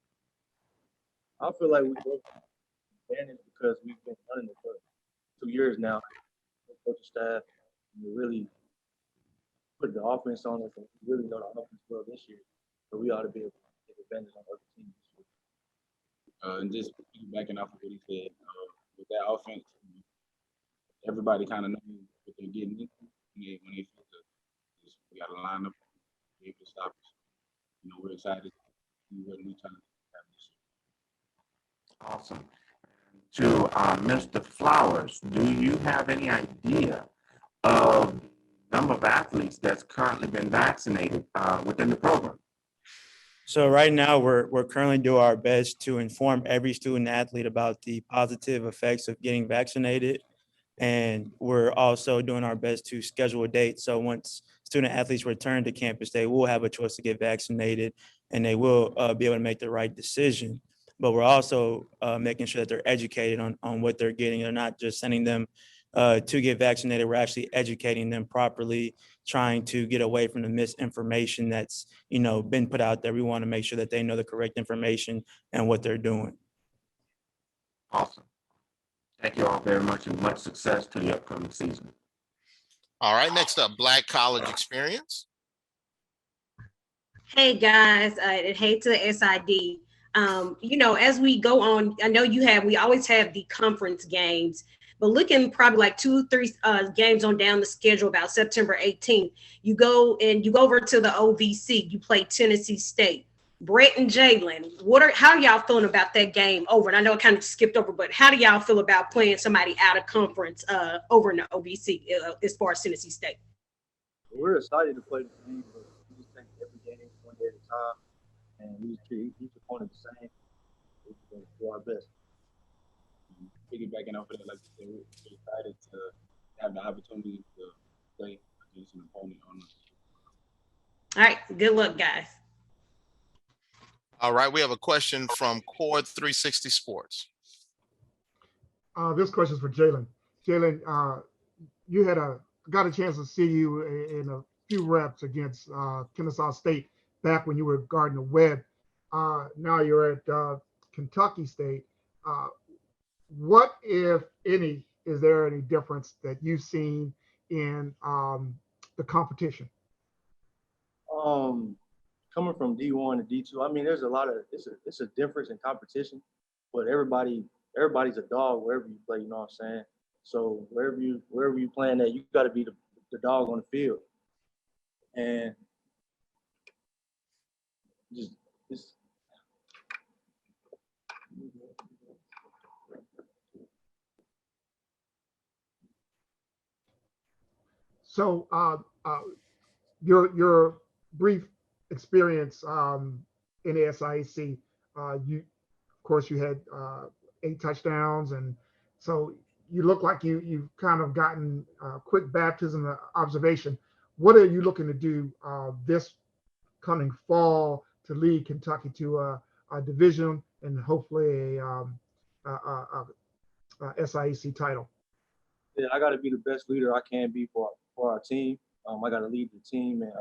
S18: I feel like we both advantage because we've been running it for 2 years now. The coaching staff, we really put the offense on us, and we really know the offense well this year. So we ought to be able to take advantage on other teams this year.
S14: And just backing off of what he said, with that offense, everybody kind of knows what they're getting into when they feel that we got to line up, be able to stop us. We're excited to see what we trying to have this year.
S16: Awesome. To Mr. Flowers, do you have any idea of the number of athletes that's currently been vaccinated within the program?
S12: So right now, we're currently doing our best to inform every student athlete about the positive effects of getting vaccinated. And we're also doing our best to schedule a date. So once student athletes return to campus, they will have a choice to get vaccinated, and they will be able to make the right decision. But we're also making sure that they're educated on what they're getting. They're not just sending them to get vaccinated. We're actually educating them properly, trying to get away from the misinformation that's, been put out there. We want to make sure that they know the correct information and what they're doing.
S16: Awesome. Thank you all very much, and much success to the upcoming season.
S1: All right, next up, Black College Experience.
S9: Hey guys, and hey to the SID. As we go on, I know we always have the conference games, but looking probably like 2-3 games on down the schedule about September 18th, you go over to the OVC, you play Tennessee State. Brett and Jalen, how are y'all feeling about that game over? And I know I kind of skipped over, but how do y'all feel about playing somebody out of conference over in the OVC as far as Tennessee State?
S18: We're excited to play the game, but we just take every game one day at a time, and we just treat each opponent the same. We're going to do our best.
S14: Piggybacking off of that, like you said, we're excited to have the opportunity to play against an opponent on the.
S9: All right, good luck, guys.
S1: All right, we have a question from Cord 360 Sports.
S3: This question is for Jalen. Jalen, you got a chance to see you in a few reps against Kennesaw State back when you were guarding the web. Now you're at Kentucky State. What, if any, is there any difference that you've seen in the competition?
S18: Coming from D1 to D2, I mean, there's it's a difference in competition, but everybody's a dog wherever you play, you know what I'm saying? So wherever you playing at, you got to be the dog on the field. And just
S3: So your brief experience in the SIAC, of course you had 8 touchdowns, and so you look like you've kind of gotten quick baptism of observation. What are you looking to do this coming fall to lead Kentucky to a division and hopefully a SIAC title?
S18: Yeah, I got to be the best leader I can be for our team. I got to lead the team and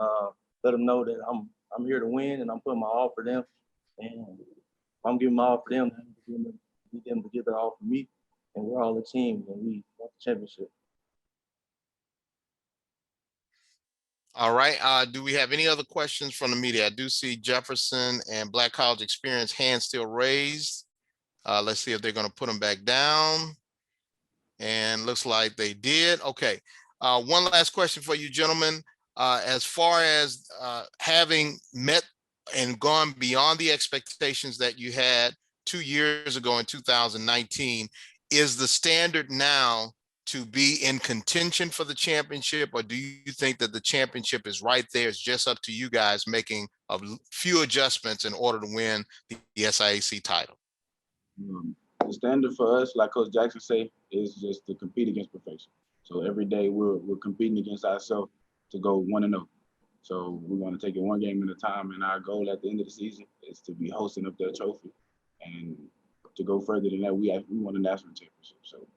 S18: let them know that I'm here to win and I'm putting my all for them. And if I'm giving my all for them, I need them to give their all for me. And we're all a team and we want the championship.
S1: All right. Do we have any other questions from the media? I do see Jefferson and Black College Experience hands still raised. Let's see if they're going to put them back down. And looks like they did. Okay. One last question for you, gentlemen. As far as having met and gone beyond the expectations that you had 2 years ago in 2019, is the standard now to be in contention for the championship, or do you think that the championship is right there? It's just up to you guys making a few adjustments in order to win the SIAC title?
S14: The standard for us, like Coach Jackson say, is just to compete against perfection. So every day we're competing against ourselves to go 1-0. So we're going to take it one game at a time, and our goal at the end of the season is to be hosting up that trophy. And to go further than that, we want a national championship. So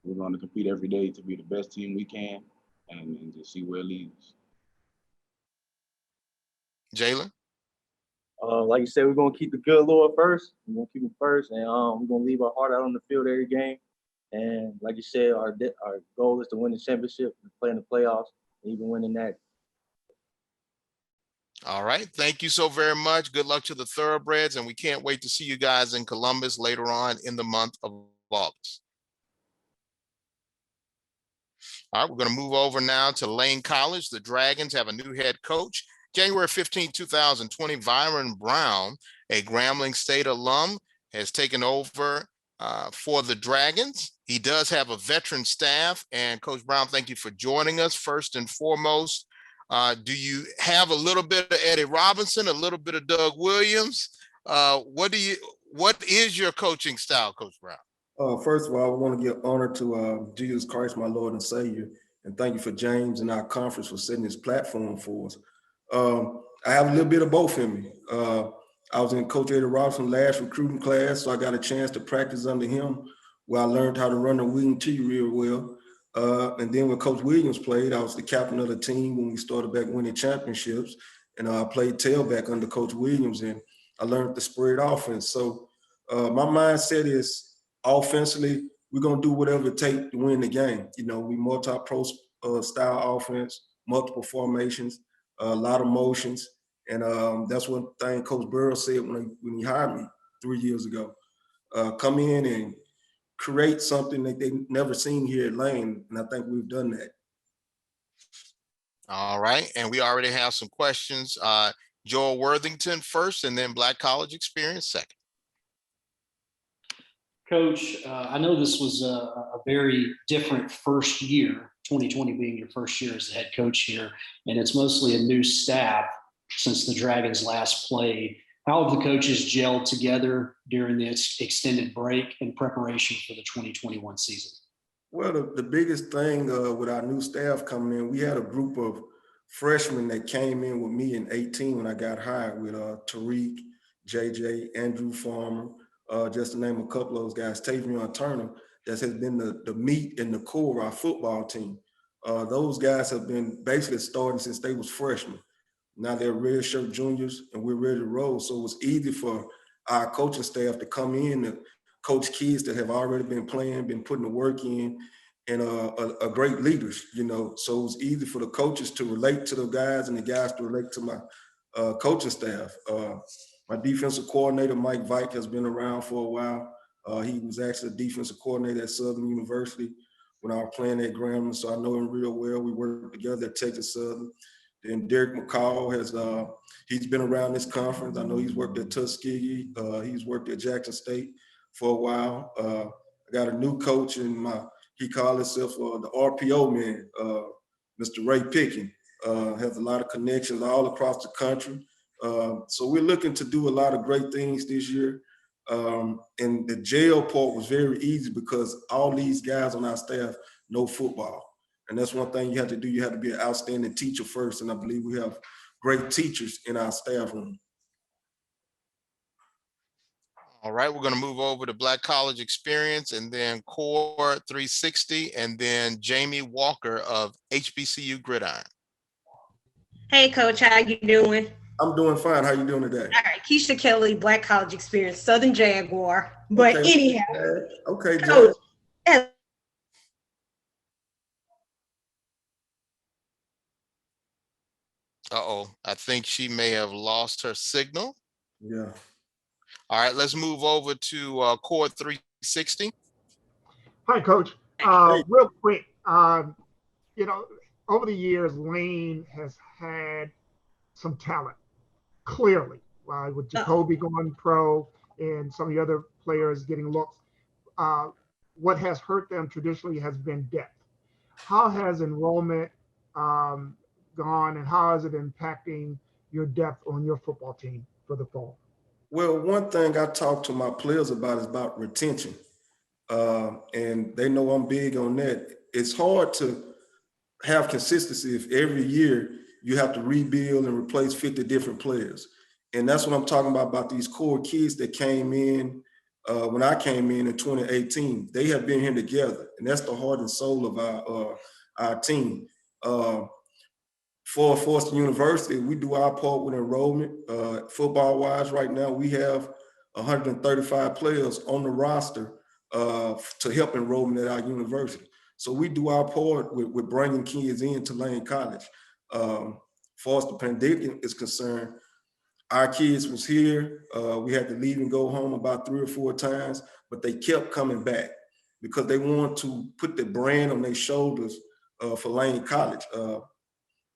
S14: we're going to compete every day to be the best team we can and to see where it leads.
S1: Jalen?
S18: Like you said, we're going to keep the good Lord first. We're going to keep it first, and we're going to leave our heart out on the field every game. And like you said, our goal is to win the championship and play in the playoffs, and even winning that.
S1: All right. Thank you so very much. Good luck to the Thoroughbreds, and we can't wait to see you guys in Columbus later on in the month of August. All right, we're going to move over now to Lane College. The Dragons have a new head coach. January 15, 2020, Byron Brown, a Grambling State alum, has taken over for the Dragons. He does have a veteran staff. And Coach Brown, thank you for joining us. First and foremost, do you have a little bit of Eddie Robinson, a little bit of Doug Williams? What is your coaching style, Coach Brown?
S2: First of all, I want to give honor to Jesus Christ, my Lord and Savior, and thank you for James and our conference for setting this platform for us. I have a little bit of both in me. I was in Coach Eddie Robinson's last recruiting class, so I got a chance to practice under him, where I learned how to run the wing tee real well. And then when Coach Williams played, I was the captain of the team when we started back winning championships, and I played tailback under Coach Williams, and I learned the spread offense. So my mindset is, offensively, we're going to do whatever it takes to win the game. You know, we multi-pro style offense, multiple formations, a lot of motions. And that's one thing Coach Burrow said when he hired me 3 years ago. Come in and create something that they've never seen here at Lane, and I think we've done that.
S1: All right, and we already have some questions. Joel Worthington first, and then Black College Experience second.
S5: Coach, I know this was a very different first year, 2020 being your first year as the head coach here, and it's mostly a new staff since the Dragons last played. How have the coaches gelled together during this extended break in preparation for the 2021 season?
S2: Well, the biggest thing with our new staff coming in, we had a group of freshmen that came in with me in 18 when I got hired with Tariq, JJ, Andrew Farmer, just to name a couple of those guys, Tavion Turner, that has been the meat and the core of our football team. Those guys have been basically starting since they was freshmen. Now they're redshirt juniors and we're ready to roll. So it was easy for our coaching staff to come in and coach kids that have already been playing, been putting the work in, and are great leaders, you know. So it was easy for the coaches to relate to the guys and the guys to relate to my coaching staff. My defensive coordinator, Mike Vike, has been around for a while. He was actually a defensive coordinator at Southern University when I was playing at Grambling, so I know him real well. We worked together at Texas Southern. Then Derek McCall he's been around this conference. I know he's worked at Tuskegee. He's worked at Jackson State for a while. I got a new coach he called himself the RPO man, Mr. Ray Picking. Has a lot of connections all across the country. So we're looking to do a lot of great things this year. And the jail part was very easy because all these guys on our staff know football. And that's one thing you have to do. You have to be an outstanding teacher first. And I believe we have great teachers in our staff room.
S1: All right, we're going to move over to Black College Experience and then Core 360 and then Jamie Walker of HBCU Gridiron.
S9: Hey, Coach, how you doing?
S2: I'm doing fine. How you doing today?
S9: All right, Keisha Kelly, Black College Experience, Southern Jaguar. But
S2: okay.
S9: Anyhow,
S2: okay,
S9: Coach.
S1: Uh-oh, I think she may have lost her signal.
S2: Yeah.
S1: All right, let's move over to Core 360.
S3: Hi, Coach. Real quick, you know, over the years, Lane has had some talent, clearly, with Jacoby going pro and some of the other players getting looks. What has hurt them traditionally has been depth. How has enrollment gone, and how is it impacting your depth on your football team for the fall?
S2: Well, one thing I talk to my players about is about retention. And they know I'm big on that. It's hard to have consistency if every year you have to rebuild and replace 50 different players. And that's what I'm talking about these core kids that came in when I came in 2018. They have been here together, and that's the heart and soul of our team. For Forster University, we do our part with enrollment. Football-wise, right now, we have 135 players on the roster to help enrollment at our university. So we do our part with bringing kids into Lane College. Far as the pandemic is concerned, our kids was here. We had to leave and go home about 3 or 4 times, but they kept coming back because they want to put the brand on their shoulders for Lane College.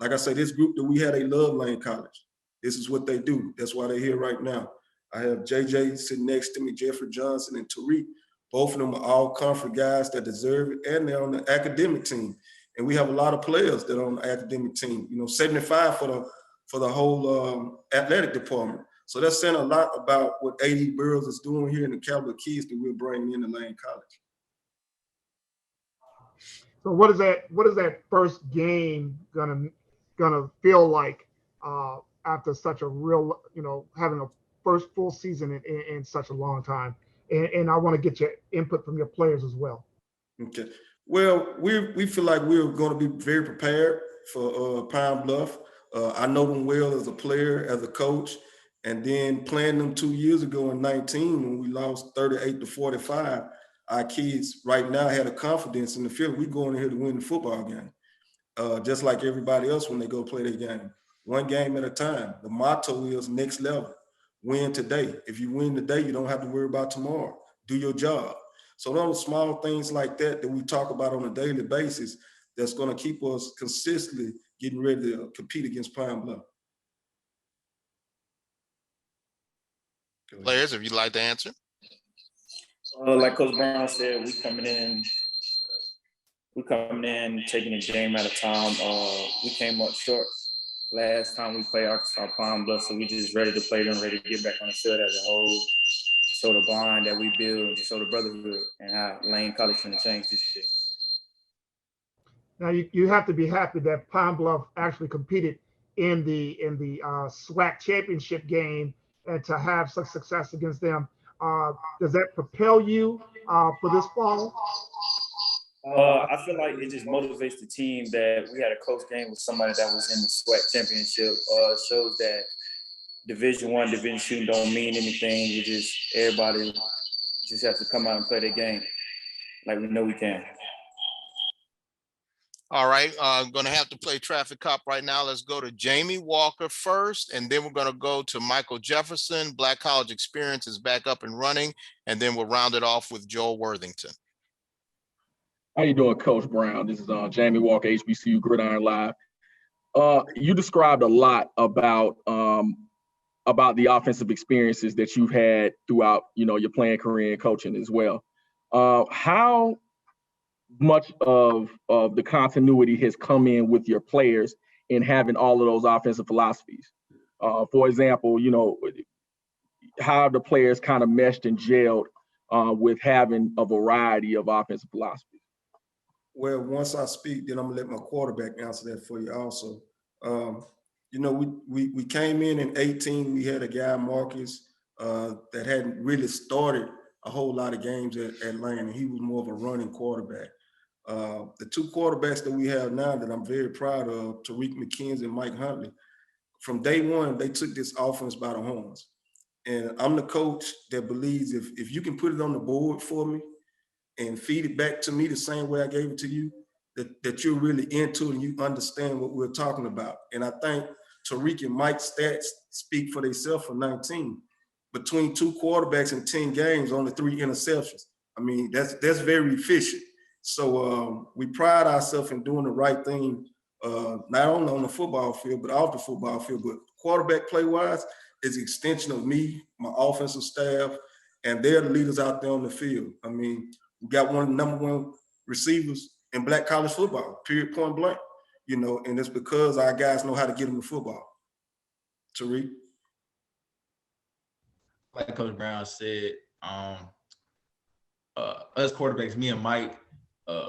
S2: Like I say, this group that we had, they love Lane College. This is what they do. That's why they're here right now. I have JJ sitting next to me, Jeffrey Johnson and Tariq. Both of them are all conference guys that deserve it, and they're on the academic team. And we have a lot of players that are on the academic team. You know, 75 for the whole athletic department. So that's saying a lot about what AD Burrows is doing here and the caliber of kids that we're bringing into Lane College.
S3: So what is that first game gonna feel like after such a real, you know, having a first full season in such a long time? And I want to get your input from your players as well.
S2: Okay. Well, we feel like we're going to be very prepared for Pine Bluff. I know them well as a player, as a coach, and then playing them 2 years ago in 19 when we lost 38-45. Our kids right now had a confidence in the field. We're going in here to win the football game, just like everybody else when they go play their game. One game at a time. The motto is next level. Win today. If you win today, you don't have to worry about tomorrow. Do your job. So those small things like that we talk about on a daily basis that's going to keep us consistently getting ready to compete against Pine Bluff.
S1: Players, if you'd like to answer.
S17: Like Coach Brown said, we coming in, taking a game at a time. We came up short last time we played Arkansas Pine Bluff, so we just ready to play them, ready to get back on the field as a whole, show the bond that we build, and show the brotherhood and how Lane College is going to change this year.
S3: Now you have to be happy that Pine Bluff actually competed in the SWAC championship game, and to have such success against them. Does that propel you for this fall?
S17: I feel like it just motivates the team that we had a close game with somebody that was in the SWAC championship. Shows that Division I, Division II don't mean anything. Everybody just has to come out and play their game like we know we can.
S1: All right, I'm going to have to play traffic cop right now. Let's go to Jamie Walker first, and then we're going to go to Michael Jefferson. Black College Experience is back up and running, and then we'll round it off with Joel Worthington.
S20: How you doing, Coach Brown? This is Jamie Walker, HBCU Gridiron Live. You described a lot about the offensive experiences that you've had throughout, your playing career and coaching as well. How much of the continuity has come in with your players in having all of those offensive philosophies? For example, how have the players kind of meshed and gelled with having a variety of offensive philosophies?
S2: Well, once I speak, then I'm gonna let my quarterback answer that for you also. We came in 18, we had a guy, Marcus, that hadn't really started a whole lot of games at Lane, and he was more of a running quarterback. The two quarterbacks that we have now that I'm very proud of, Tariq McKenzie and Mike Huntley, from day one, they took this offense by the horns. And I'm the coach that believes if you can put it on the board for me and feed it back to me the same way I gave it to you, that you're really into it and you understand what we're talking about. And I think Tariq and Mike's stats speak for themselves for 19. Between two quarterbacks in 10 games, only 3 interceptions. I mean, that's very efficient. So we pride ourselves in doing the right thing, not only on the football field, but off the football field. But quarterback play-wise is an extension of me, my offensive staff, and they're the leaders out there on the field. I mean, we got one of the #1 receivers in Black college football, period, point blank. And it's because our guys know how to get them the football. Tariq?
S21: Like Coach Brown said, us quarterbacks, me and Mike,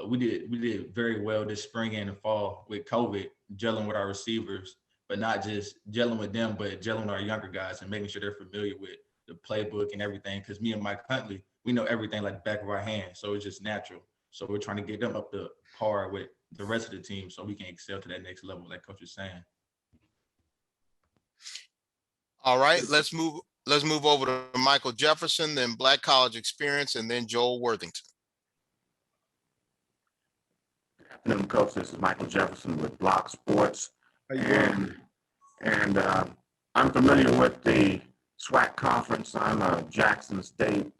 S21: we did very well this spring and the fall with COVID, gelling with our receivers, but not just gelling with them, but gelling with our younger guys and making sure they're familiar with the playbook and everything. Because me and Mike Huntley, we know everything like the back of our hand, so it's just natural. So we're trying to get them up to par with the rest of the team so we can excel to that next level, like Coach is saying.
S1: All right, let's move over to Michael Jefferson, then Black College Experience, and then Joel Worthington.
S16: Good afternoon, Coach. This is Michael Jefferson with Block Sports. And I'm familiar with the SWAC conference. I'm a Jackson State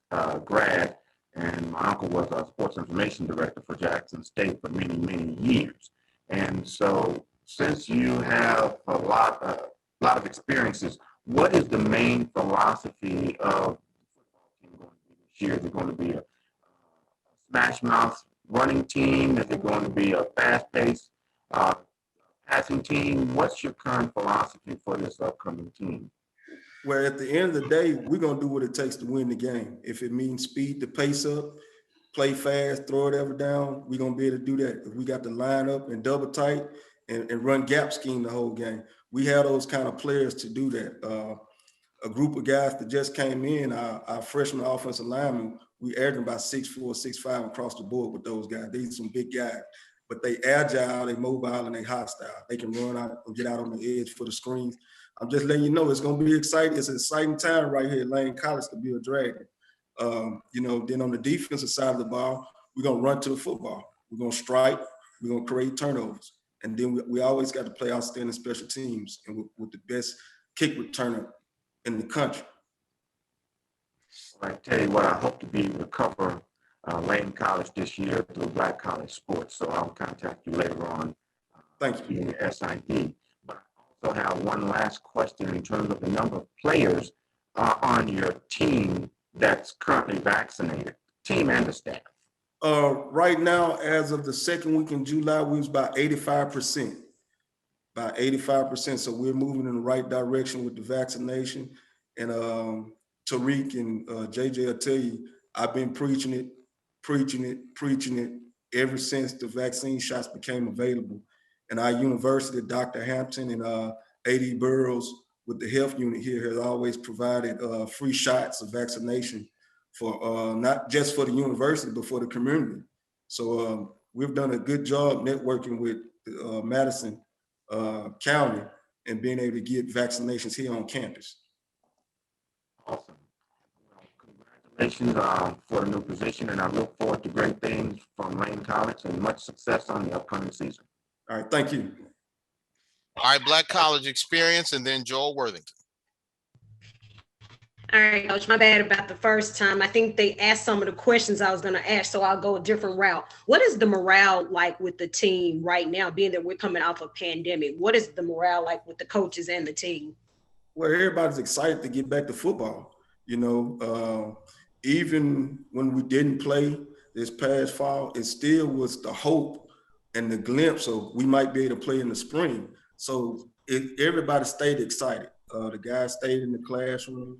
S16: grad, and my uncle was a sports information director for Jackson State for many, many years. And so since you have a lot of experiences, what is the main philosophy of the football team going to be this year? Is it going to be a smash mouth running team? Is it going to be a fast-paced passing team? What's your current philosophy for this upcoming team?
S2: Well, at the end of the day, we're going to do what it takes to win the game. If it means speed the pace up, play fast, throw it ever down, we're going to be able to do that. If we got to line up and double tight and run gap scheme the whole game, we have those kind of players to do that. A group of guys that just came in, our freshman offensive linemen, we averaging about 6'4", 6'5" across the board with those guys. These are some big guys, but they agile, they mobile, and they hostile. They can run out and get out on the edge for the screens. I'm just letting you know it's going to be exciting. It's an exciting time right here at Lane College to be a Dragon. Then on the defensive side of the ball, we're going to run to the football. We're going to strike. We're going to create turnovers. And then we always got to play outstanding special teams and with the best kick returner in the country.
S16: I tell you what, I hope to be able to cover Lane College this year through Black College Sports. So I'll contact you later on.
S2: Thank you.
S16: SID. But I also have one last question in terms of the number of players on your team that's currently vaccinated, team and the staff?
S2: Right now, as of the second week in July, we was about 85%. About 85%. So we're moving in the right direction with the vaccination. And Tariq and JJ will tell you, I've been preaching it ever since the vaccine shots became available. And our university, Dr. Hampton and AD Burrows with the health unit here has always provided free shots of vaccination for not just for the university, but for the community. So we've done a good job networking with Madison County and being able to get vaccinations here on campus.
S16: Awesome. Congratulations for the new position, and I look forward to great things from Lane College and much success on the upcoming season.
S2: All right, thank you.
S1: All right, Black College Experience, and then Joel Worthington.
S9: All right, Coach, my bad about the first time. I think they asked some of the questions I was going to ask, so I'll go a different route. What is the morale like with the team right now, being that we're coming off a pandemic? What is the morale like with the coaches and the team?
S2: Well, everybody's excited to get back to football. You know, even when we didn't play this past fall, it still was the hope and the glimpse of we might be able to play in the spring. So everybody stayed excited. The guys stayed in the classroom,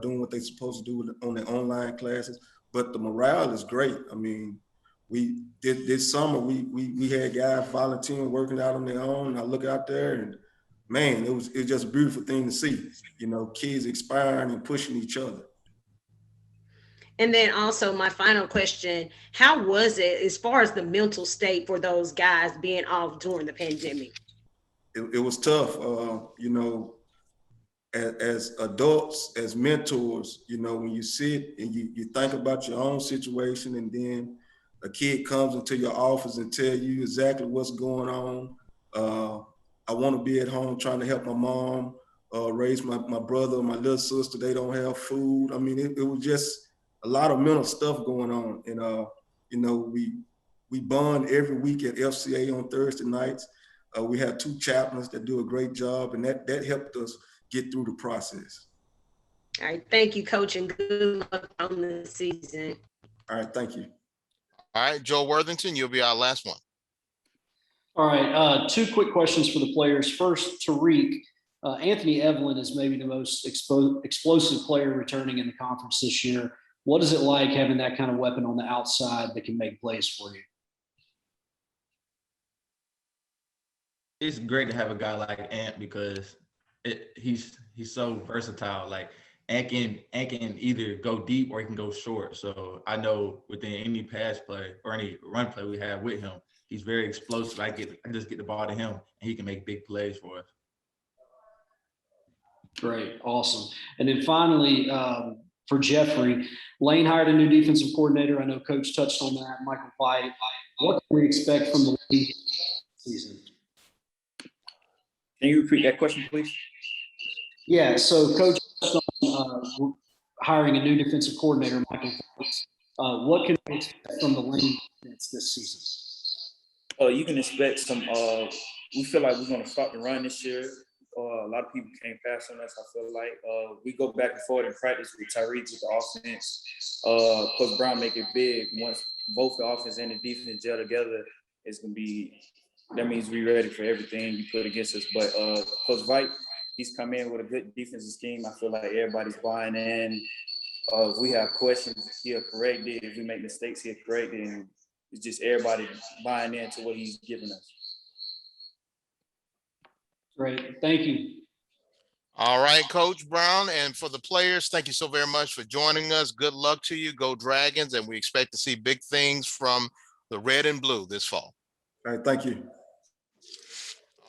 S2: doing what they're supposed to do on their online classes. But the morale is great. I mean, we did this summer, we had guys volunteering, working out on their own. I look out there and, man, it was just a beautiful thing to see, you know, kids inspiring and pushing each other.
S9: And then also my final question, how was it as far as the mental state for those guys being off during the pandemic?
S2: It was tough, you know, as adults, as mentors, you know, when you sit and you think about your own situation, and then a kid comes into your office and tell you exactly what's going on. I want to be at home trying to help my mom raise my brother, my little sister. They don't have food. I mean, it was just a lot of mental stuff going on. And, you know, we bond every week at FCA on Thursday nights. We have 2 chaplains that do a great job, and that helped us get through the process.
S9: All right. Thank you, Coach, and good luck on the season.
S2: All right. Thank you.
S1: All right, Joe Worthington, you'll be our last one.
S5: All right, 2 quick questions for the players. First, Tariq, Anthony Evelyn is maybe the most explosive player returning in the conference this year. What is it like having that kind of weapon on the outside that can make plays for you?
S21: It's great to have a guy like Ant because he's so versatile. Like Ant can either go deep or he can go short. So I know within any pass play or any run play we have with him, he's very explosive. I just get the ball to him and he can make big plays for us.
S5: Great, awesome. And then finally, for Jeffrey, Lane hired a new defensive coordinator. I know Coach touched on that, Michael White. What can we expect from the league season?
S17: Can you repeat that question, please?
S5: Yeah, so Coach touched on hiring a new defensive coordinator, Michael White. What can we expect from the Lane defense this season?
S17: You can expect some. We feel like we're going to start the run this year. A lot of people came fast on us. I feel like we go back and forth in practice with Tyreek with the offense. Coach Brown make it big. Once both the offense and the defense gel together, it's going to be. That means we're ready for everything you put against us. But Coach White, he's come in with a good defensive scheme. I feel like everybody's buying in. If we have questions, he'll correct it. If we make mistakes, he'll correct it. And it's just everybody buying into what he's giving us.
S5: Great. Thank you.
S1: All right, Coach Brown. And for the players, thank you so very much for joining us. Good luck to you. Go Dragons. And we expect to see big things from the red and blue this fall.
S2: All right. Thank you.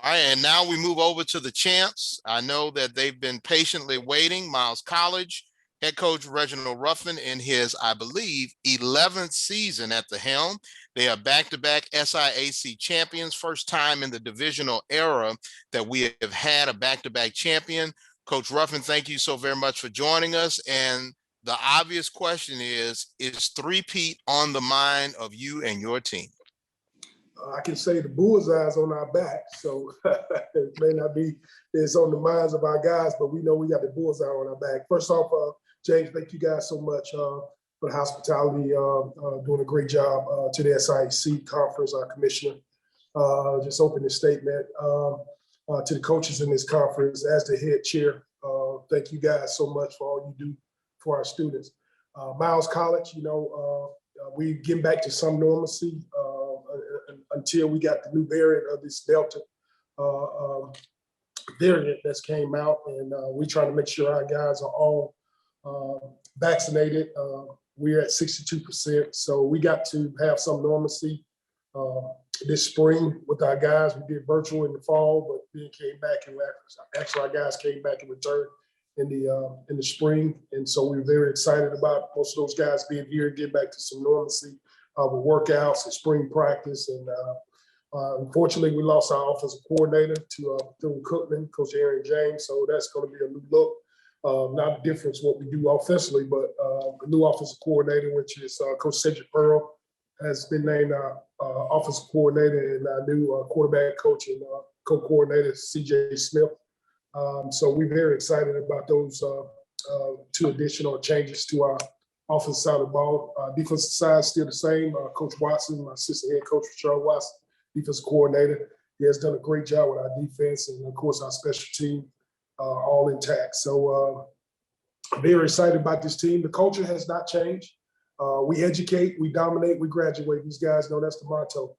S1: All right. And now we move over to the champs. I know that they've been patiently waiting. Miles College head coach Reginald Ruffin in his, I believe, 11th season at the helm. They are back-to-back SIAC champions, first time in the divisional era that we have had a back-to-back champion. Coach Ruffin, thank you so very much for joining us. And the obvious question is three-peat on the mind of you and your team?
S6: I can say the bullseye's on our back, so it may not be is on the minds of our guys, but we know we got the bullseye on our back. First off, James, thank you guys so much for the hospitality, doing a great job to the SIAC conference, our commissioner. Just open the statement to the coaches in this conference as the head chair. Thank you guys so much for all you do for our students. Miles College, we getting back to some normalcy until we got the new variant of this Delta variant that's came out, and we trying to make sure our guys are all vaccinated. We're at 62%, so we got to have some normalcy this spring with our guys. We did virtual in the fall, but then came back and actually our guys came back and returned in the spring, and so we're very excited about most of those guys being here, get back to some normalcy with workouts and spring practice. And unfortunately, we lost our offensive coordinator to Cookman, Coach Aaron James, so that's going to be a new look. Not a difference what we do offensively, but the new offensive coordinator, which is Coach Cedric Pearl, has been named our offensive coordinator, and our new quarterback coach and co-coordinator, CJ Smith. So we're very excited about those two additional changes to our offensive side of the ball. Defensive side still the same. Coach Watson, my assistant head coach, Charles Watson, defensive coordinator, he has done a great job with our defense, and of course our special team all intact. So I'm very excited about this team. The culture has not changed. We educate, we dominate, we graduate. These guys know that's the motto.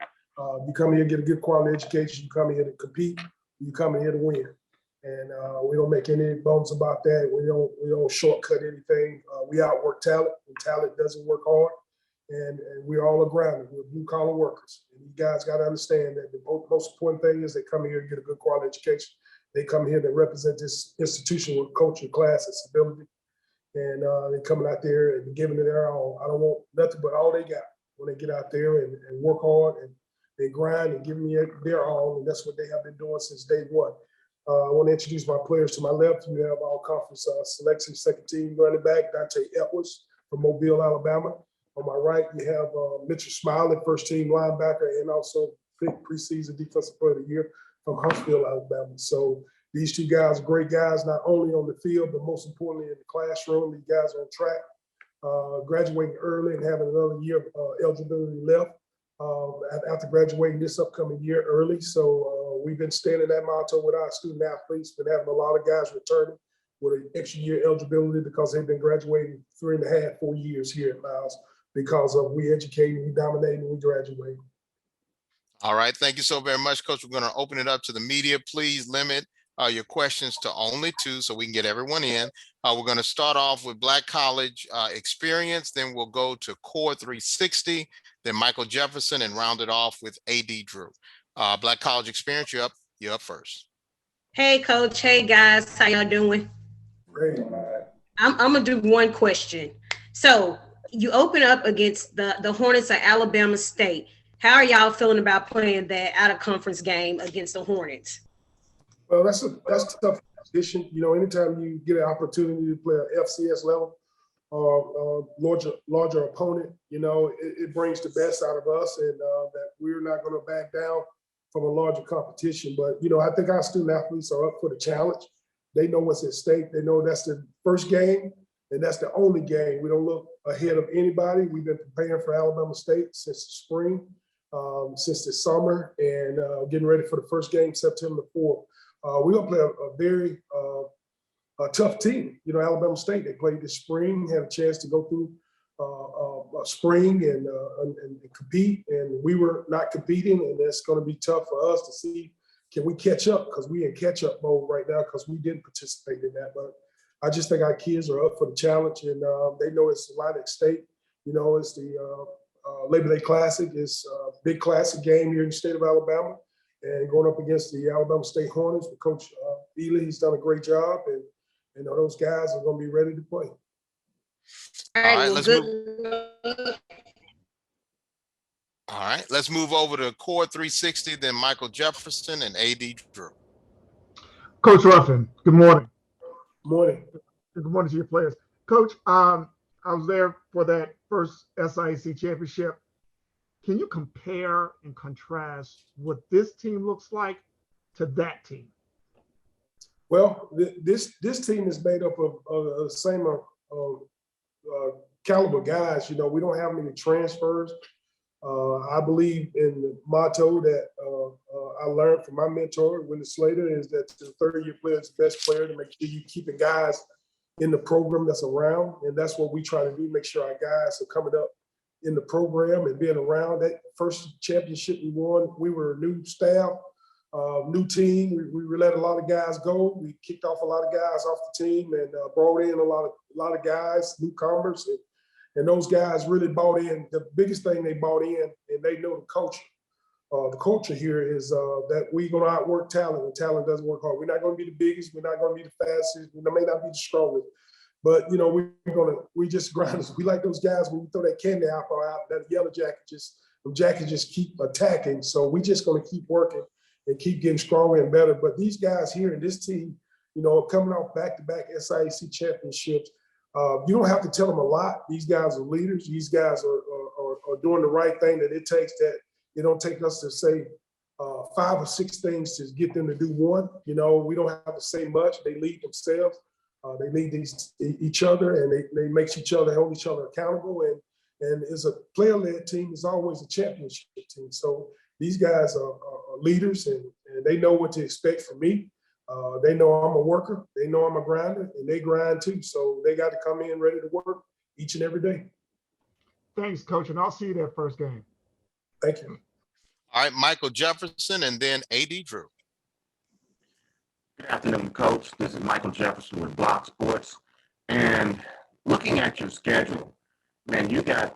S6: You come here, get a good quality education. You come here to compete. You come here to win. And we don't make any bones about that. We don't shortcut anything. We outwork talent, and talent doesn't work hard. And we're all grounded. We're blue collar workers. And you guys got to understand that the most important thing is they come here to get a good quality education. They come here to represent this institution with culture, class, and stability. And they're coming out there and giving it their all. I don't want nothing but all they got when they get out there and work hard and they grind and give me their all. And that's what they have been doing since day one. I want to introduce my players. To my left, you have all conference selection second team running back, Dante Edwards from Mobile, Alabama. On my right, you have Mitchell Smiley, first team linebacker, and also preseason defensive player of the year from Huntsville, Alabama. So these two guys are great guys, not only on the field, but most importantly in the classroom. These guys are on track, graduating early and having another year of eligibility left after graduating this upcoming year early. So we've been staying in that motto with our student athletes, been having a lot of guys returning with an extra year eligibility because they've been graduating 3.5, 4 years here at Miles because of we educate, we dominate, and we graduate.
S1: All right. Thank you so very much, Coach. We're going to open it up to the media. Please limit your questions to only 2 so we can get everyone in. We're going to start off with Black College experience, then we'll go to Core 360, then Michael Jefferson, and round it off with AD Drew. Black College experience, you're up first.
S9: Hey, Coach. Hey, guys. How y'all doing?
S6: Great.
S9: I'm going to do one question. So you open up against the Hornets at Alabama State. How are y'all feeling about playing that out-of-conference game against the Hornets?
S6: Well, that's a tough position. Anytime you get an opportunity to play an FCS level or larger opponent, it brings the best out of us, and that we're not going to back down from a larger competition. But, I think our student athletes are up for the challenge. They know what's at stake. They know that's the first game, and that's the only game. We don't look ahead of anybody. We've been preparing for Alabama State since the spring, since the summer, and getting ready for the first game September 4th. We're going to play a very tough team. Alabama State, they played this spring, had a chance to go through a spring and compete, and we were not competing, and it's going to be tough for us to see, can we catch up, because we in catch-up mode right now because we didn't participate in that. But I just think our kids are up for the challenge, and they know it's a lot at stake. It's the Labor Day Classic. It's a big classic game here in the state of Alabama, and going up against the Alabama State Hornets with Coach Ely. He's done a great job, and those guys are going to be ready to play.
S9: All right,
S1: let's move over to Core 360, then Michael Jefferson and AD Drew.
S3: Coach Ruffin, good morning.
S6: Morning.
S3: Good morning to your players. Coach, I was there for that first SIAC championship. Can you compare and contrast what this team looks like to that team?
S6: Well, this team is made up of the same caliber guys. You know, we don't have many transfers. I believe in the motto that I learned from my mentor, Willie Slater, is that the third-year player is the best player, to make sure you keeping guys in the program that's around. And that's what we try to do, make sure our guys are coming up in the program and being around. That first championship we won, we were a new staff, new team. We let a lot of guys go. We kicked off a lot of guys off the team and brought in a lot of guys, newcomers, and those guys really bought in. The biggest thing they bought in, and they know the culture. The culture here is that we're going to outwork talent, and talent doesn't work hard. We're not going to be the biggest. We're not going to be the fastest. We may not be the strongest, but you know we just grind. We like those guys when we throw that candy apple out. That yellow jacket just keep attacking. So we just going to keep working and keep getting stronger and better. But these guys here in this team, you know, coming off back-to-back SIAC championships, you don't have to tell them a lot. These guys are leaders. These guys are doing the right thing that it takes. That it don't take us to say 5 or 6 things to get them to do one. You know, we don't have to say much. They lead themselves. They lead each other, and they make each other, hold each other accountable. And as a player-led team, is always a championship team. So these guys are leaders, and they know what to expect from me. They know I'm a worker. They know I'm a grinder, and they grind too. So they got to come in ready to work each and every day.
S3: Thanks, Coach, and I'll see you that first game.
S6: Thank you.
S1: All right, Michael Jefferson, and then A.D. Drew.
S16: Good afternoon, Coach. This is Michael Jefferson with Block Sports. And looking at your schedule, man, you guys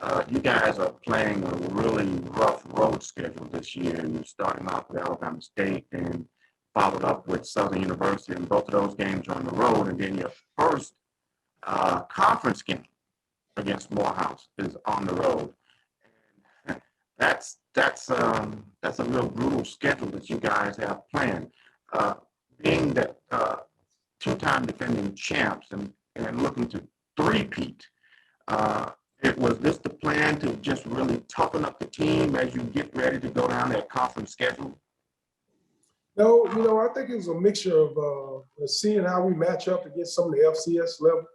S16: are playing a really rough road schedule this year. You're starting off with Alabama State and followed up with Southern University, and both of those games are on the road. And then your first conference game against Morehouse is on the road. And that's a real brutal schedule that you guys have planned. Being that 2-time defending champs and looking to three-peat, was this the plan to just really toughen up the team as you get ready to go down that conference schedule?
S6: No, you know, I think it was a mixture of seeing how we match up against some of the FCS level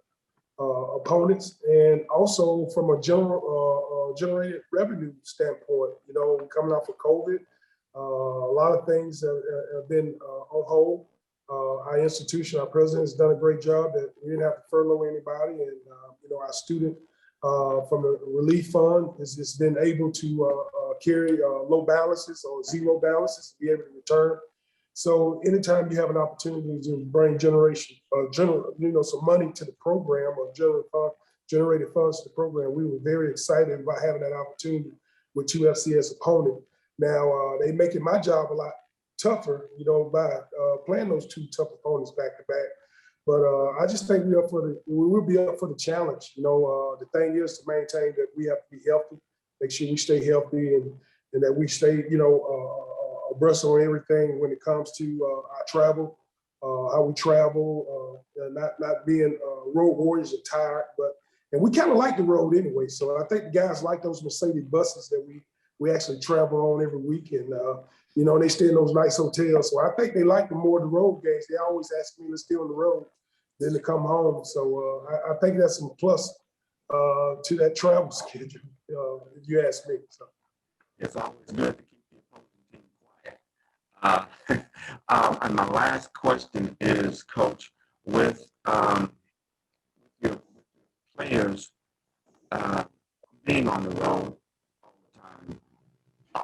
S6: opponents, and also from a generated revenue standpoint. You know, coming off of COVID, a lot of things have been on hold. Our institution, our president, has done a great job that we didn't have to furlough anybody, and you know, our student from the relief fund has been able to carry low balances or zero balances to be able to return. So anytime you have an opportunity to bring some money to the program, or generated funds to the program, we were very excited about having that opportunity with 2 FCS opponents. Now they making my job a lot tougher, you know, by playing those 2 tough opponents back to back. But I just think we will be up for the challenge. You know, the thing is to maintain that we have to be healthy, make sure we stay healthy, and that we stay, you know, abreast on everything when it comes to our travel, how we travel, not being road warriors and tired. And we kind of like the road anyway. So I think the guys like those Mercedes buses that we actually travel on every week, and you know, they stay in those nice hotels. So I think they like the more the road games. They always ask me to stay on the road than to come home. So I think that's some plus to that travel schedule, if you ask me. So
S16: it's always good to keep the opposing team quiet. And my last question is, Coach, with your players being on the road all the time,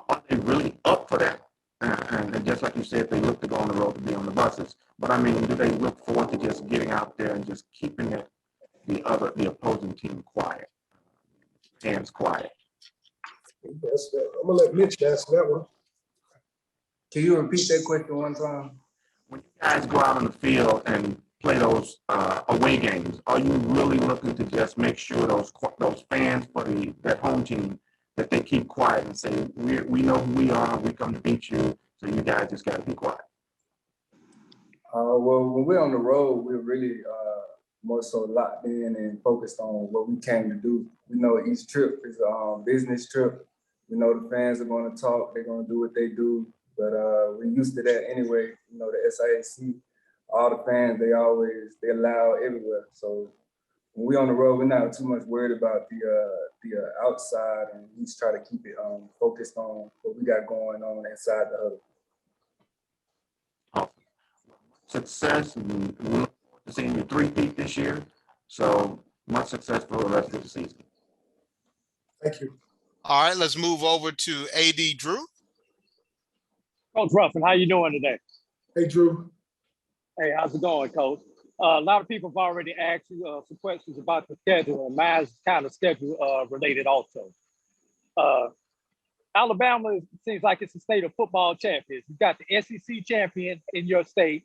S16: are they really up for that? And just like you said, they look to go on the road to be on the buses. But I mean, do they look forward to just getting out there and just keeping the opposing team quiet, hands quiet?
S6: I'm gonna let Mitch answer that one.
S19: Can you repeat that question one time?
S16: When you guys go out on the field and play those away games, are you really looking to just make sure those fans for that home team, that they keep quiet and say, we know who we are, we come to beat you, so you guys just got to be quiet?
S19: Well, when we're on the road, we're really more so locked in and focused on what we came to do. We know each trip is a business trip. We know the fans are going to talk, they're going to do what they do, but we're used to that anyway. You know, the SIAC all the fans, they loud everywhere. So when we on the road, we're not too much worried about the outside, and we just try to keep it focused on what we got going on inside the huddle.
S16: Success, and we look forward to seeing you three-peat this year. So much success for the rest of the season.
S6: Thank you.
S1: All right, let's move over to AD Drew.
S11: Coach Ruffin, how you doing today?
S6: Hey, Drew.
S11: Hey, how's it going, Coach? A lot of people have already asked you some questions about the schedule, and mine's kind of schedule related also. Alabama seems like it's a state of football champions. You got the SEC champion in your state,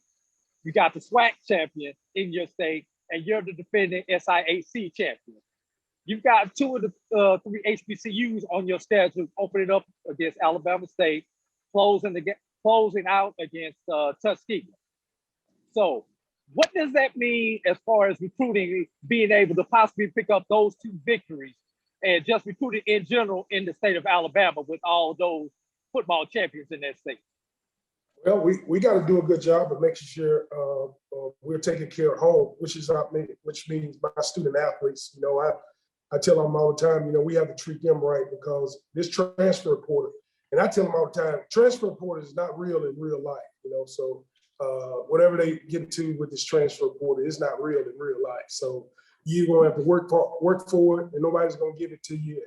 S11: you got the SWAC champion in your state, and you're the defending SIAC champion. You've got two of the three HBCUs on your schedule opening up against Alabama State, closing out against Tuskegee. So what does that mean as far as recruiting, being able to possibly pick up those two victories and just recruiting in general in the state of Alabama with all those football champions in that state?
S6: Well, we got to do a good job of making sure we're taking care of home, which means my student athletes. You know, I tell them all the time, you know, we have to treat them right, because this transfer portal, and I tell them all the time, transfer portal is not real in real life, you know, so whatever they get to with this transfer portal is not real in real life. So you're going to have to work for it, and nobody's going to give it to you.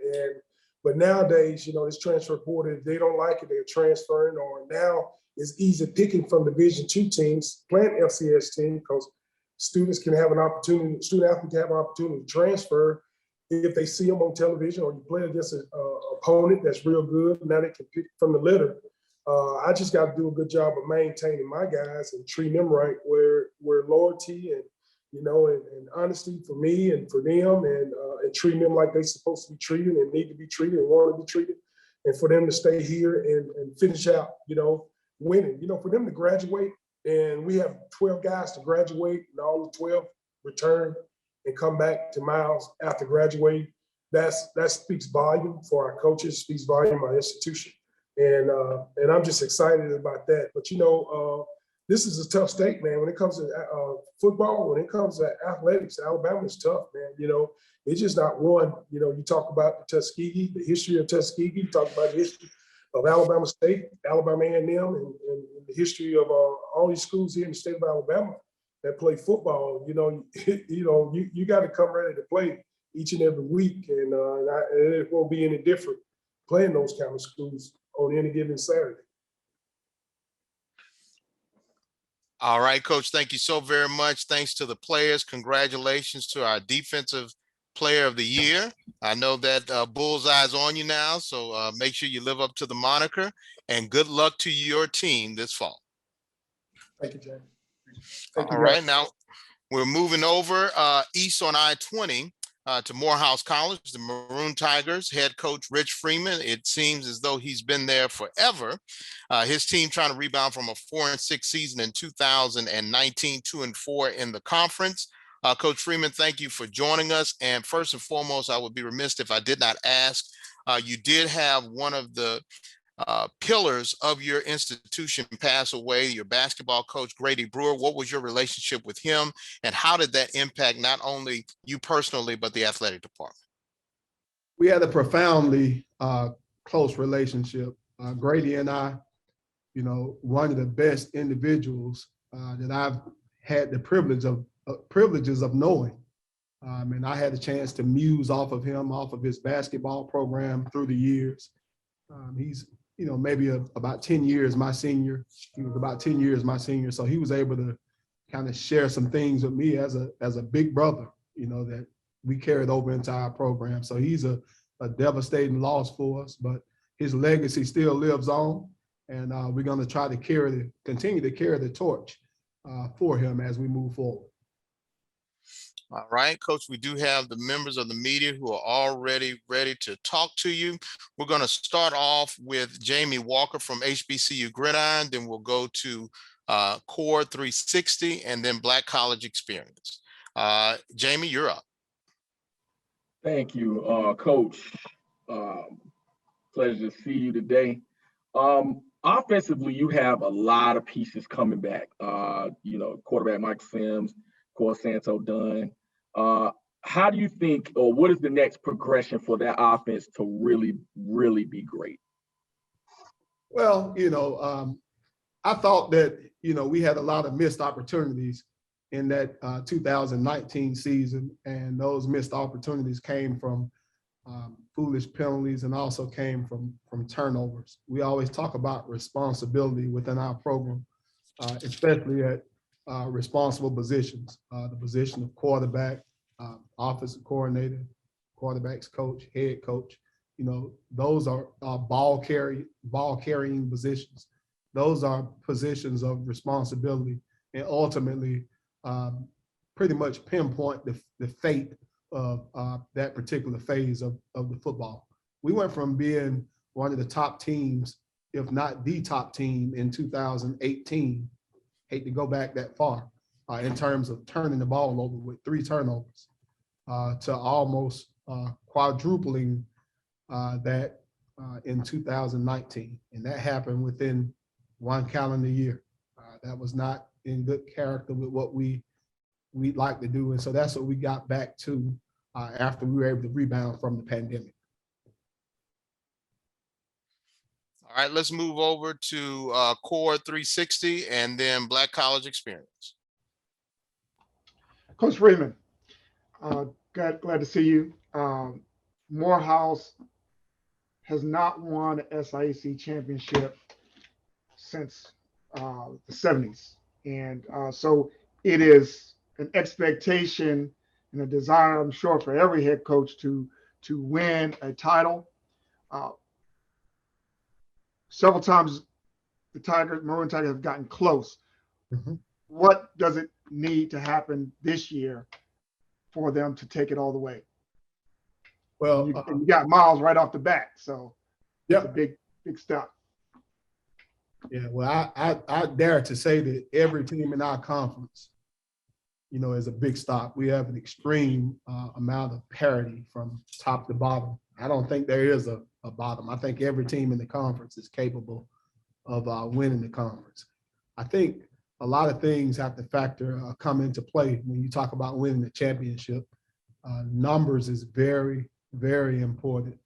S6: But nowadays, you know, this transfer portal, if they don't like it, they're transferring, or now it's easy picking from Division II teams, playing FCS team, because students can have an opportunity, student athletes can have an opportunity to transfer if they see them on television, or you play against an opponent that's real good. Now they can pick from the litter. I just got to do a good job of maintaining my guys and treating them right, where loyalty and, you know, and honesty for me and for them, and treating them like they're supposed to be treated and need to be treated and want to be treated, and for them to stay here and finish out, you know, winning. You know, for them to graduate, and we have 12 guys to graduate, and all the 12 return and come back to Miles after graduating, that speaks volume for our coaches, speaks volume for our institution. And I'm just excited about that. But, you know, this is a tough state, man. When it comes to football, when it comes to athletics, Alabama is tough, man. You know, it's just not one. You know, you talk about the Tuskegee, the history of Tuskegee, you talk about the history of Alabama State, Alabama A&M, and the history of all these schools here in the state of Alabama that play football. You know, you got to come ready to play each and every week, and it won't be any different playing those kind of schools on any given Saturday.
S1: All right, Coach, thank you so very much. Thanks to the players. Congratulations to our defensive player of the year. I know that bullseye is on you now, so make sure you live up to the moniker, and good luck to your team this fall.
S6: Thank you, James.
S1: All right, now we're moving over east on I-20 to Morehouse College, the Maroon Tigers head coach Rich Freeman. It seems as though he's been there forever. His team trying to rebound from a 4-6 season in 2019, 2-4 in the conference. Coach Freeman, thank you for joining us. And first and foremost, I would be remiss if I did not ask, you did have one of the pillars of your institution pass away, your basketball coach, Grady Brewer. What was your relationship with him, and how did that impact not only you personally, but the athletic department?
S22: We had a profoundly close relationship. Grady and I, you know, one of the best individuals that I've had the privileges of knowing. And I had a chance to muse off of him, off of his basketball program through the years. He's, you know, maybe about 10 years my senior. He was about 10 years my senior. So he was able to kind of share some things with me as a big brother, you know, that we carried over into our program. So he's a devastating loss for us, but his legacy still lives on. And we're going to try to continue to carry the torch for him as we move forward.
S1: All right, Coach, we do have the members of the media who are already ready to talk to you. We're going to start off with Jamie Walker from HBCU Gridiron, then we'll go to Core 360, and then Black College Experience. Jamie, you're up.
S20: Thank you, Coach. Pleasure to see you today. Offensively, you have a lot of pieces coming back. Quarterback Mike Sims, of course, Santo Dunn. How do you think, or what is the next progression for that offense to really, really be great?
S22: Well, I thought that, we had a lot of missed opportunities in that 2019 season, and those missed opportunities came from foolish penalties and also came from turnovers. We always talk about responsibility within our program, especially at responsible positions, the position of quarterback, offensive coordinator, quarterback's coach, head coach. Those are ball carrying positions. Those are positions of responsibility, and ultimately pretty much pinpoint the fate of that particular phase of the football. We went from being one of the top teams, if not the top team in 2018, hate to go back that far, in terms of turning the ball over with 3 turnovers, to almost quadrupling that in 2019. And that happened within 1 calendar year. That was not in good character with what we'd like to do. And so that's what we got back to after we were able to rebound from the pandemic.
S1: All right, let's move over to Core 360 and then Black College Experience.
S3: Coach Freeman, glad to see you. Morehouse has not won an SIAC championship since the 70s. And so it is an expectation and a desire, I'm sure, for every head coach to win a title. Several times the Maroon Tigers have gotten close.
S22: Mm-hmm.
S3: What does it need to happen this year for them to take it all the way?
S22: Well,
S3: you got Miles right off the bat, so
S22: yep.
S3: It's a big step.
S22: Yeah, well, I dare to say that every team in our conference, is a big stop. We have an extreme amount of parity from top to bottom. I don't think there is a bottom. I think every team in the conference is capable of winning the conference. I think a lot of things have to come into play when you talk about winning the championship. Numbers is very, very important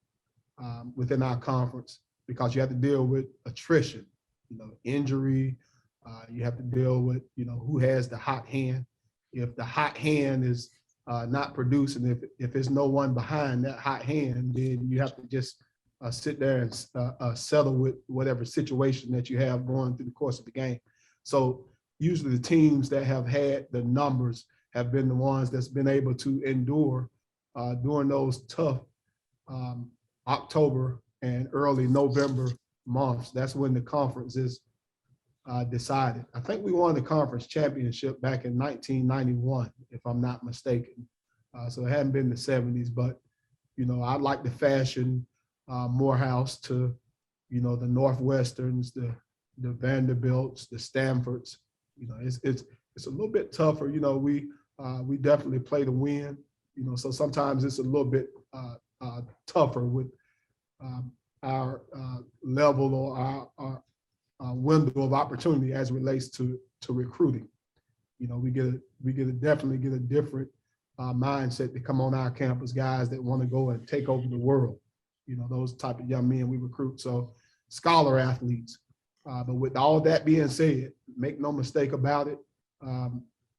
S22: within our conference because you have to deal with attrition, injury. You have to deal with, who has the hot hand. If the hot hand is not producing, if there's no one behind that hot hand, then you have to just sit there and settle with whatever situation that you have going through the course of the game. So usually the teams that have had the numbers have been the ones that's been able to endure during those tough October and early November months. That's when the conference is decided. I think we won the conference championship back in 1991, if I'm not mistaken. So it hadn't been the 70s, but, I'd like to fashion Morehouse to, the Northwesterns, the Vanderbilts, the Stanfords. It's a little bit tougher. We definitely play to win. So sometimes it's a little bit tougher with our level or our window of opportunity as it relates to recruiting. We definitely get a different mindset to come on our campus, guys that want to go and take over the world. Those type of young men we recruit. So scholar athletes. But with all that being said, make no mistake about it.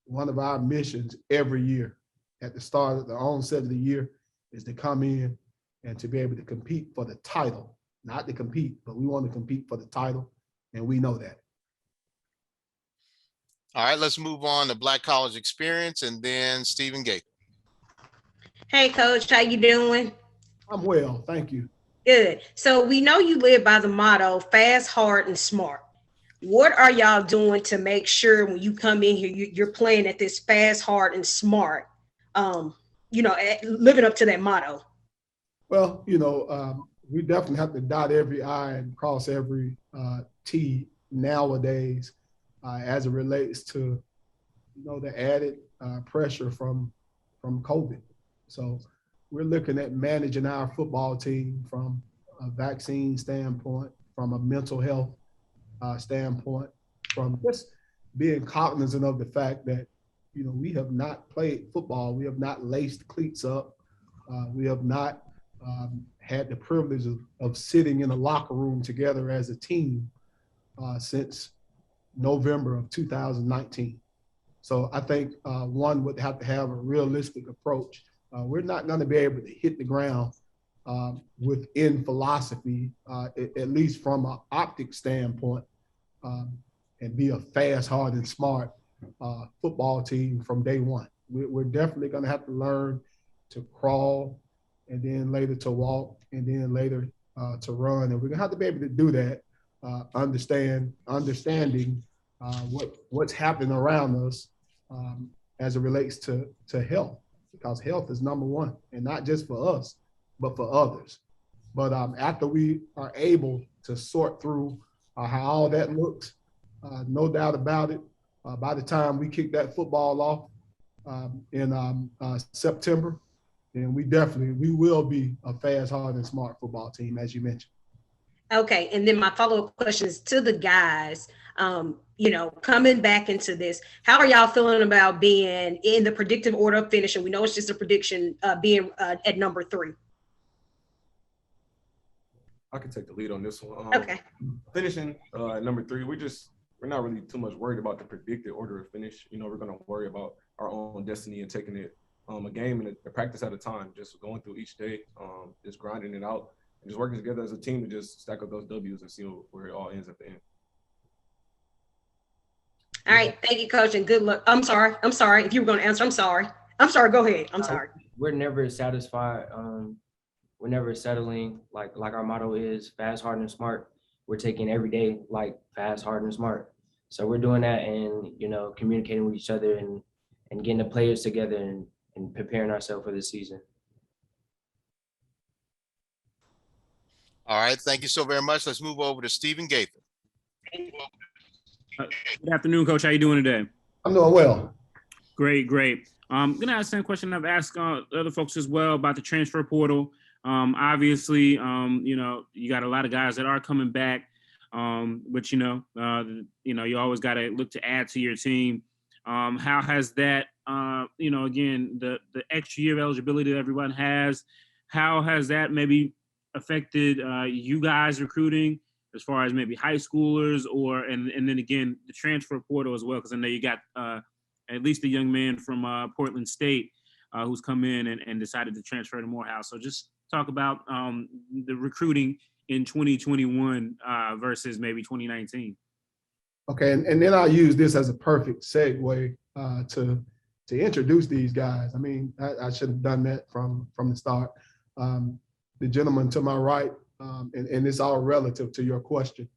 S22: One of our missions every year at the start of the onset of the year is to come in and to be able to compete for the title. Not to compete, but we want to compete for the title, and we know that.
S1: All right, let's move on to Black College Experience and then Stephen Gaither.
S9: Hey, Coach, how you doing?
S22: I'm well, thank you.
S9: Good. So we know you live by the motto, fast, hard, and smart. What are y'all doing to make sure when you come in here, you're playing at this fast, hard, and smart, living up to that motto?
S22: Well, we definitely have to dot every I and cross every T nowadays as it relates to, the added pressure from COVID. So we're looking at managing our football team from a vaccine standpoint, from a mental health standpoint, from just being cognizant of the fact that, we have not played football. We have not laced cleats up. We have not had the privilege of sitting in a locker room together as a team since November of 2019. So I think one would have to have a realistic approach. We're not going to be able to hit the ground within philosophy, at least from an optic standpoint, and be a fast, hard, and smart football team from day one. We're definitely going to have to learn to crawl, and then later to walk, and then later to run. And we're going to have to be able to do that, understanding what's happening around us as it relates to health, because health is number one, and not just for us, but for others. But after we are able to sort through how all that looks, no doubt about it, by the time we kick that football off in September, then we will be a fast, hard, and smart football team, as you mentioned.
S9: Okay, and then my follow-up question is to the guys, coming back into this, how are y'all feeling about being in the predictive order of finishing? We know it's just a prediction, being at number 3.
S4: I can take the lead on this one.
S9: Okay.
S4: Finishing at number 3, we're not really too much worried about the predicted order of finish. We're going to worry about our own destiny and taking it a game and a practice at a time, just going through each day, just grinding it out, and just working together as a team to just stack up those W's and see where it all ends at the end.
S9: All right. Thank you, Coach, and good luck. I'm sorry. If you were going to answer, I'm sorry. Go ahead. I'm sorry.
S7: We're never satisfied. We're never settling. Like our motto is fast, hard, and smart. We're taking every day like fast, hard, and smart. So we're doing that and, communicating with each other and getting the players together and preparing ourselves for this season.
S1: All right. Thank you so very much. Let's move over to Stephen Gaither.
S23: Good afternoon, Coach. How you doing today?
S22: I'm doing well.
S23: Great. I'm going to ask the same question I've asked other folks as well about the transfer portal. Obviously, you got a lot of guys that are coming back, but you always got to look to add to your team. How has that, again, the extra year of eligibility that everyone has, how has that maybe affected you guys recruiting as far as maybe high schoolers and then again, the transfer portal as well? Because I know you got at least a young man from Portland State who's come in and decided to transfer to Morehouse. So just talk about the recruiting in 2021 versus maybe 2019.
S22: Okay, and then I'll use this as a perfect segue to introduce these guys. I mean, I should have done that from the start. The gentleman to my right, and it's all relative to your question.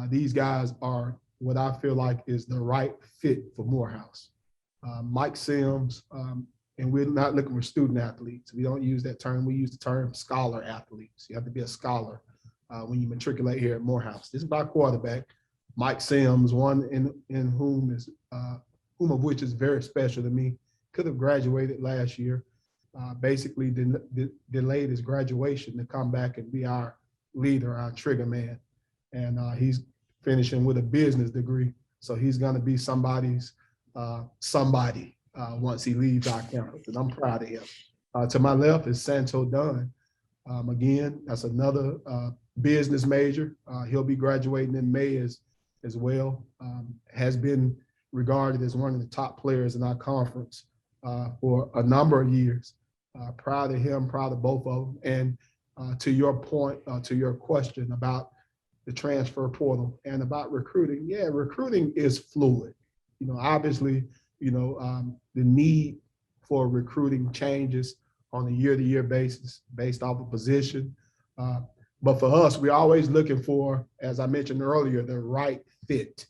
S22: These guys are what I feel like is the right fit for Morehouse. Mike Sims, and we're not looking for student athletes. We don't use that term. We use the term scholar athletes. You have to be a scholar when you matriculate here at Morehouse. This is my quarterback, Mike Sims, one in whom of which is very special to me. Could have graduated last year. Basically delayed his graduation to come back and be our leader, our trigger man. And he's finishing with a business degree. So he's going to be somebody's somebody once he leaves our campus, and I'm proud of him. To my left is Santo Dunn. Again, that's another business major. He'll be graduating in May as well. Has been regarded as one of the top players in our conference for a number of years. Proud of him, proud of both of them. And to your point, to your question about the transfer portal and about recruiting, yeah, recruiting is fluid. Obviously, the need for recruiting changes on a year-to-year basis based off of position. But for us, we're always looking for, as I mentioned earlier, the right fit.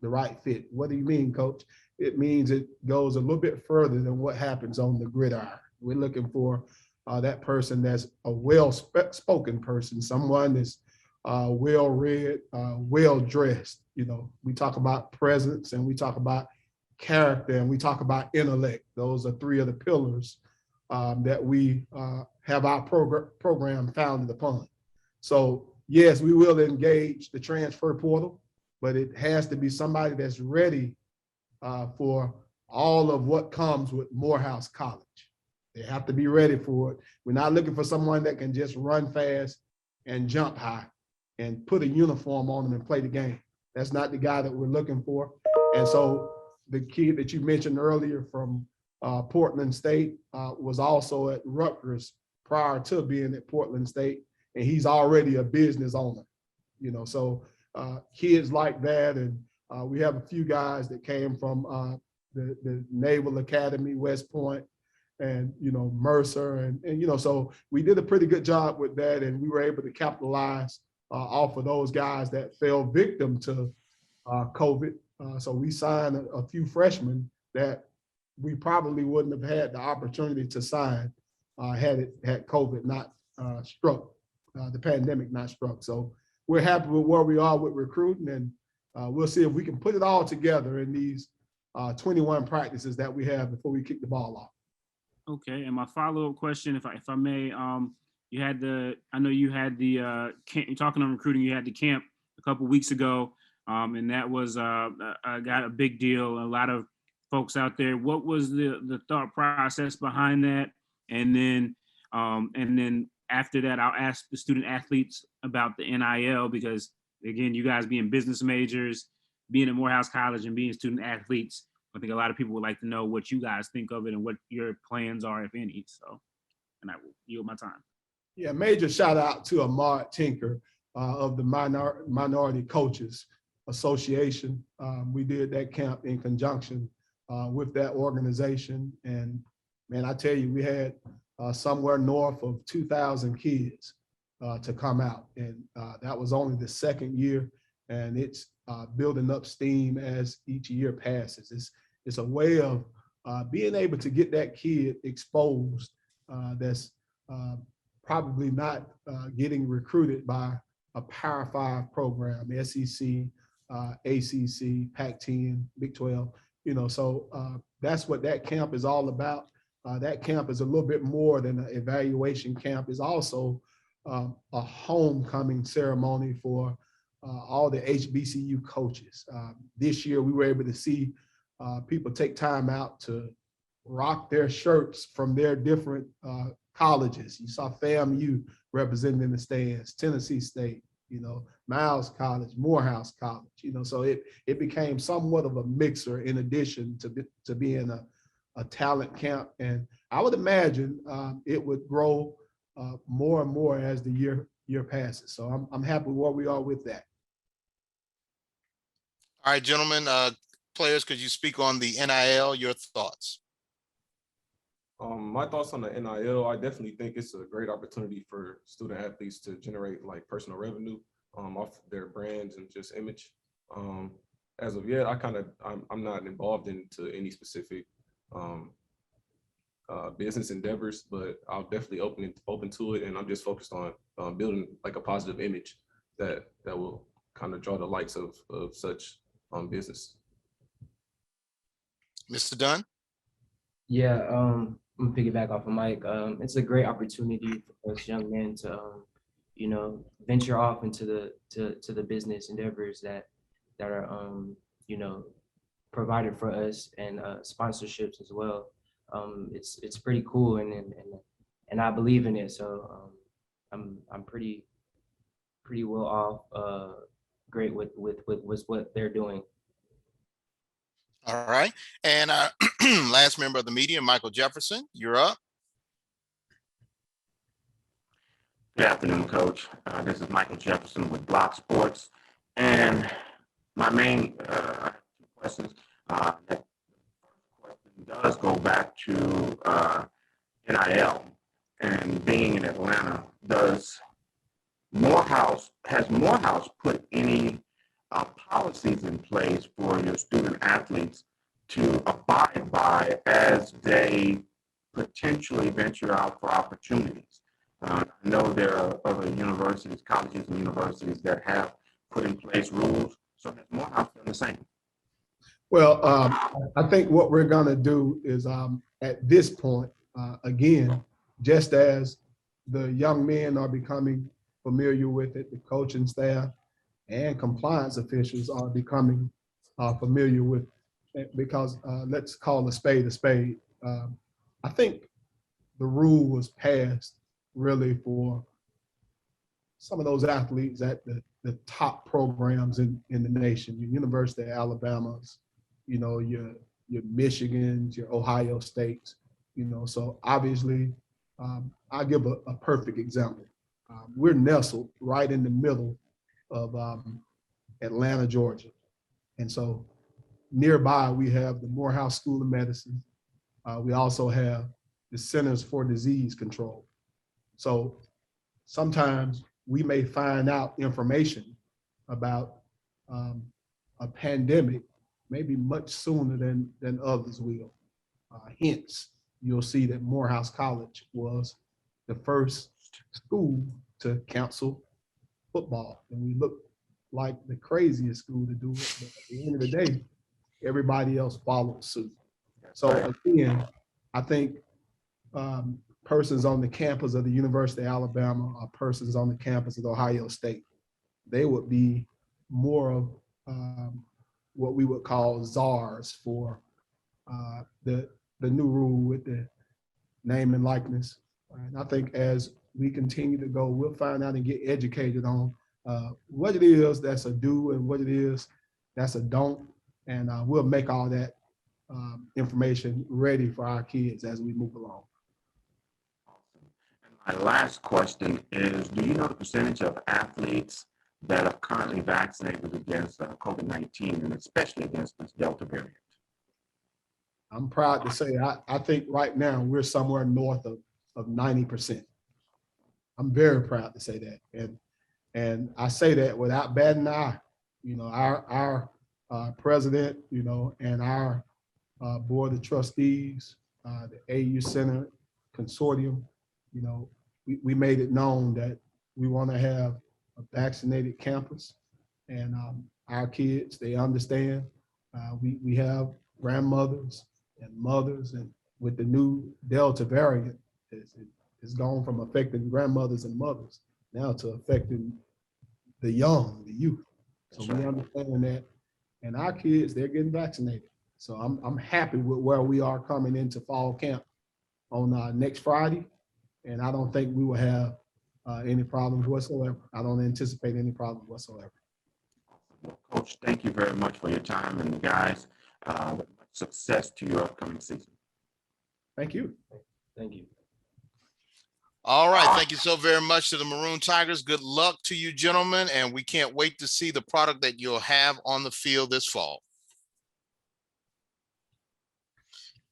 S22: The right fit. What do you mean, Coach? It means it goes a little bit further than what happens on the gridiron. We're looking for that person that's a well-spoken person, someone that's well-read, well-dressed. We talk about presence and we talk about character and we talk about intellect. Those are 3 of the pillars that we have our program founded upon. So yes, we will engage the transfer portal. but it has to be somebody that's ready for all of what comes with Morehouse College. They have to be ready for it. We're not looking for someone that can just run fast and jump high and put a uniform on them and play the game. That's not the guy that we're looking for. And so the kid that you mentioned earlier from Portland State was also at Rutgers prior to being at Portland State, and he's already a business owner. You know, so kids like that, and we have a few guys that came from the Naval Academy, West Point, and Mercer, and so we did a pretty good job with that, and we were able to capitalize off of those guys that fell victim to COVID. So we signed a few freshmen that we probably wouldn't have had the opportunity to sign had COVID not struck, the pandemic not struck. So we're happy with where we are with recruiting, and we'll see if we can put it all together in these 21 practices that we have before we kick the ball off.
S23: Okay, and my follow-up question, if I may, you had you're talking on recruiting, you had the camp a couple weeks ago, and that was got a big deal. A lot of folks out there. What was the thought process behind that? And then after that, I'll ask the student athletes about the NIL, because again, you guys being business majors, being at Morehouse College, and being student athletes, I think a lot of people would like to know what you guys think of it and what your plans are, if any. So, and I will yield my time.
S22: Yeah, major shout out to Ahmad Tinker of the Minority Coaches Association. We did that camp in conjunction with that organization. And man, I tell you, we had somewhere north of 2,000 kids to come out. And that was only the second year. And it's building up steam as each year passes. It's a way of being able to get that kid exposed that's probably not getting recruited by a Power 5 program, SEC, ACC, Pac-10, Big 12. So that's what that camp is all about. That camp is a little bit more than an evaluation camp. It's also a homecoming ceremony for all the HBCU coaches. This year, we were able to see people take time out to rock their shirts from their different colleges. You saw FAMU represented in the stands, Tennessee State, Miles College, Morehouse College, so it became somewhat of a mixer in addition to being a talent camp. And I would imagine it would grow more and more as the year passes. So I'm happy where we are with that.
S1: All right, gentlemen, players, could you speak on the NIL, your thoughts?
S4: My thoughts on the NIL, I definitely think it's a great opportunity for student athletes to generate like personal revenue off their brands and just image. As of yet, I'm not involved into any specific business endeavors, but I'll definitely open to it, and I'm just focused on building like a positive image that will kind of draw the likes of such business.
S1: Mr. Dunn?
S7: Yeah, I'm gonna piggyback off of Mike. It's a great opportunity for us young men to, venture off into the business endeavors that are, provided for us, and sponsorships as well. It's pretty cool, and I believe in it. So I'm pretty well off. Great with what they're doing.
S1: All right. And our last member of the media, Michael Jefferson, you're up.
S16: Good afternoon, Coach. This is Michael Jefferson with Block Sports. And my main questions, that first question does go back to NIL and being in Atlanta. Has Morehouse put any policies in place for your student athletes to abide by as they potentially venture out for opportunities? I know there are other universities, colleges and universities that have put in place rules. So has Morehouse done the same?
S22: Well, I think what we're going to do is at this point, again, just as the young men are becoming familiar with it, the coaching staff, and compliance officials are becoming familiar with, because let's call a spade a spade. I think the rule was passed really for some of those athletes at the top programs in the nation, your University of Alabama's, you know, your Michigans, your Ohio States, you know. So obviously, I'll give a perfect example. We're nestled right in the middle of Atlanta, Georgia. And so nearby, we have the Morehouse School of Medicine. We also have the Centers for Disease Control. So sometimes we may find out information about a pandemic maybe much sooner than others will. Hence, you'll see that Morehouse College was the first school to cancel football. And we look like the craziest school to do it, but at the end of the day, everybody else followed suit. So again, I think persons on the campus of the University of Alabama or persons on the campus of Ohio State, they would be more of what we would call czars for the new rule with the name and likeness. And I think as we continue to go, we'll find out and get educated on what it is that's a do and what it is that's a don't. And we'll make all that information ready for our kids as we move along.
S16: My last question is, do you know the percentage of athletes that are currently vaccinated against COVID-19 and especially against this Delta variant?
S22: I'm proud to say, I think right now we're somewhere north of 90%. I'm very proud to say that. And I say that without batting an eye. You know, our president, you know, and our board of trustees, the AU Center Consortium, you know, we made it known that we want to have a vaccinated campus, and our kids, they understand. We have grandmothers and mothers, and with the new Delta variant, it's gone from affecting grandmothers and mothers now to affecting the young, the youth. So we understand that, and our kids, they're getting vaccinated. So I'm happy with where we are coming into fall camp on next Friday, and I don't think we will have any problems whatsoever. I don't anticipate any problems whatsoever.
S16: Well, Coach, thank you very much for your time, and guys, success to your upcoming season.
S22: Thank you.
S7: Thank you.
S1: All right. Thank you so very much to the Maroon Tigers. Good luck to you, gentlemen, and we can't wait to see the product that you'll have on the field this fall.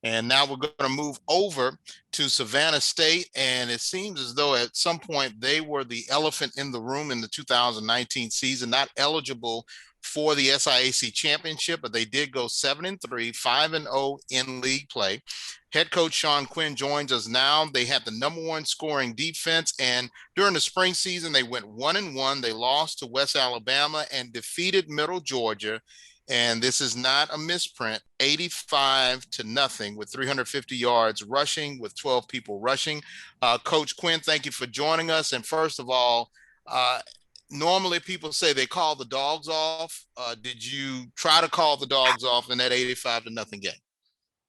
S1: And now we're going to move over to Savannah State. And it seems as though at some point they were the elephant in the room in the 2019 season, not eligible for the SIAC championship, but they did go 7-3, 5-0 in league play. Head coach Sean Quinn joins us now. They had the #1 scoring defense, and during the spring season, they went 1-1. They lost to West Alabama and defeated Middle Georgia. And this is not a misprint, 85-0 with 350 yards rushing with 12 people rushing. Coach Quinn, thank you for joining us. And first of all, normally people say they call the dogs off. Did you try to call the dogs off in that 85-0 game?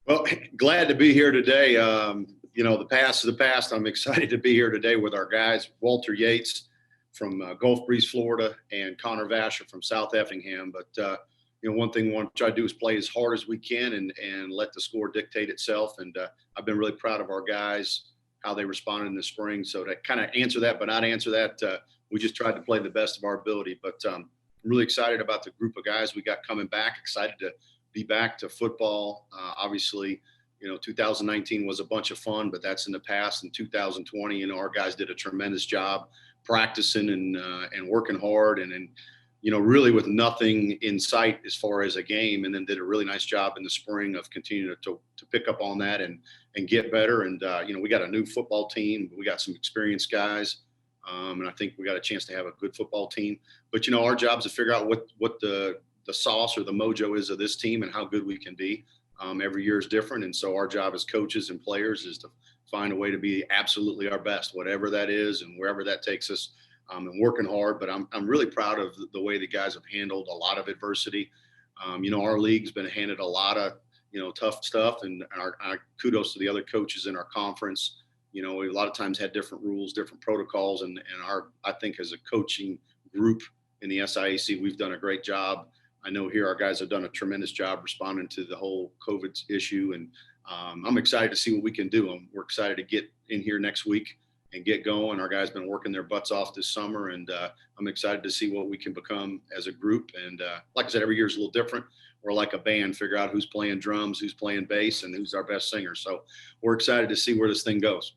S10: Well, glad to be here today. You know, the past is the past. I'm excited to be here today with our guys, Walter Yates from Gulf Breeze, Florida, and Connor Vasher from South Effingham. But, you know, one thing we want to try to do is play as hard as we can and let the score dictate itself. And I've been really proud of our guys, how they responded in the spring. So to kind of answer that, but not answer that, we just tried to play the best of our ability. But I'm really excited about the group of guys we got coming back, excited to be back to football. Obviously, you know, 2019 was a bunch of fun, but that's in the past. In 2020, you know, our guys did a tremendous job practicing and working hard and you know, really with nothing in sight as far as a game, and then did a really nice job in the spring of continuing to pick up on that and get better. And, you know, we got a new football team. We got some experienced guys. And I think we got a chance to have a good football team. But, you know, our job is to figure out what the sauce or the mojo is of this team and how good we can be. Every year is different. And so our job as coaches and players is to find a way to be absolutely our best, whatever that is and wherever that takes us. and working hard. But I'm really proud of the way the guys have handled a lot of adversity. Our league's been handed a lot of, tough stuff, and our kudos to the other coaches in our conference. We a lot of times had different rules, different protocols, and I think as a coaching group in the SIAC, we've done a great job. I know here our guys have done a tremendous job responding to the whole COVID issue, and I'm excited to see what we can do. We're excited to get in here next week and get going. Our guys been working their butts off this summer, and I'm excited to see what we can become as a group. And like I said, every year is a little different. We're like a band, figure out who's playing drums, who's playing bass, and who's our best singer. So we're excited to see where this thing goes.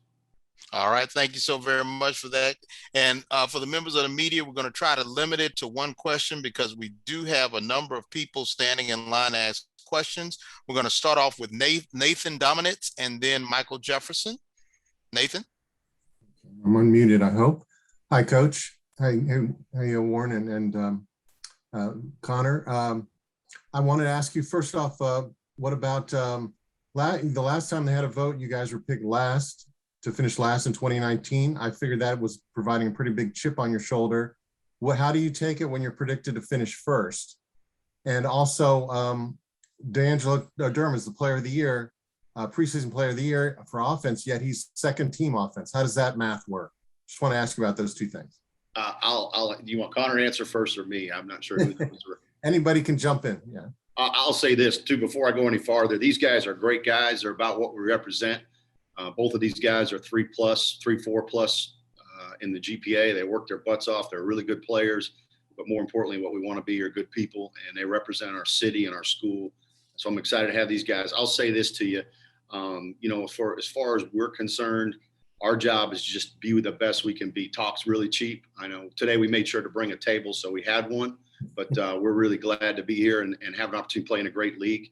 S1: All right. Thank you so very much for that. And for the members of the media, we're going to try to limit it to one question because we do have a number of people standing in line to ask questions. We're going to start off with Nathan Dominitz and then Michael Jefferson. Nathan?
S8: I'm unmuted, I hope. Hi, Coach. Hey, Warren and Connor. I wanted to ask you first off, what about the last time they had a vote, you guys were picked last to finish last in 2019. I figured that was providing a pretty big chip on your shoulder. How do you take it when you're predicted to finish first? And also, D'Angelo Durham is the player of the year, preseason player of the year for offense, yet he's second team offense. How does that math work? Just want to ask you about those two things.
S10: Do you want Connor to answer first or me? I'm not sure who those were.
S8: Anybody can jump in. Yeah.
S10: I'll say this too, before I go any farther. These guys are great guys. They're about what we represent. Both of these guys are 3+, 3.4+ in the GPA. They work their butts off. They're really good players, but more importantly, what we want to be are good people, and they represent our city and our school. So I'm excited to have these guys. I'll say this to you, as far as we're concerned, our job is just be the best we can be. Talk's really cheap. I know today we made sure to bring a table, so we had one, but we're really glad to be here and have an opportunity to play in a great league.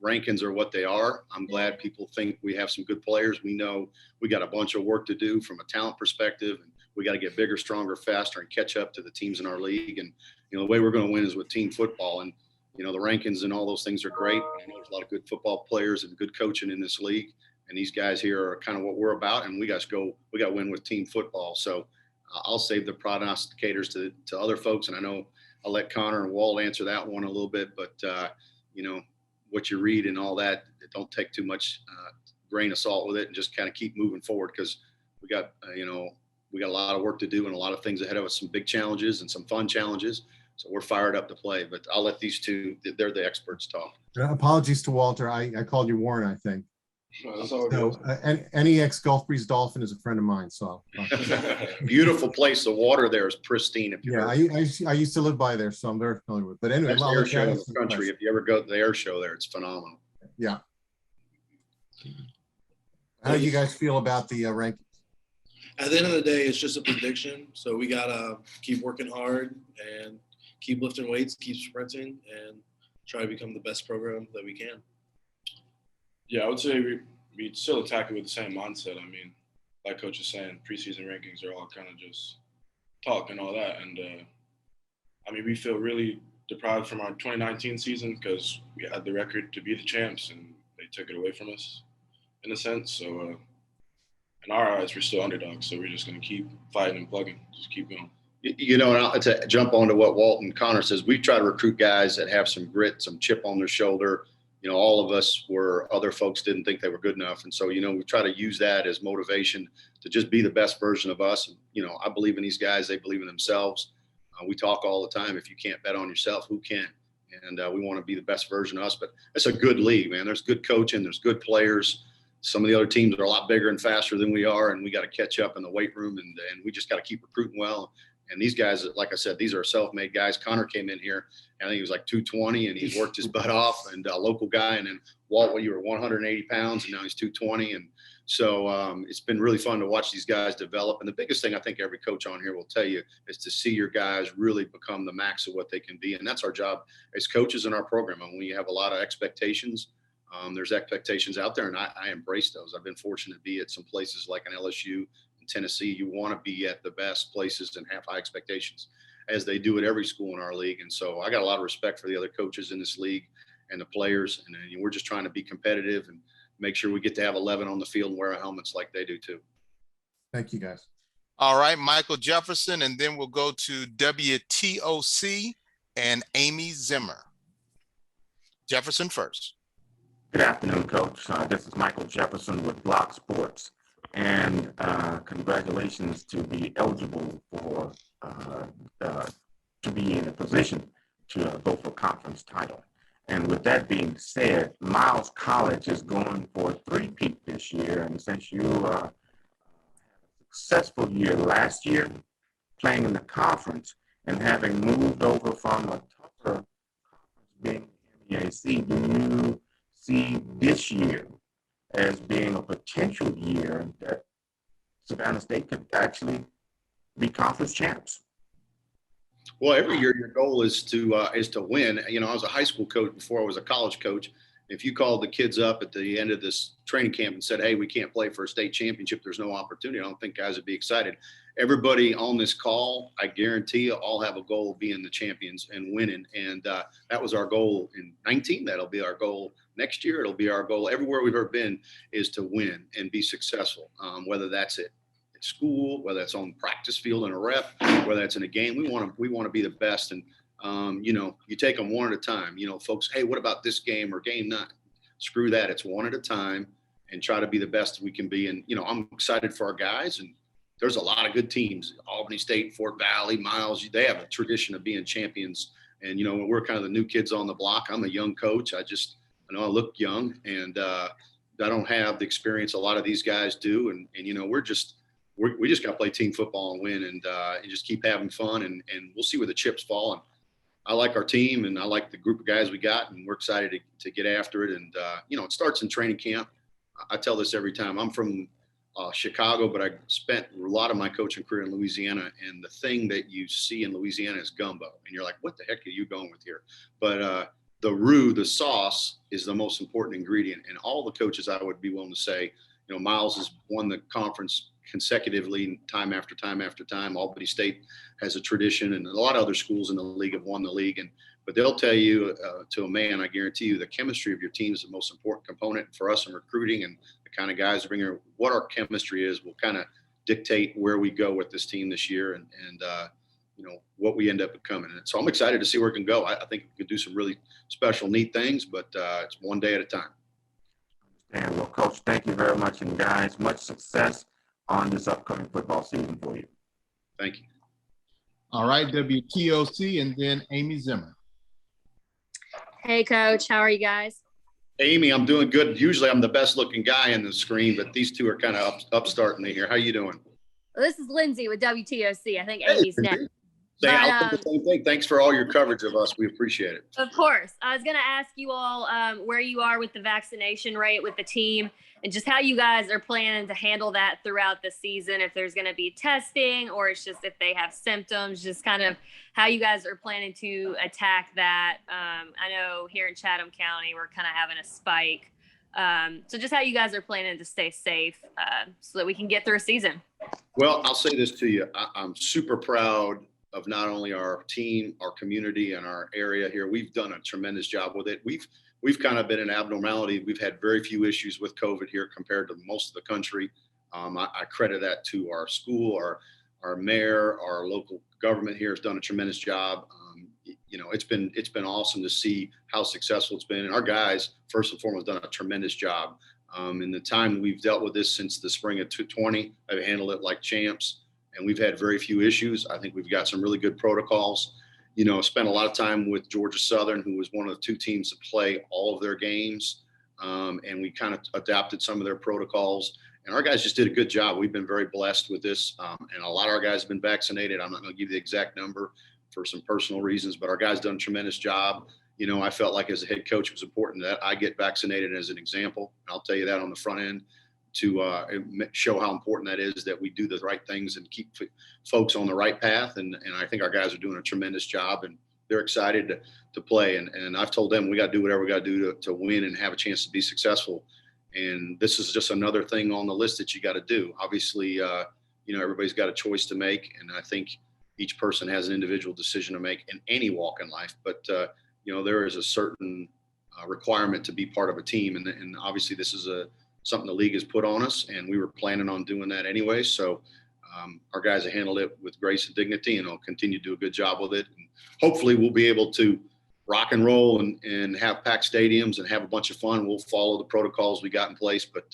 S10: Rankings are what they are. I'm glad people think we have some good players. We know we got a bunch of work to do from a talent perspective, and we got to get bigger, stronger, faster, and catch up to the teams in our league. And, the way we're going to win is with team football. And, the rankings and all those things are great. I know there's a lot of good football players and good coaching in this league. And these guys here are kind of what we're about. And we got to win with team football. So I'll save the prognosticators to other folks. And I know I'll let Connor and Walt answer that one a little bit, but what you read and all that, don't take too much grain of salt with it, and just kind of keep moving forward, because we got a lot of work to do and a lot of things ahead of us, some big challenges and some fun challenges. So we're fired up to play, but I'll let these two, they're the experts, talk.
S8: Apologies to Walter. I called you Warren, I think. So any ex-Gulf Breeze Dolphin is a friend of mine. So
S10: beautiful place. The water there is pristine.
S8: I used to live by there, so I'm very familiar with it. But anyway,
S10: best air show in the country. If you ever go to the air show there, it's phenomenal.
S8: Yeah. How do you guys feel about the rankings?
S13: At the end of the day, it's just a prediction. So we gotta keep working hard and keep lifting weights, keep sprinting, and try to become the best program that we can.
S15: Yeah, I would say we still attack it with the same mindset. I mean, like Coach is saying, preseason rankings are all kind of just talk and all that. And, we feel really deprived from our 2019 season because we had the record to be the champs, and they took it away from us in a sense. So in our eyes, we're still underdogs. So we're just going to keep fighting and plugging, just keep going.
S10: To jump onto what Walt and Connor says, we try to recruit guys that have some grit, some chip on their shoulder. All of us were, other folks didn't think they were good enough. And so, we try to use that as motivation to just be the best version of us. And, I believe in these guys. They believe in themselves. We talk all the time. If you can't bet on yourself, who can? And we want to be the best version of us. But it's a good league, man. There's good coaching. There's good players. Some of the other teams are a lot bigger and faster than we are, and we got to catch up in the weight room, and we just got to keep recruiting well. And these guys, like I said, these are self-made guys. Connor came in here, and I think he was like 220, and he's worked his butt off, and a local guy. And then Walt, you were 180 pounds, and now he's 220. And so it's been really fun to watch these guys develop. And the biggest thing I think every coach on here will tell you is to see your guys really become the max of what they can be. And that's our job as coaches in our program. And we have a lot of expectations. There's expectations out there, and I embrace those. I've been fortunate to be at some places like an LSU, Tennessee. You want to be at the best places and have high expectations, as they do at every school in our league. And so I got a lot of respect for the other coaches in this league and the players. And we're just trying to be competitive and make sure we get to have 11 on the field and wear our helmets like they do too.
S8: Thank you, guys.
S1: All right, Michael Jefferson, and then we'll go to WTOC and Amy Zimmer. Jefferson first.
S16: Good afternoon, Coach. This is Michael Jefferson with Block Sports, and congratulations to be eligible for to be in a position to go for conference title. And with that being said, Miles College is going for a three-peat this year, and since you had a successful year last year playing in the conference and having moved over from a tougher conference being MEAC, do you see this year as being a potential year that Savannah State could actually be conference champs?
S10: Well, every year your goal is to win. You know, I was a high school coach before I was a college coach. If you called the kids up at the end of this training camp and said, hey, we can't play for a state championship, there's no opportunity, I don't think guys would be excited. Everybody on this call, I guarantee you, all have a goal of being the champions and winning. And that was our goal in 19. That'll be our goal next year. It'll be our goal everywhere we've ever been, is to win and be successful, whether that's at school, whether it's on the practice field in a rep, whether it's in a game. We want to be the best. And you know, you take them one at a time. You know, folks, hey, what about this game or game 9? Screw that. It's one at a time and try to be the best we can be. And, you know, I'm excited for our guys, and there's a lot of good teams. Albany State, Fort Valley, Miles, they have a tradition of being champions. And, you know, we're kind of the new kids on the block. I'm a young coach. I know I look young, and I don't have the experience a lot of these guys do. And you know, we just got to play team football and win, and just keep having fun, and we'll see where the chips fall. And I like our team, and I like the group of guys we got, and we're excited to get after it. And, you know, it starts in training camp. I tell this every time. I'm from Chicago, but I spent a lot of my coaching career in Louisiana, and the thing that you see in Louisiana is gumbo. And you're like, what the heck are you going with here? But the roux, the sauce, is the most important ingredient. And all the coaches, I would be willing to say, you know, Miles has won the conference consecutively, time after time after time. Albany State has a tradition, and a lot of other schools in the league have won the league. But they'll tell you to a man, I guarantee you, the chemistry of your team is the most important component for us in recruiting, and the kind of guys bring here. What our chemistry is will kind of dictate where we go with this team this year, and you know, what we end up becoming. And so I'm excited to see where it can go. I think we could do some really special, neat things, but it's one day at a time.
S16: And well, Coach, thank you very much, and guys, much success on this upcoming football season for you.
S10: Thank you.
S1: All right, WTOC, and then Amy Zimmer.
S12: Hey, Coach. How are you guys?
S10: Amy, I'm doing good. Usually I'm the best looking guy in the screen, but these two are kind of upstarting me here. How you doing?
S12: Well, this is Lindsay with WTOC. I think Amy's next.
S10: I'll do the same thing. Thanks for all your coverage of us. We appreciate it.
S12: Of course. I was going to ask you all where you are with the vaccination rate with the team, and just how you guys are planning to handle that throughout the season, if there's going to be testing, or it's just if they have symptoms, just kind of how you guys are planning to attack that. I know here in Chatham County, we're kind of having a spike. So just how you guys are planning to stay safe so that we can get through a season.
S10: Well, I'll say this to you. I'm super proud of not only our team, our community, and our area here. We've done a tremendous job with it. We've kind of been an abnormality. We've had very few issues with COVID here compared to most of the country. I credit that to our school, our mayor, our local government here has done a tremendous job. You know, it's been awesome to see how successful it's been. And our guys, first and foremost, done a tremendous job. In the time we've dealt with this since the spring of 2020, I've handled it like champs, and we've had very few issues. I think we've got some really good protocols. You know, spent a lot of time with Georgia Southern, who was one of the 2 teams to play all of their games. And we kind of adapted some of their protocols. And our guys just did a good job. We've been very blessed with this. And a lot of our guys have been vaccinated. I'm not going to give you the exact number for some personal reasons, but our guys done a tremendous job. You know, I felt like as a head coach, it was important that I get vaccinated as an example. And I'll tell you that on the front end to show how important that is, that we do the right things and keep folks on the right path. And I think our guys are doing a tremendous job, and they're excited to play. And I've told them we got to do whatever we got to do to win and have a chance to be successful. And this is just another thing on the list that you got to do. Obviously, you know, everybody's got a choice to make. And I think each person has an individual decision to make in any walk in life. But, you know, there is a certain requirement to be part of a team. And obviously this is something the league has put on us, and we were planning on doing that anyway. So Our guys have handled it with grace and dignity, and will continue to do a good job with it. And hopefully we'll be able to rock and roll and have packed stadiums and have a bunch of fun. We'll follow the protocols we got in place, but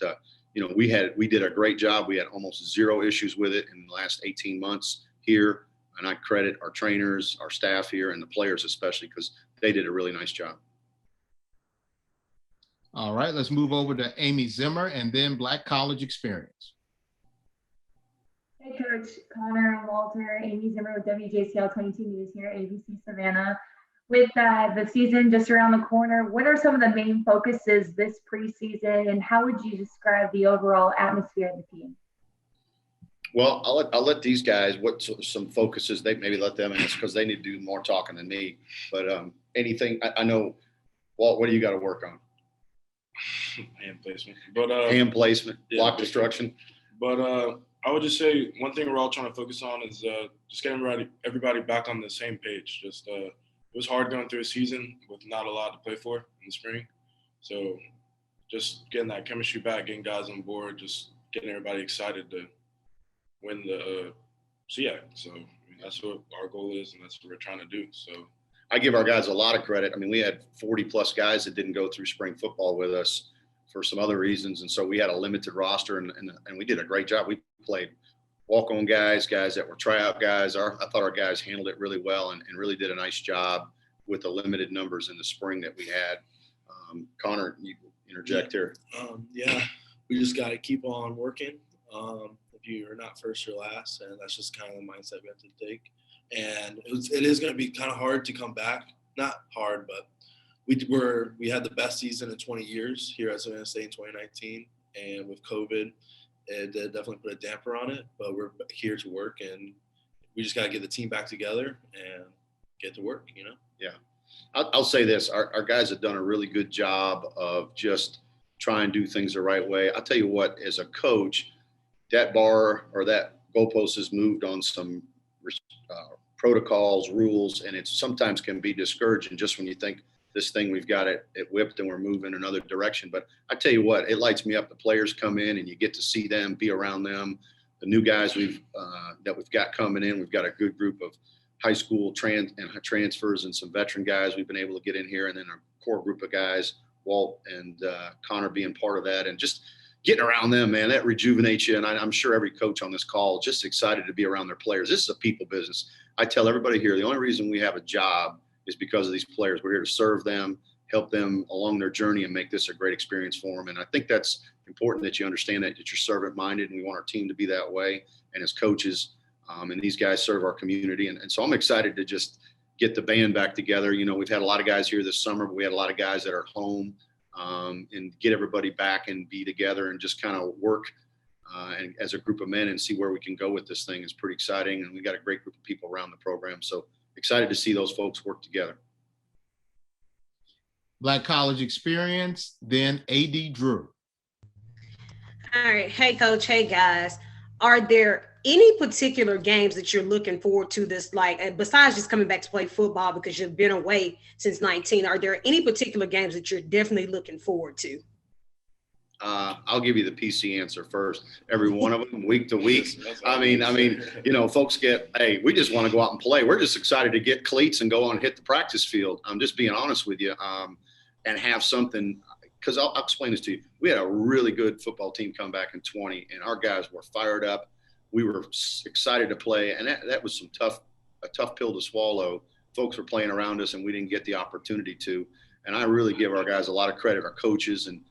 S10: we did a great job. We had almost zero issues with it in the last 18 months here. And I credit our trainers, our staff here, and the players especially, because they did a really nice job.
S1: All right, let's move over to Amy Zimmer and then Black College Experience.
S14: Hey, Coach Connor and Walter. Amy Zimmer with WJCL 22 News here at ABC Savannah. With the season just around the corner, what are some of the main focuses this preseason, and how would you describe the overall atmosphere of the team?
S10: Well, I'll let these guys, some focuses, they maybe let them answer because they need to do more talking than me. But anything, I know, Walt, what do you got to work on?
S15: Hand placement. But
S10: hand placement,
S15: yeah,
S10: block destruction.
S15: But I would just say one thing we're all trying to focus on is just getting everybody back on the same page. Just it was hard going through a season with not a lot to play for in the spring. So just getting that chemistry back, getting guys on board, just getting everybody excited to win the SIAC. So I mean, that's what our goal is, and that's what we're trying to do. So
S10: I give our guys a lot of credit. I mean, we had 40 plus guys that didn't go through spring football with us for some other reasons. And so we had a limited roster and we did a great job. We played walk-on guys that were tryout guys. I thought our guys handled it really well and really did a nice job with the limited numbers in the spring that we had. Connor, you interject here.
S13: Yeah, we just got to keep on working. If you're not first, you're last, and that's just kind of the mindset we have to take. And it is going to be kind of hard to come back. Not hard, but we had the best season in 20 years here at Savannah State in 2019, and with COVID, it did definitely put a damper on it. But we're here to work, and we just got to get the team back together and get to work.
S10: Yeah, I'll say this: our guys have done a really good job of just trying to do things the right way. I'll tell you what, as a coach, that bar or that goalpost has moved on some protocols, rules, and it sometimes can be discouraging just when you think this thing, we've got it whipped and we're moving another direction. But I tell you what, it lights me up. The players come in and you get to see them, be around them. The new guys that we've got coming in, we've got a good group of high school transfers and some veteran guys we've been able to get in here, and then a core group of guys, Walt and Connor being part of that, and just getting around them, man, that rejuvenates you. And I'm sure every coach on this call is just excited to be around their players. This is a people business. I tell everybody here, the only reason we have a job is because of these players. We're here to serve them, help them along their journey, and make this a great experience for them. And I think that's important that you understand that you're servant-minded, and we want our team to be that way. And as coaches, and these guys serve our community. And so I'm excited to just get the band back together. We've had a lot of guys here this summer, but we had a lot of guys that are home, and get everybody back and be together and just kind of work and as a group of men and see where we can go with this thing is pretty exciting. And we got a great group of people around the program. So excited to see those folks work together.
S1: Black College Experience, then AD Drew.
S9: All right. Hey, Coach. Hey, guys. Are there any particular games that you're looking forward to this, like, besides just coming back to play football because you've been away since 19, are there any particular games that you're definitely looking forward to?
S10: I'll give you the PC answer first. Every one of them, week to week. I mean, folks hey, we just want to go out and play. We're just excited to get cleats and go on and hit the practice field. I'm just being honest with you, and have something, because I'll explain this to you. We had a really good football team come back in 20, and our guys were fired up. We were excited to play, and that was a tough pill to swallow. Folks were playing around us, and we didn't get the opportunity to. And I really give our guys a lot of credit, our coaches, and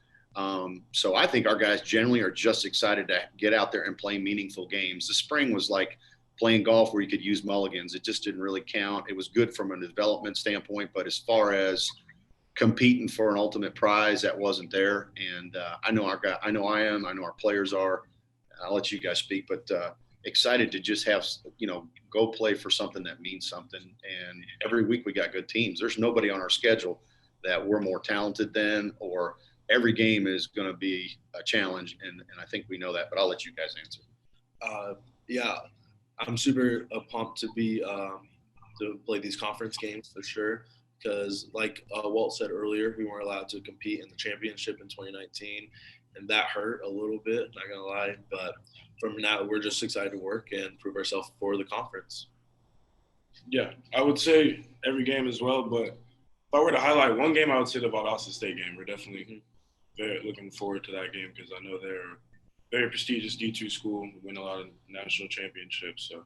S10: so I think our guys generally are just excited to get out there and play meaningful games. The spring was like playing golf where you could use mulligans. It just didn't really count. It was good from a development standpoint, but as far as competing for an ultimate prize, that wasn't there. And I know our players are. I'll let you guys speak, but excited to just have, go play for something that means something. And every week we got good teams. There's nobody on our schedule that we're more talented than, or every game is going to be a challenge. And I think we know that, but I'll let you guys answer.
S13: Yeah, I'm super pumped to to play these conference games for sure. Because like Walt said earlier, we weren't allowed to compete in the championship in 2019. and that hurt a little bit, not gonna lie. But from now, we're just excited to work and prove ourselves for the conference.
S15: Yeah, I would say every game as well, but if I were to highlight one game, I would say the Valdosta State game. We're definitely very looking forward to that game because I know they're a very prestigious D2 school, win a lot of national championships. So,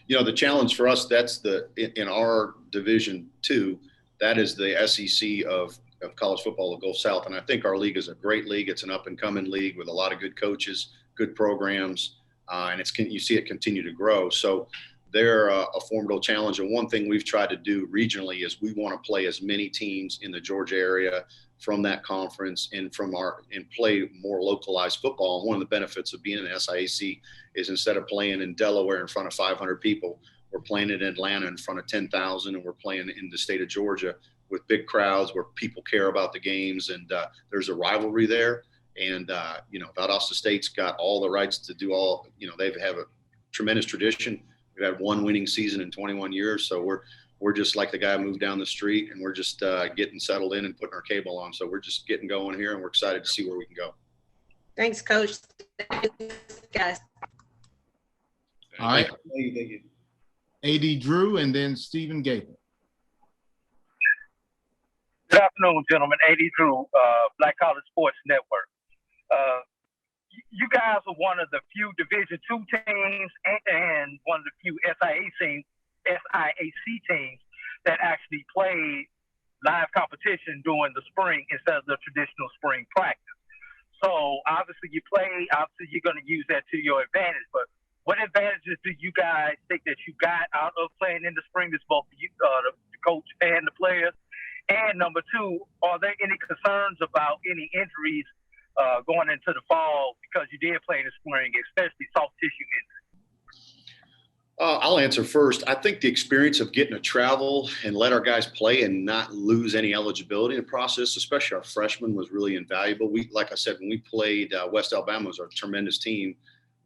S10: the challenge for us, that's in our Division II, that is the SEC of college football, the Gulf South. And I think our league is a great league. It's an up and coming league with a lot of good coaches, good programs, and you see it continue to grow. So they're a formidable challenge. And one thing we've tried to do regionally is we want to play as many teams in the Georgia area from that conference and play more localized football. And one of the benefits of being an SIAC is instead of playing in Delaware in front of 500 people, we're playing in Atlanta in front of 10,000, and we're playing in the state of Georgia with big crowds where people care about the games, and there's a rivalry there. And Valdosta State's got all the rights to do all. They have a tremendous tradition. We've had one winning season in 21 years, so we're just like the guy moved down the street, and we're just getting settled in and putting our cable on. So we're just getting going here, and we're excited to see where we can go.
S9: Thanks, Coach. Thanks, guys.
S1: All right.
S10: Thank you.
S1: AD Drew and then Stephen Gaither.
S17: Good afternoon, gentlemen. AD Drew, Black College Sports Network. You guys are one of the few Division II teams and one of the few SIAC teams that actually play live competition during the spring instead of the traditional spring practice. So obviously you're going to use that to your advantage. But what advantages do you guys think that you got out of playing in the spring? This both you, the coach and the players. And number two, are there any concerns about any injuries going into the fall because you did play in the spring, especially soft tissue injuries?
S10: I'll answer first. I think the experience of getting to travel and let our guys play and not lose any eligibility in the process, especially our freshmen, was really invaluable. Like I said, when we played West Alabama, was a tremendous team.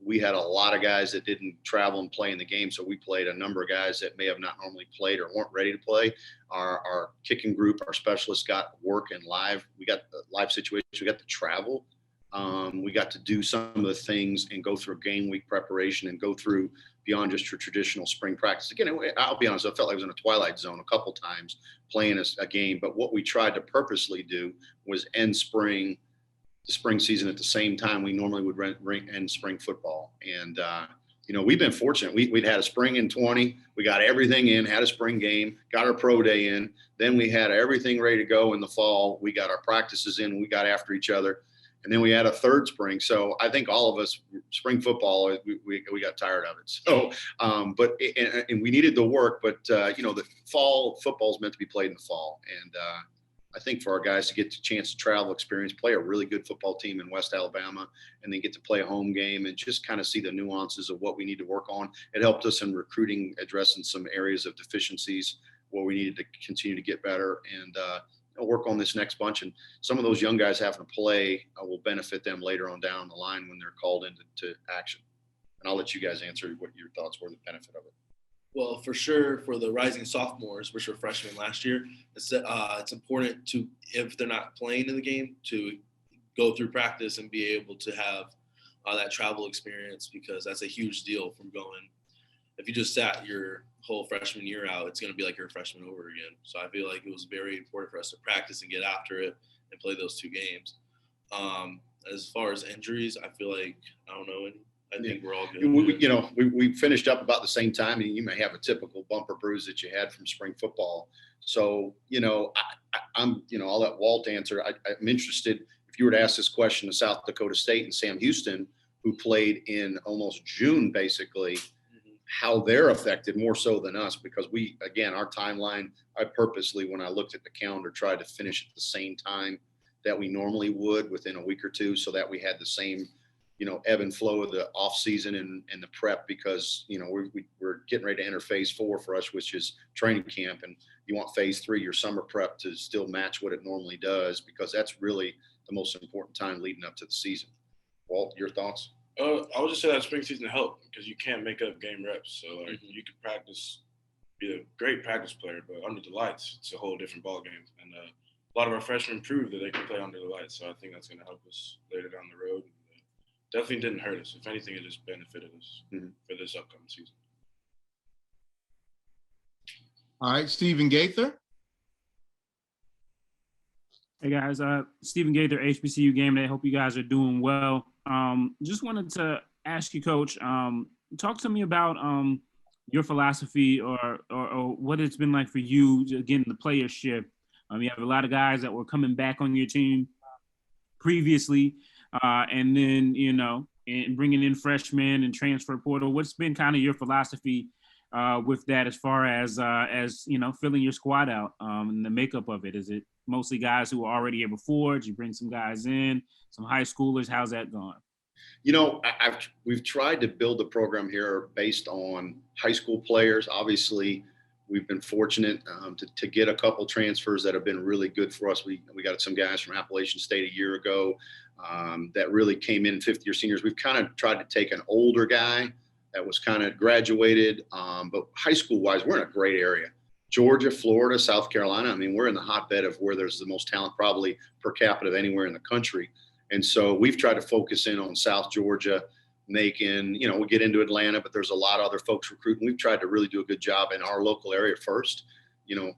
S10: We had a lot of guys that didn't travel and play in the game, so we played a number of guys that may have not normally played or weren't ready to play. Our kicking group, our specialists got work and live. We got the live situation. We got to travel. We got to do some of the things and go through game week preparation and go through beyond just your traditional spring practice. Again, I'll be honest, I felt like I was in a twilight zone a couple times playing a game, but what we tried to purposely do was end the spring season at the same time we normally would end spring football. And, we've been fortunate. We'd had a spring in 20. We got everything in, had a spring game, got our pro day in. Then we had everything ready to go in the fall. We got our practices in. We got after each other. And then we had a third spring. So I think all of us, spring football, we got tired of it. So, but we needed the work. But, the fall football is meant to be played in the fall. And I think for our guys to get the chance to travel, experience, play a really good football team in West Alabama, and then get to play a home game and just kind of see the nuances of what we need to work on. It helped us in recruiting, addressing some areas of deficiencies where we needed to continue to get better and work on this next bunch. And some of those young guys having to play will benefit them later on down the line when they're called into action. And I'll let you guys answer what your thoughts were, the benefit of it.
S13: Well, for sure, for the rising sophomores, which were freshmen last year, it's important to, if they're not playing in the game, to go through practice and be able to have that travel experience, because that's a huge deal from going. If you just sat your whole freshman year out, it's going to be like you're a freshman over again. So I feel like it was very important for us to practice and get after it and play those two games. As far as injuries, I feel like, I don't know, I think we're all good.
S10: We finished up about the same time, and you may have a typical bumper bruise that you had from spring football. So, I'll let Walt answer. I'm interested, if you were to ask this question to South Dakota State and Sam Houston, who played in almost June, basically, how they're affected more so than us, because our timeline, I purposely, when I looked at the calendar, tried to finish at the same time that we normally would within a week or two, so that we had the same ebb and flow of the off season and the prep, because, we're getting ready to enter phase 4 for us, which is training camp. And you want phase 3, your summer prep, to still match what it normally does, because that's really the most important time leading up to the season. Walt, your thoughts?
S15: I would just say that spring season helped, because you can't make up game reps. So you can practice, be a great practice player, but under the lights, it's a whole different ball game. And a lot of our freshmen proved that they can play under the lights. So I think that's going to help us later down the road. Definitely didn't hurt us. If anything, it just benefited us for this upcoming season.
S1: All right, Stephen Gaither.
S23: Hey guys, Stephen Gaither, HBCU Game Day. Hope you guys are doing well. Just wanted to ask you, Coach, talk to me about your philosophy or what it's been like for you, again, the playership. You have a lot of guys that were coming back on your team previously, and then, and bringing in freshmen and transfer portal. What's been kind of your philosophy with that as far as filling your squad out and the makeup of it? Is it mostly guys who were already here before? Did you bring some guys in, some high schoolers? How's that going?
S10: We've tried to build the program here based on high school players. Obviously, we've been fortunate to get a couple transfers that have been really good for us. We got some guys from Appalachian State a year ago that really came in fifth-year seniors. We've kind of tried to take an older guy that was kind of graduated, but high school-wise, we're in a great area. Georgia, Florida, South Carolina. I mean, we're in the hotbed of where there's the most talent probably per capita of anywhere in the country. And so we've tried to focus in on South Georgia, Macon, we get into Atlanta, but there's a lot of other folks recruiting. We've tried to really do a good job in our local area first.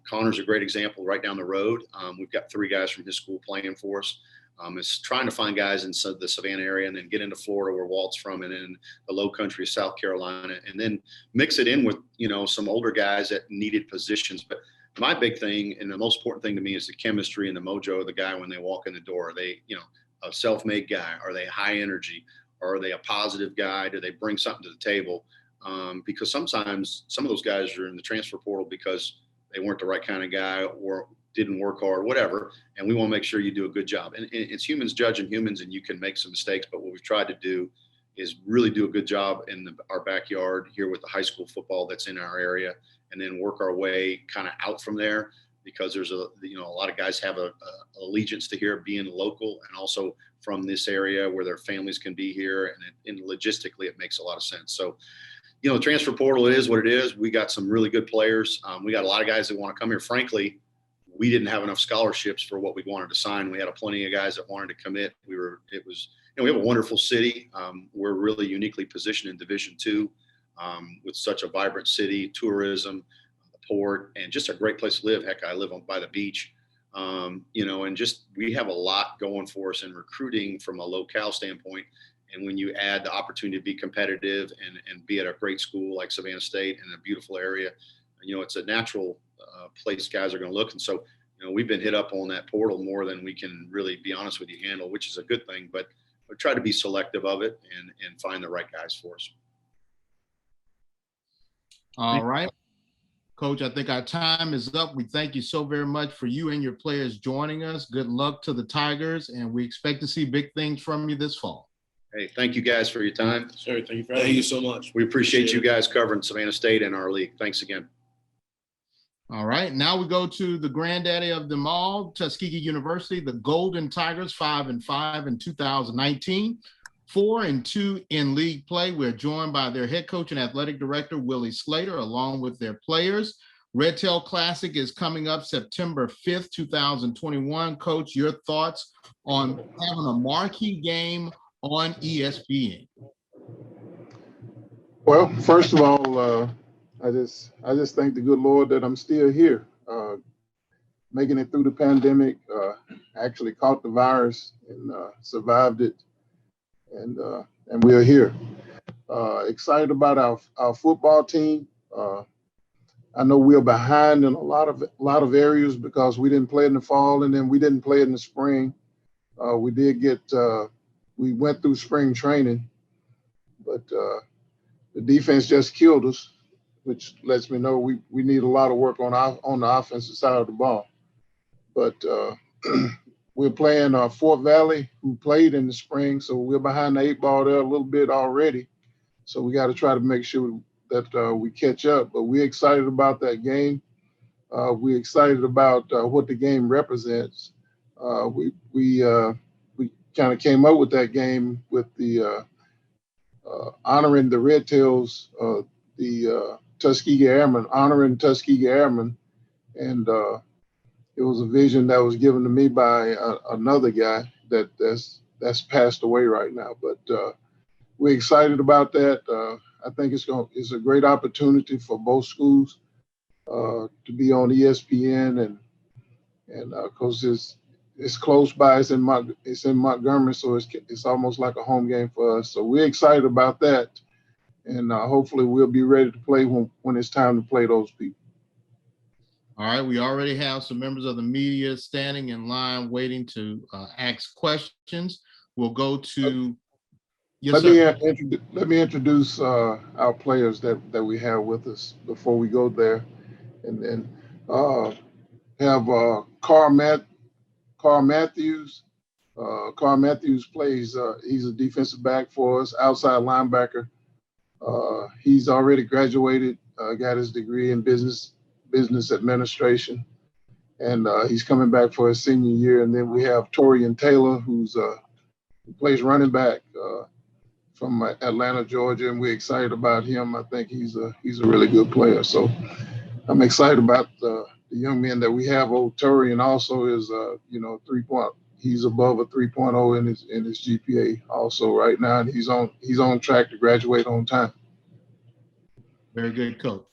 S10: Connor's a great example right down the road. We've got 3 guys from his school playing for us. It's trying to find guys in the Savannah area and then get into Florida where Walt's from and in the low country of South Carolina and then mix it in with, some older guys that needed positions. But my big thing and the most important thing to me is the chemistry and the mojo of the guy when they walk in the door. Are they, a self-made guy? Are they high energy? Or are they a positive guy? Do they bring something to the table? Because sometimes some of those guys are in the transfer portal because they weren't the right kind of guy or didn't work hard, whatever. And we want to make sure you do a good job. And it's humans judging humans, and you can make some mistakes. But what we've tried to do is really do a good job in our backyard here with the high school football that's in our area, and then work our way kind of out from there. Because there's a lot of guys have a allegiance to here being local and also from this area where their families can be here. And logistically, it makes a lot of sense. So, the transfer portal, it is what it is. We got some really good players. We got a lot of guys that want to come here. Frankly, we didn't have enough scholarships for what we wanted to sign. We had plenty of guys that wanted to commit. We have a wonderful city. We're really uniquely positioned in Division II with such a vibrant city, tourism, port, and just a great place to live. Heck, I live by the beach, and just we have a lot going for us in recruiting from a locale standpoint. And when you add the opportunity to be competitive and be at a great school like Savannah State in a beautiful area, it's a natural place guys are going to look. And so, we've been hit up on that portal more than we can really, be honest with you, handle, which is a good thing. But we try to be selective of it and find the right guys for us.
S1: All right. Coach, I think our time is up. We thank you so very much for you and your players joining us. Good luck to the Tigers, and we expect to see big things from you this fall.
S10: Hey, thank you guys for your time.
S15: Sir, thank you for
S13: Thank you so much.
S10: We appreciate you guys covering Savannah State and our league. Thanks again.
S1: All right, now we go to the granddaddy of them all, Tuskegee University, the Golden Tigers, 5-5 in 2019, 4-2 in league play. We're joined by their head coach and athletic director, Willie Slater, along with their players. Red Tail Classic is coming up September 5th, 2021. Coach, your thoughts on having a marquee game on ESPN?
S5: Well, first of all, I just thank the good Lord that I'm still here, making it through the pandemic. Actually caught the virus and survived it, and we are here. Excited about our football team. I know we're behind in a lot of areas because we didn't play in the fall and then we didn't play in the spring. We went through spring training, but the defense just killed us, which lets me know we need a lot of work on the offensive side of the ball. But we're playing Fort Valley, who played in the spring, so we're behind the 8 ball there a little bit already. So we got to try to make sure that we catch up. But we're excited about that game. We're excited about what the game represents. We kind of came up with that game with the honoring the Red Tails, the Tuskegee Airmen, honoring Tuskegee Airmen, and it was a vision that was given to me by another guy that's passed away right now. But we're excited about that. I think it's a great opportunity for both schools to be on ESPN, and because it's close by, it's in Montgomery, so it's almost like a home game for us. So we're excited about that, and hopefully we'll be ready to play when it's time to play those people.
S1: All right, we already have some members of the media standing in line waiting to ask questions. We'll go to. Yes,
S5: Let me introduce our players that we have with us before we go there, and then have Carl Matthews. Carl Matthews plays. He's a defensive back for us, outside linebacker. He's already graduated, got his degree in business administration, and he's coming back for his senior year. And then we have Toriano Taylor, who plays running back from Atlanta, Georgia, and we're excited about him. I think he's a really good player. So I'm excited about the young men that we have. Toriano also is 3-point. He's above a 3.0 in his GPA also right now, and he's on track to graduate on time.
S1: Very good, Coach.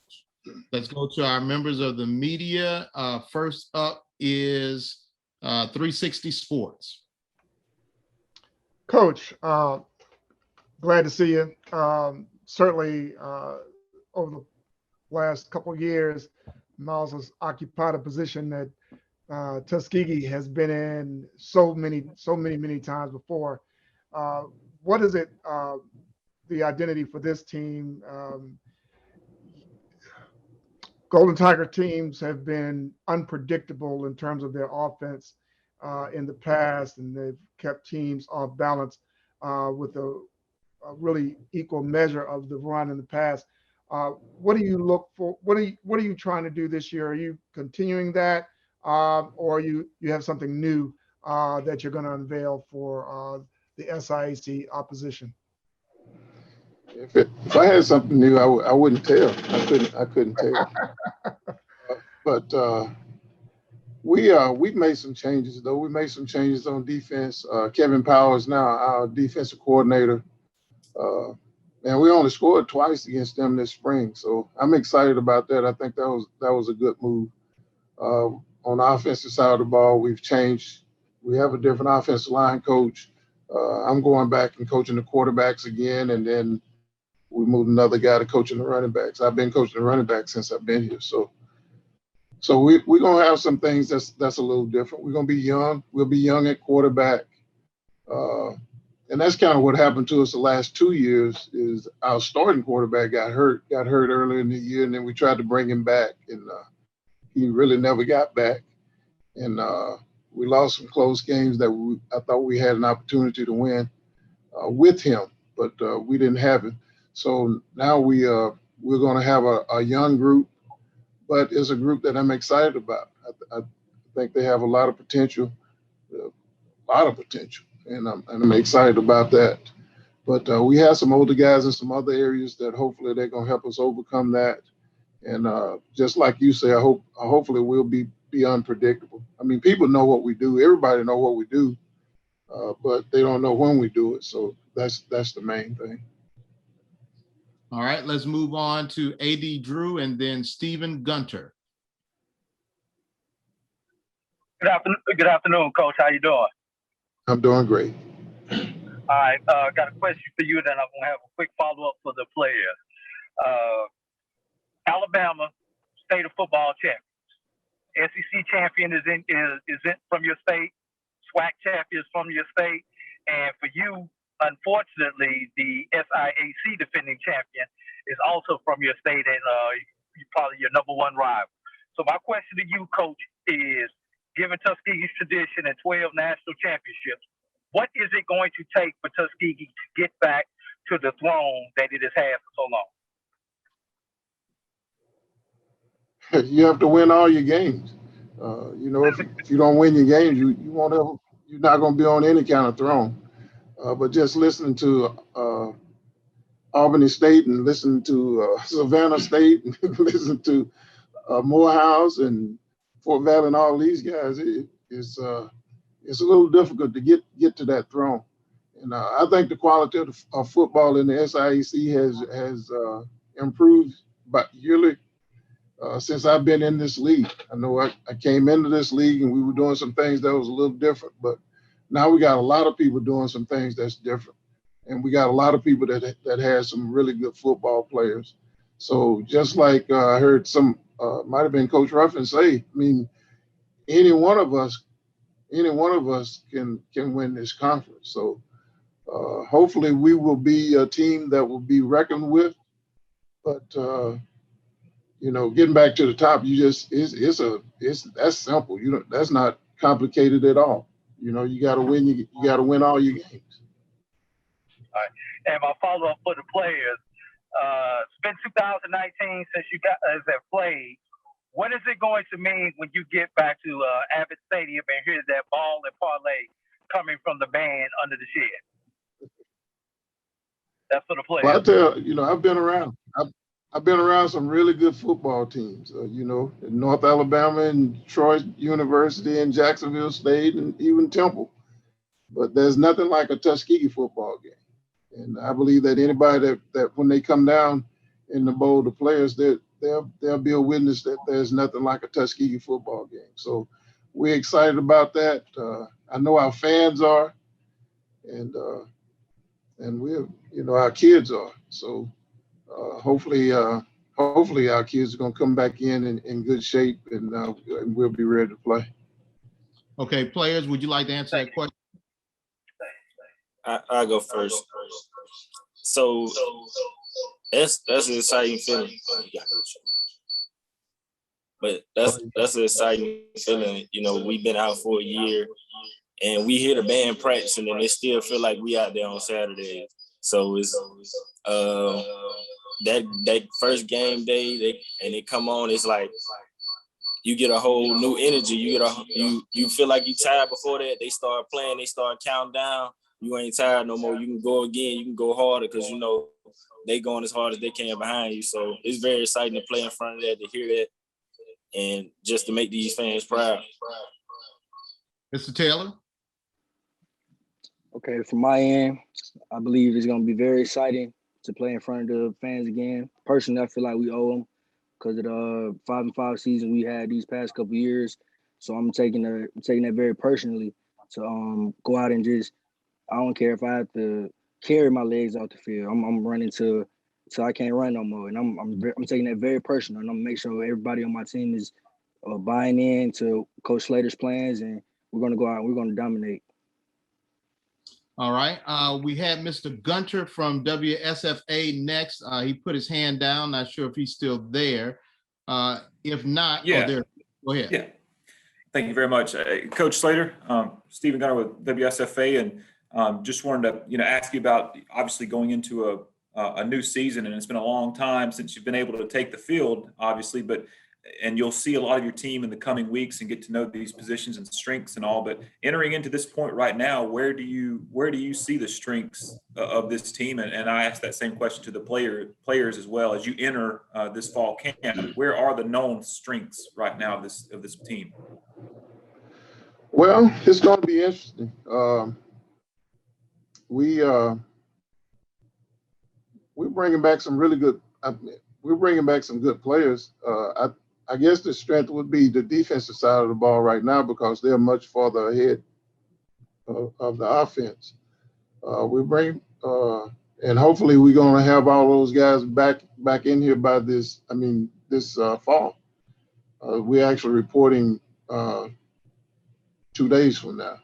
S1: Let's go to our members of the media. First up is 360 Sports.
S3: Coach, glad to see you. Certainly, over the last couple of years, Miles has occupied a position that Tuskegee has been in so many times before. What is it, the identity for this team? Golden Tiger teams have been unpredictable in terms of their offense in the past, and they've kept teams off balance with a really equal measure of the run in the past. What do you look for? What are you trying to do this year? Are you continuing that, or you have something new that you're going to unveil for the SIAC opposition?
S5: If I had something new, I wouldn't tell. I couldn't tell. But we've made some changes though. We made some changes on defense. Kevin Powers now our defensive coordinator. And we only scored twice against them this spring, so I'm excited about that. I think that was a good move. On the offensive side of the ball, we've changed. We have a different offensive line coach. I'm going back and coaching the quarterbacks again, and then we moved another guy to coaching the running backs. I've been coaching the running backs since I've been here, so we're gonna have some things that's a little different. We're gonna be young. We'll be young at quarterback. And that's kind of what happened to us the last 2 years is our starting quarterback got hurt earlier in the year, and then we tried to bring him back, and he really never got back. And we lost some close games that I thought we had an opportunity to win with him, but we didn't have it. So now we're going to have a young group, but it's a group that I'm excited about. I think they have a lot of potential, and I'm excited about that. But we have some older guys in some other areas that hopefully they're going to help us overcome that. And just like you say, hopefully we'll be unpredictable. I mean, people know what we do. Everybody know what we do, but they don't know when we do it. So that's the main thing.
S1: All right, let's move on to AD Drew and then Stephen Gunter.
S17: Good afternoon, Coach. How you doing?
S5: I'm doing great.
S17: All right, got a question for you, then I'm going to have a quick follow-up for the players. Alabama State of Football champions. SEC champion is from your state. SWAC champion is from your state. And for you, unfortunately, the SIAC defending champion is also from your state, and probably your number one rival. So my question to you, Coach, is given Tuskegee's tradition and 12 national championships, what is it going to take for Tuskegee to get back to the throne that it has had for so long?
S5: You have to win all your games. If you don't win your games, you're not going to be on any kind of throne. But just listening to Albany State and listening to Savannah State and listening to Morehouse and Fort Valley and all these guys, it's a little difficult to get to that throne. And I think the quality of football in the SIAC has improved yearly since I've been in this league. I know I came into this league and we were doing some things that was a little different, but now we got a lot of people doing some things that's different. And we got a lot of people that has some really good football players. So just like I heard might have been Coach Ruffin say, I mean, any one of us can win this conference. So hopefully we will be a team that will be reckoned with. But getting back to the top, that's simple. That's not complicated at all. You got to win. You got to win all your games.
S17: All right. And my follow-up for the players, it's been 2019 since you guys have played. What is it going to mean when you get back to Abbott Stadium and hear that ball and parlay coming from the band under the shed? That's for the players.
S5: Well, I tell you, I've been around. I've been around some really good football teams, in North Alabama and Troy University and Jacksonville State and even Temple. But there's nothing like a Tuskegee football game. And I believe that anybody that when they come down in the bowl, the players, they'll be a witness that there's nothing like a Tuskegee football game. So we're excited about that. I know our fans are, and we're, our kids are. So hopefully our kids are going to come back in good shape, and we'll be ready to play.
S1: Okay, players, would you like to answer that question?
S2: I'll go first. So that's an exciting feeling. But that's an exciting feeling. We've been out for a year and we hear the band practicing and they still feel like we out there on Saturdays. So it's that first game day and they come on, it's like you get a whole new energy. You feel like you tired before that. They start playing, they start counting down. You ain't tired no more. You can go again. You can go harder because they going as hard as they can behind you. So it's very exciting to play in front of that, to hear that, and just to make these fans proud.
S1: Mr. Taylor?
S18: Okay, from my end, I believe it's going to be very exciting to play in front of the fans again. Personally, I feel like we owe them because of the 5-5 season we had these past couple years. So I'm taking that very personally to go out and just, I don't care if I have to carry my legs out the field. I'm running till I can't run no more, and I'm taking that very personal. And I'm gonna make sure everybody on my team is buying in to Coach Slater's plans, and we're gonna go out and we're gonna dominate.
S1: All right. We had Mr. Gunter from WSFA next. He put his hand down. Not sure if he's still there. If not,
S21: yeah.
S1: Go ahead.
S21: Yeah. Thank you very much, Coach Slater. Stephen Gunter with WSFA, and just wanted to, ask you about obviously going into a new season, and it's been a long time since you've been able to take the field, obviously, and you'll see a lot of your team in the coming weeks and get to know these positions and strengths and all. But entering into this point right now, where do you see the strengths of this team? And I ask that same question to the players as well as you enter this fall camp. Where are the known strengths right now of this team?
S5: Well, it's going to be interesting. We're bringing back some really good. We're bringing back some good players. I guess the strength would be the defensive side of the ball right now because they're much farther ahead of the offense. We bring and hopefully we're going to have all those guys back in here by this fall. We're actually reporting 2 days from now,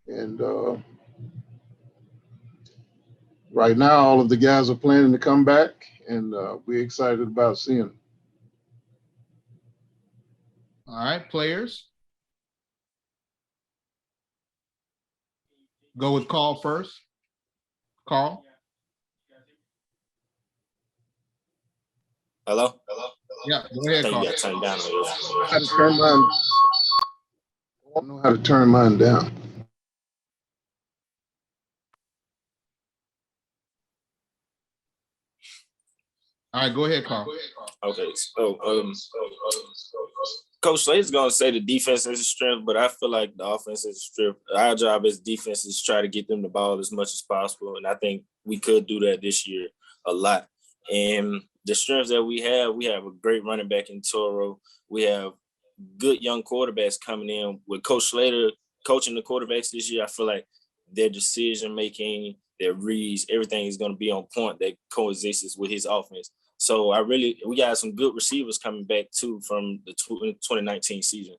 S5: and right now, all of the guys are planning to come back, and we're excited about seeing them.
S1: All right, players. Go with Carl first. Carl?
S2: Hello?
S1: Yeah, go ahead, Carl.
S2: You got to turn down
S5: I don't know how to turn mine down.
S1: All right, go ahead, Carl.
S2: Okay, so Coach Slade's gonna say the defense is a strength, but I feel like the offense is a strength. Our job as defense is try to get them the ball as much as possible, and I think we could do that this year a lot. And the strengths that we have a great running back in Toro. We have good young quarterbacks coming in. With Coach Slater coaching the quarterbacks this year, I feel like their decision making, their reads, everything is going to be on point that coexists with his offense. So we got some good receivers coming back too from the 2019 season.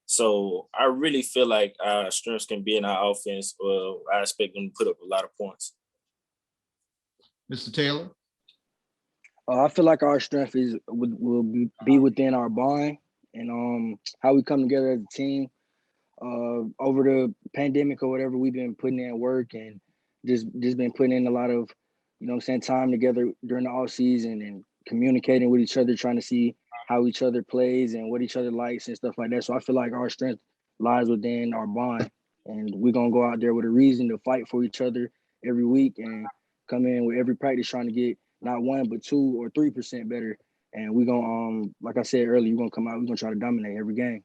S2: So I really feel like our strengths can be in our offense. I expect them to put up a lot of points.
S1: Mr. Taylor?
S18: I feel like our strength will be within our bond and how we come together as a team. Over the pandemic or whatever, we've been putting in work and just been putting in a lot of, time together during the off season and communicating with each other, trying to see how each other plays and what each other likes and stuff like that. So I feel like our strength lies within our bond, and we're gonna go out there with a reason to fight for each other every week and come in with every practice trying to get not 1 but 2 or 3% better. And we're gonna, like I said earlier, we're gonna come out, we're gonna try to dominate every game.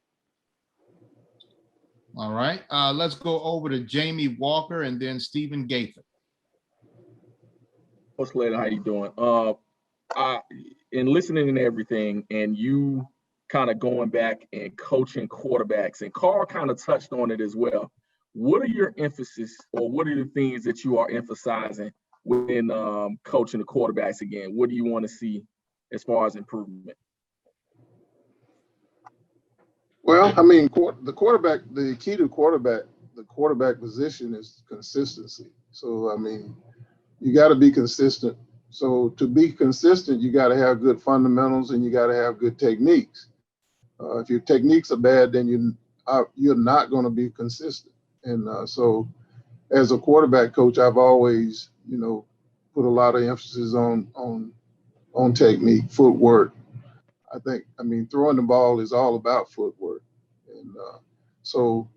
S1: All right, let's go over to Jamie Walker and then Stephen Gaither.
S20: Coach Slater, how you doing? In listening to everything and you kind of going back and coaching quarterbacks, and Carl kind of touched on it as well. What are your emphasis, or what are the things that you are emphasizing when coaching the quarterbacks again? What do you want to see as far as improvement?
S5: Well, I mean, the key to the quarterback position is consistency. So, I mean, you got to be consistent. So to be consistent, you got to have good fundamentals and you got to have good techniques. If your techniques are bad, then you're not going to be consistent. And so as a quarterback coach, I've always, put a lot of emphasis on technique, footwork. I mean, throwing the ball is all about footwork. And so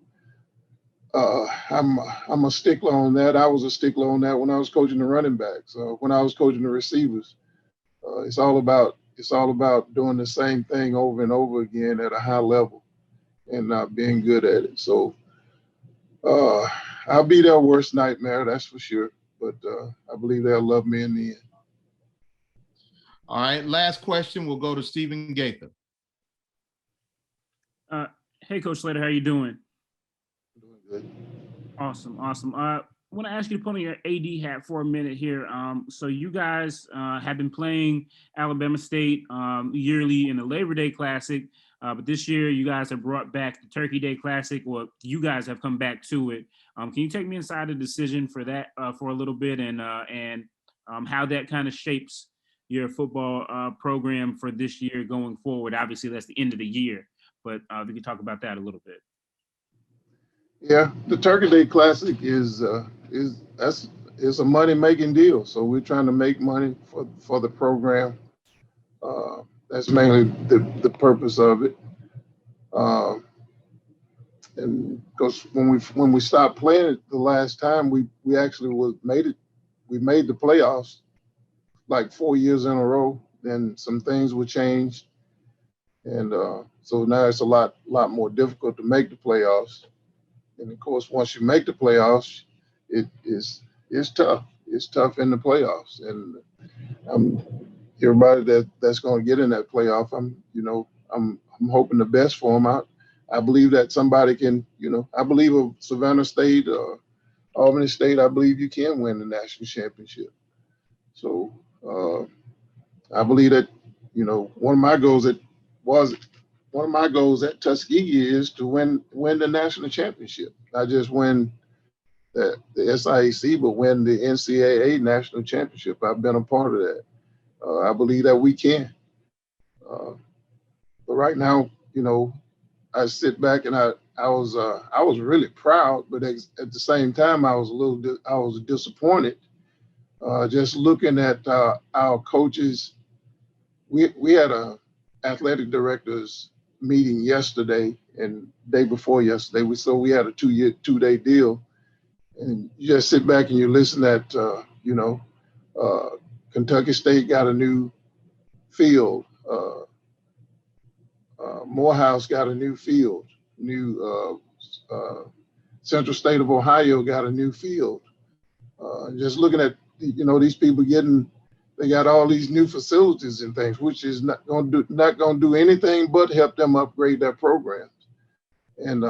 S5: I'm a stickler on that. I was a stickler on that when I was coaching the running backs. When I was coaching the receivers, it's all about doing the same thing over and over again at a high level and being good at it. So I'll be their worst nightmare, that's for sure. But I believe they'll love me in the end.
S1: All right, last question. We'll go to Stephen Gaither.
S23: Hey, Coach Slater, how you doing?
S5: Doing good.
S23: Awesome. I want to ask you to put on your AD hat for a minute here. So you guys have been playing Alabama State yearly in the Labor Day Classic, but this year you guys have brought back the Turkey Day Classic. Well, you guys have come back to it. Can you take me inside the decision for that for a little bit and how that kind of shapes your football program for this year going forward? Obviously, that's the end of the year, but we can talk about that a little bit.
S5: Yeah, the Turkey Day Classic is a money-making deal. So we're trying to make money for the program. That's mainly the purpose of it. And because when we stopped playing it the last time, we actually made the playoffs like 4 years in a row. Then some things were changed, and so now it's a lot more difficult to make the playoffs. And of course, once you make the playoffs, it's tough. It's tough in the playoffs, and everybody that's going to get in that playoff, I'm hoping the best for them. I believe that somebody can, I believe of Savannah State, Albany State. I believe you can win the national championship. So I believe that, one of my goals at Tuskegee is to win the national championship, not just win the SIAC, but win the NCAA national championship. I've been a part of that. I believe that we can. But right now, I sit back and I was really proud, but at the same time, I was disappointed. Just looking at our coaches, we had a athletic directors meeting yesterday and day before yesterday. We had a 2-day deal, and you just sit back and you listen at Kentucky State got a new field. Morehouse got a new field. Central State of Ohio got a new field. Just looking at, these people they got all these new facilities and things, which is not going to do anything but help them upgrade their programs. And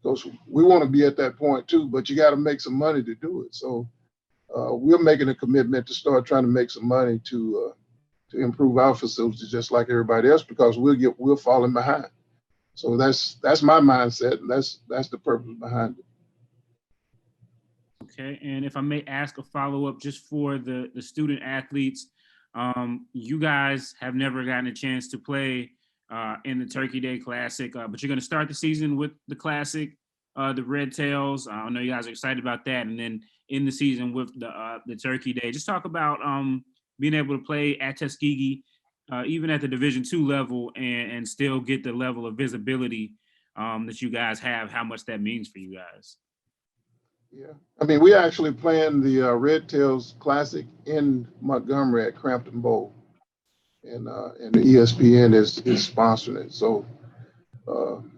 S5: because we want to be at that point too, but you got to make some money to do it. So we're making a commitment to start trying to make some money to improve our facilities just like everybody else, because we're falling behind. So that's my mindset, and that's the purpose behind it.
S23: Okay, and if I may ask a follow-up just for the student athletes, you guys have never gotten a chance to play in the Turkey Day Classic, but you're going to start the season with the Classic, the Red Tails. I know you guys are excited about that, and then in the season with the Turkey Day. Just talk about being able to play at Tuskegee, even at the Division II level, and still get the level of visibility that you guys have, how much that means for you guys.
S5: Yeah, I mean, we actually playing the Red Tails Classic in Montgomery at Crampton Bowl, and the ESPN is sponsoring it. So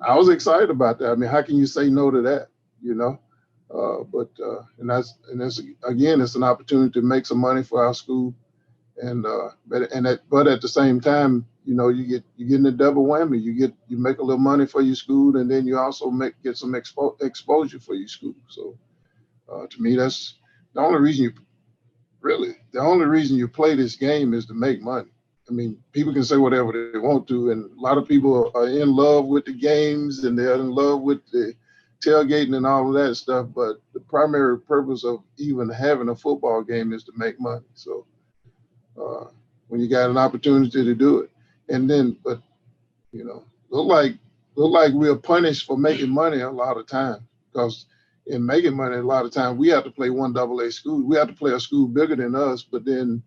S5: I was excited about that. I mean, how can you say no to that? But it's an opportunity to make some money for our school, but at the same time, you're getting a double whammy. You make a little money for your school, and then you also get some exposure for your school. So. To me, that's the only reason you play this game is to make money. I mean, people can say whatever they want to, and a lot of people are in love with the games and they're in love with the tailgating and all of that stuff. But the primary purpose of even having a football game is to make money. So when you got an opportunity to do it, look like we're punished for making money a lot of times, because in making money, a lot of times we have to play one AA school. We have to play a school bigger than us, but then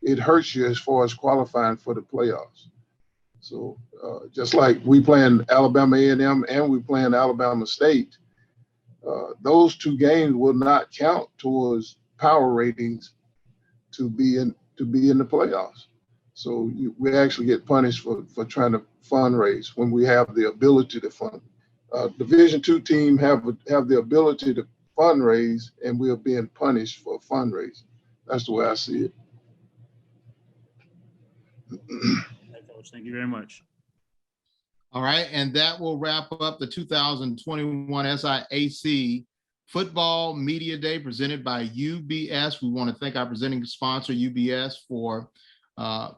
S5: it hurts you as far as qualifying for the playoffs. So just like we playing Alabama A&M and we playing Alabama State, those two games will not count towards power ratings to be in the playoffs. So we actually get punished for trying to fundraise when we have the ability to fund. Division II team have the ability to fundraise, and we are being punished for fundraising. That's the way I see it.
S23: Coach, thank you very much.
S1: All right, and that will wrap up the 2021 SIAC Football Media Day presented by UBS. We want to thank our presenting sponsor, UBS, for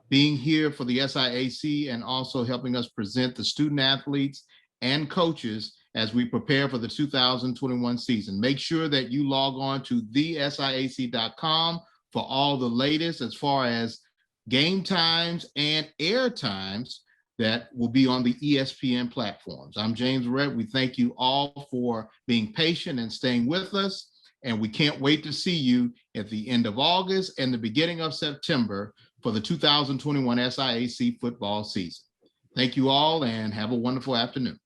S1: being here for the SIAC and also helping us present the student athletes and coaches as we prepare for the 2021 season. Make sure that you log on to thesiac.com for all the latest as far as game times and air times that will be on the ESPN platforms. I'm James Verrett. We thank you all for being patient and staying with us, and we can't wait to see you at the end of August and the beginning of September for the 2021 SIAC football season. Thank you all and have a wonderful afternoon.